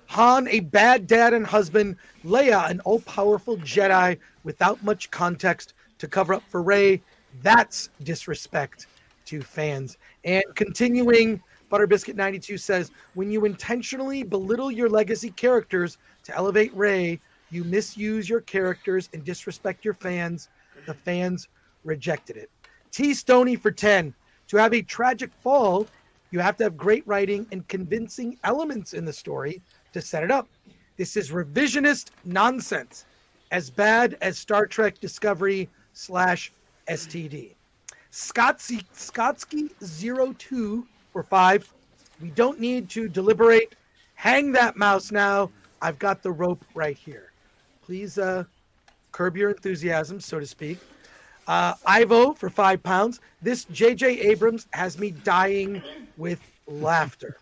Han, a bad dad and husband. Leia, an all-powerful Jedi without much context to cover up for Rey. That's disrespect to fans. And continuing, Butterbiscuit 92 says, when you intentionally belittle your legacy characters to elevate Rey, you misuse your characters and disrespect your fans. The fans rejected it. T. Stoney for 10. To have a tragic fall, you have to have great writing and convincing elements in the story to set it up. This is revisionist nonsense, as bad as Star Trek Discovery / STD. Skotsky02 for 5. We don't need to deliberate. Hang that mouse now. I've got the rope right here. Please curb your enthusiasm, so to speak. Ivo for 5 pounds. This J.J. Abrams has me dying with laughter.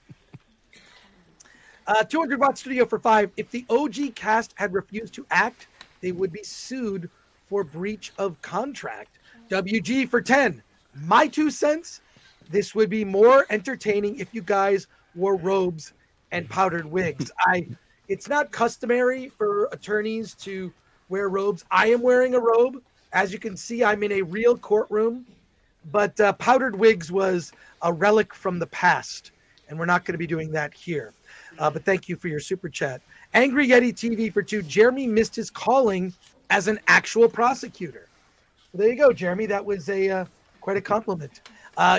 200-watt studio for 5. If the OG cast had refused to act, they would be sued for breach of contract. WG for 10. My 2 cents, this would be more entertaining if you guys wore robes and powdered wigs. It's not customary for attorneys to wear robes. I am wearing a robe. As you can see, I'm in a real courtroom, but powdered wigs was a relic from the past, and we're not going to be doing that here. But thank you for your super chat. Angry Yeti TV for 2. Jeremy missed his calling as an actual prosecutor. Well, there you go, Jeremy. That was quite a compliment.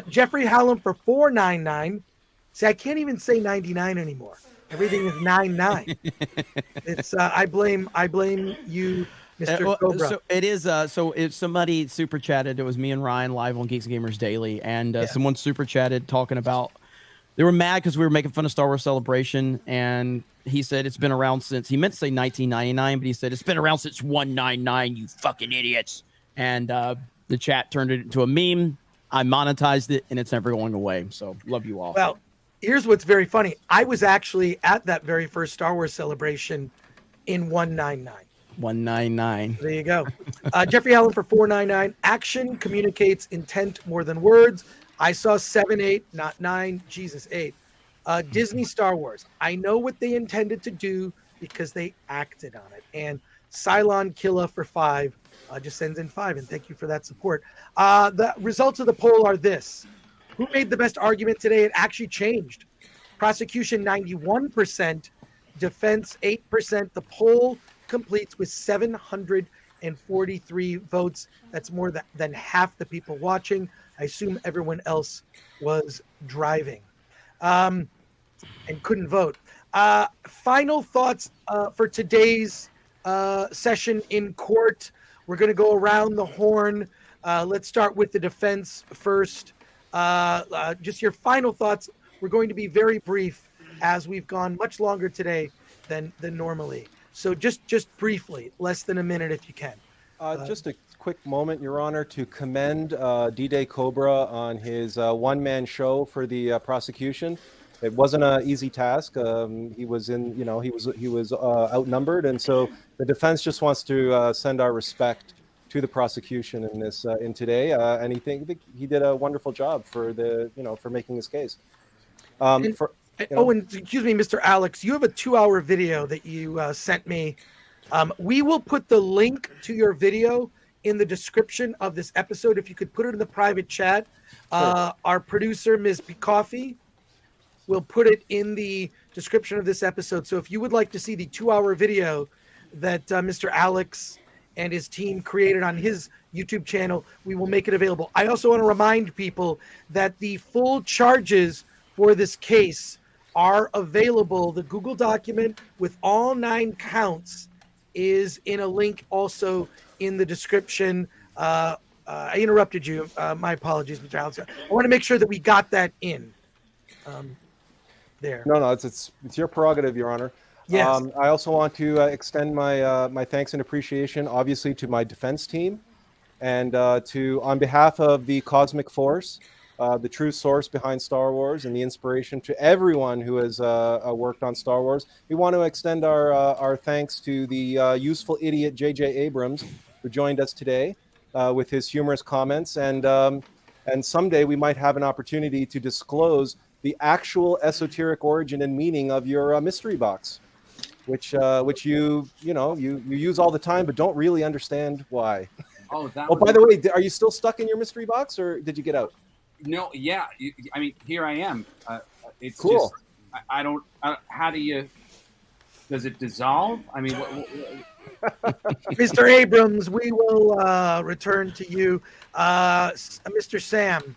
Jeffrey Hallam for 499. See, I can't even say 99 anymore. Everything is 99. It's I blame you, Mr. Cobra. So it is. So if somebody super chatted, it was me and Ryan live on Geeks and Gamers Daily, and someone super chatted talking about they were mad because we were making fun of Star Wars Celebration, and he said it's been around since, he meant to say 1999, but he said it's been around since 199. You fucking idiots! And the chat turned it into a meme. I monetized it, and it's never going away. So love you all. Well, here's what's very funny. I was actually at that very first Star Wars Celebration in 199. 199. There you go. Jeffrey Allen for 499. Action communicates intent more than words. I saw 7, 8, not 9. Jesus, 8. Disney Star Wars. I know what they intended to do because they acted on it. And Cylon Killa for 5 just sends in 5. And thank you for that support. The results of the poll are this. Who made the best argument today? It actually changed. Prosecution 91%, defense 8%. The poll completes with 743 votes. That's more than half the people watching. I assume everyone else was driving and couldn't vote. Final thoughts for today's session in court. We're going to go around the horn. Let's start with the defense first. Just your final thoughts. We're going to be very brief as we've gone much longer today than normally. So just briefly, less than a minute if you can. Just a quick moment, Your Honor, to commend DDayCobra on his one-man show for the prosecution. It wasn't an easy task. He was outnumbered, and so the defense just wants to send our respect to the prosecution in this in today, and he did a wonderful job for making his case. And excuse me, Mr. Allux, you have a 2-hour video that you sent me. We will put the link to your video in the description of this episode. If you could put it in the private chat, our producer, Ms. Coffee, will put it in the description of this episode. So if you would like to see the 2-hour video that Mr. Allux and his team created on his YouTube channel, we will make it available. I also want to remind people that the full charges for this case are available. The Google document with all 9 counts is in a link also in the description. I interrupted you. My apologies, Mr. Allux. I want to make sure that we got that in. There. No, it's your prerogative, Your Honor. Yes. I also want to extend my thanks and appreciation, obviously, to my defense team, and on behalf of the Cosmic Force, the true source behind Star Wars and the inspiration to everyone who has worked on Star Wars. We want to extend our thanks to the useful idiot J.J. Abrams, who joined us today with his humorous comments, and someday we might have an opportunity to disclose the actual esoteric origin and meaning of your mystery box, which you use all the time but don't really understand why. Oh, by the way, are you still stuck in your mystery box, or did you get out? No, yeah. I mean, here I am. It's cool. Just, I don't. How do you? Does it dissolve? I mean, Mr. Abrams, we will return to you, Mr. Sam.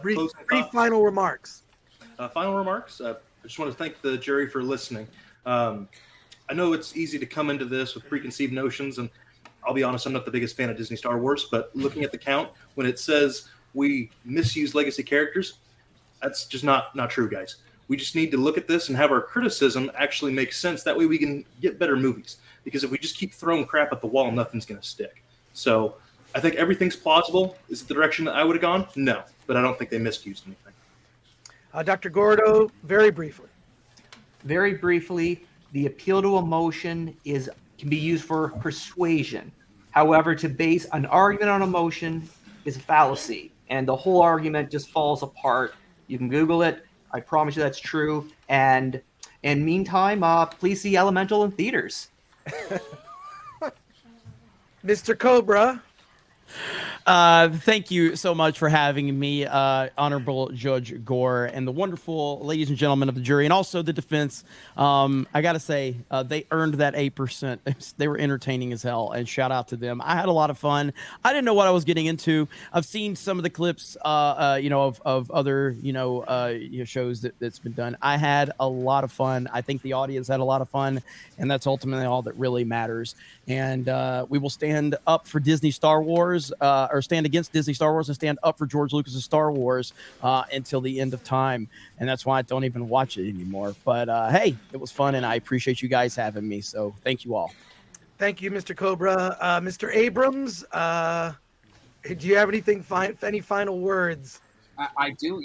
Brief final remarks. Final remarks. I just want to thank the jury for listening. I know it's easy to come into this with preconceived notions, and I'll be honest, I'm not the biggest fan of Disney Star Wars, but looking at the count, when it says we misuse legacy characters, that's just not true, guys. We just need to look at this and have our criticism actually make sense. That way we can get better movies. Because if we just keep throwing crap at the wall, nothing's going to stick. So I think everything's plausible. Is it the direction that I would have gone? No. But I don't think they misused anything. Dr. Gordo, very briefly. Very briefly, the appeal to emotion can be used for persuasion. However, to base an argument on emotion is a fallacy, and the whole argument just falls apart. You can Google it. I promise you that's true. And in meantime, please see Elemental in theaters. Mr. Cobra. Thank you so much for having me, Honorable Judge Gore, and the wonderful ladies and gentlemen of the jury, and also the defense. I gotta say, they earned that 8%. They were entertaining as hell, and shout out to them. I had a lot of fun. I didn't know what I was getting into. I've seen some of the clips, of other, shows that's been done. I had a lot of fun. I think the audience had a lot of fun, and that's ultimately all that really matters. And we will stand up for Disney Star Wars, or stand against Disney Star Wars and stand up for George Lucas's Star Wars until the end of time. And that's why I don't even watch it anymore. But hey, it was fun, and I appreciate you guys having me. So thank you all. Thank you, Mr. Cobra. Mr. Abrams, do you have any final words? I do.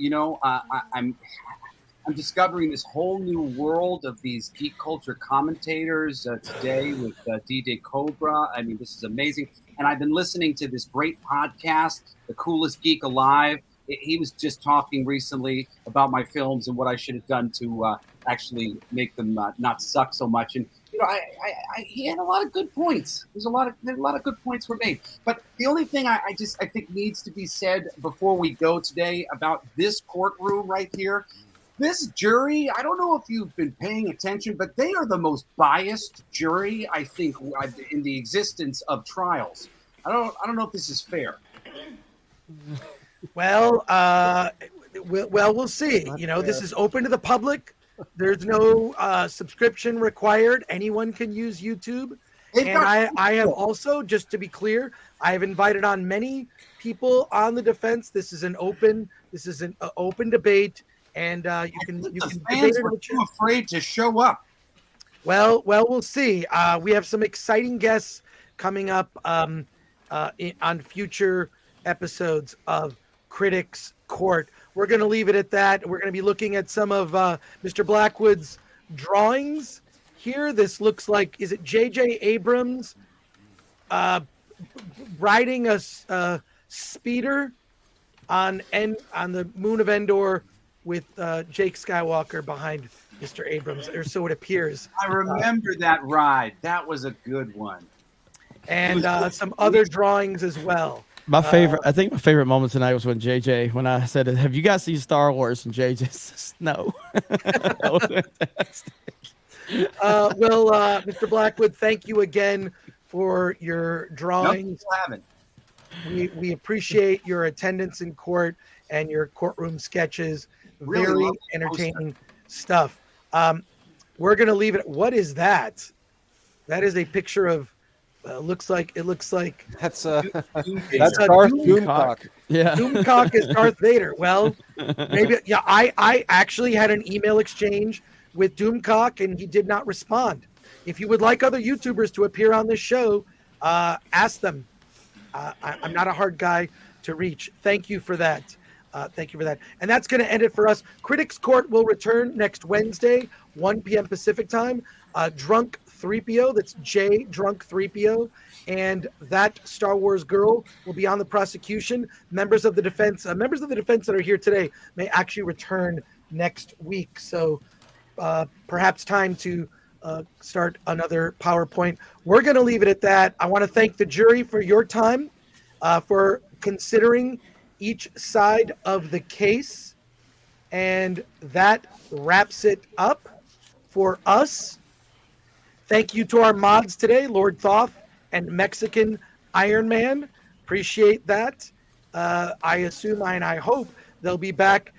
I'm discovering this whole new world of these geek culture commentators today with DDayCobra. I mean, this is amazing. And I've been listening to this great podcast, The Coolest Geek Alive. He was just talking recently about my films and what I should have done to actually make them not suck so much. And he had a lot of good points. There's a lot of good points were made. But the only thing I think needs to be said before we go today about this courtroom right here. This jury, I don't know if you've been paying attention, but they are the most biased jury, I think, in the existence of trials. I don't know if this is fair. Well, we'll see. This is open to the public. There's no subscription required. Anyone can use YouTube. And I have also, just to be clear, I have invited on many people on the defense. This is an open debate. And you can fans were too afraid to show up. Well, we'll see. We have some exciting guests coming up on future episodes of Critics Court. We're going to leave it at that. We're going to be looking at some of Mr. Blackwood's drawings here. This looks like, is it J.J. Abrams riding a speeder on the moon of Endor with Jake Skywalker behind Mr. Abrams, or so it appears. I remember that ride. That was a good one. And some other drawings as well. I think my favorite moment tonight was when I said, "Have you guys seen Star Wars?" And JJ says, "No." That was fantastic. Mr. Blackwood, thank you again for your drawings. We appreciate your attendance in court and your courtroom sketches. Very entertaining stuff. We're going to leave it. What is that? That is a picture of. Looks like that's that's Darth Doomcock. Yeah, Doomcock is Darth Vader. Well, maybe I actually had an email exchange with Doomcock, and he did not respond. If you would like other YouTubers to appear on this show, ask them. I'm not a hard guy to reach. Thank you for that. Thank you for that. And that's going to end it for us. Critics Court will return next Wednesday, 1 p.m. Pacific time. Drunk 3PO, that's J Drunk 3PO, and that Star Wars girl will be on the prosecution. Members of the defense that are here today may actually return next week. So perhaps time to start another PowerPoint. We're going to leave it at that. I want to thank the jury for your time, for considering each side of the case. And that wraps it up for us. Thank you to our mods today, Lord Thoth and Mexican Iron Man. Appreciate that. I assume and I hope they'll be back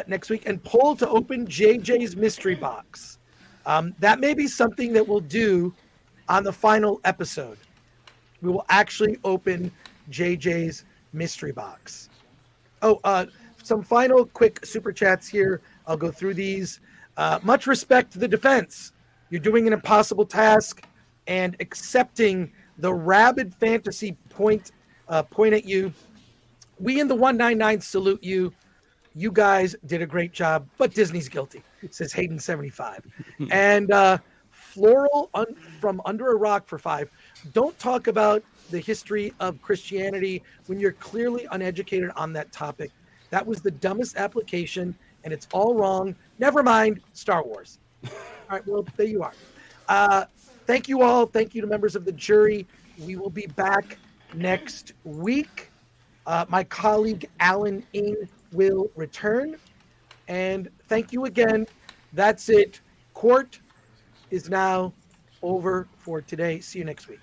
next week. And poll to open JJ's mystery box. That may be something that we'll do on the final episode. We will actually open JJ's mystery box. Oh, some final quick super chats here. I'll go through these. Much respect to the defense. You're doing an impossible task, and accepting the rabid fantasy point at you. We in the 199 salute you. You guys did a great job, but Disney's guilty, says Hayden75. And Floral from Under a Rock for 5. Don't talk about the history of Christianity when you're clearly uneducated on that topic. That was the dumbest application, and it's all wrong. Never mind, Star Wars. All right, well, there you are. Thank you all. Thank you to members of the jury. We will be back next week. My colleague, Alan Ng, will return. And thank you again. That's it. Court is now over for today. See you next week.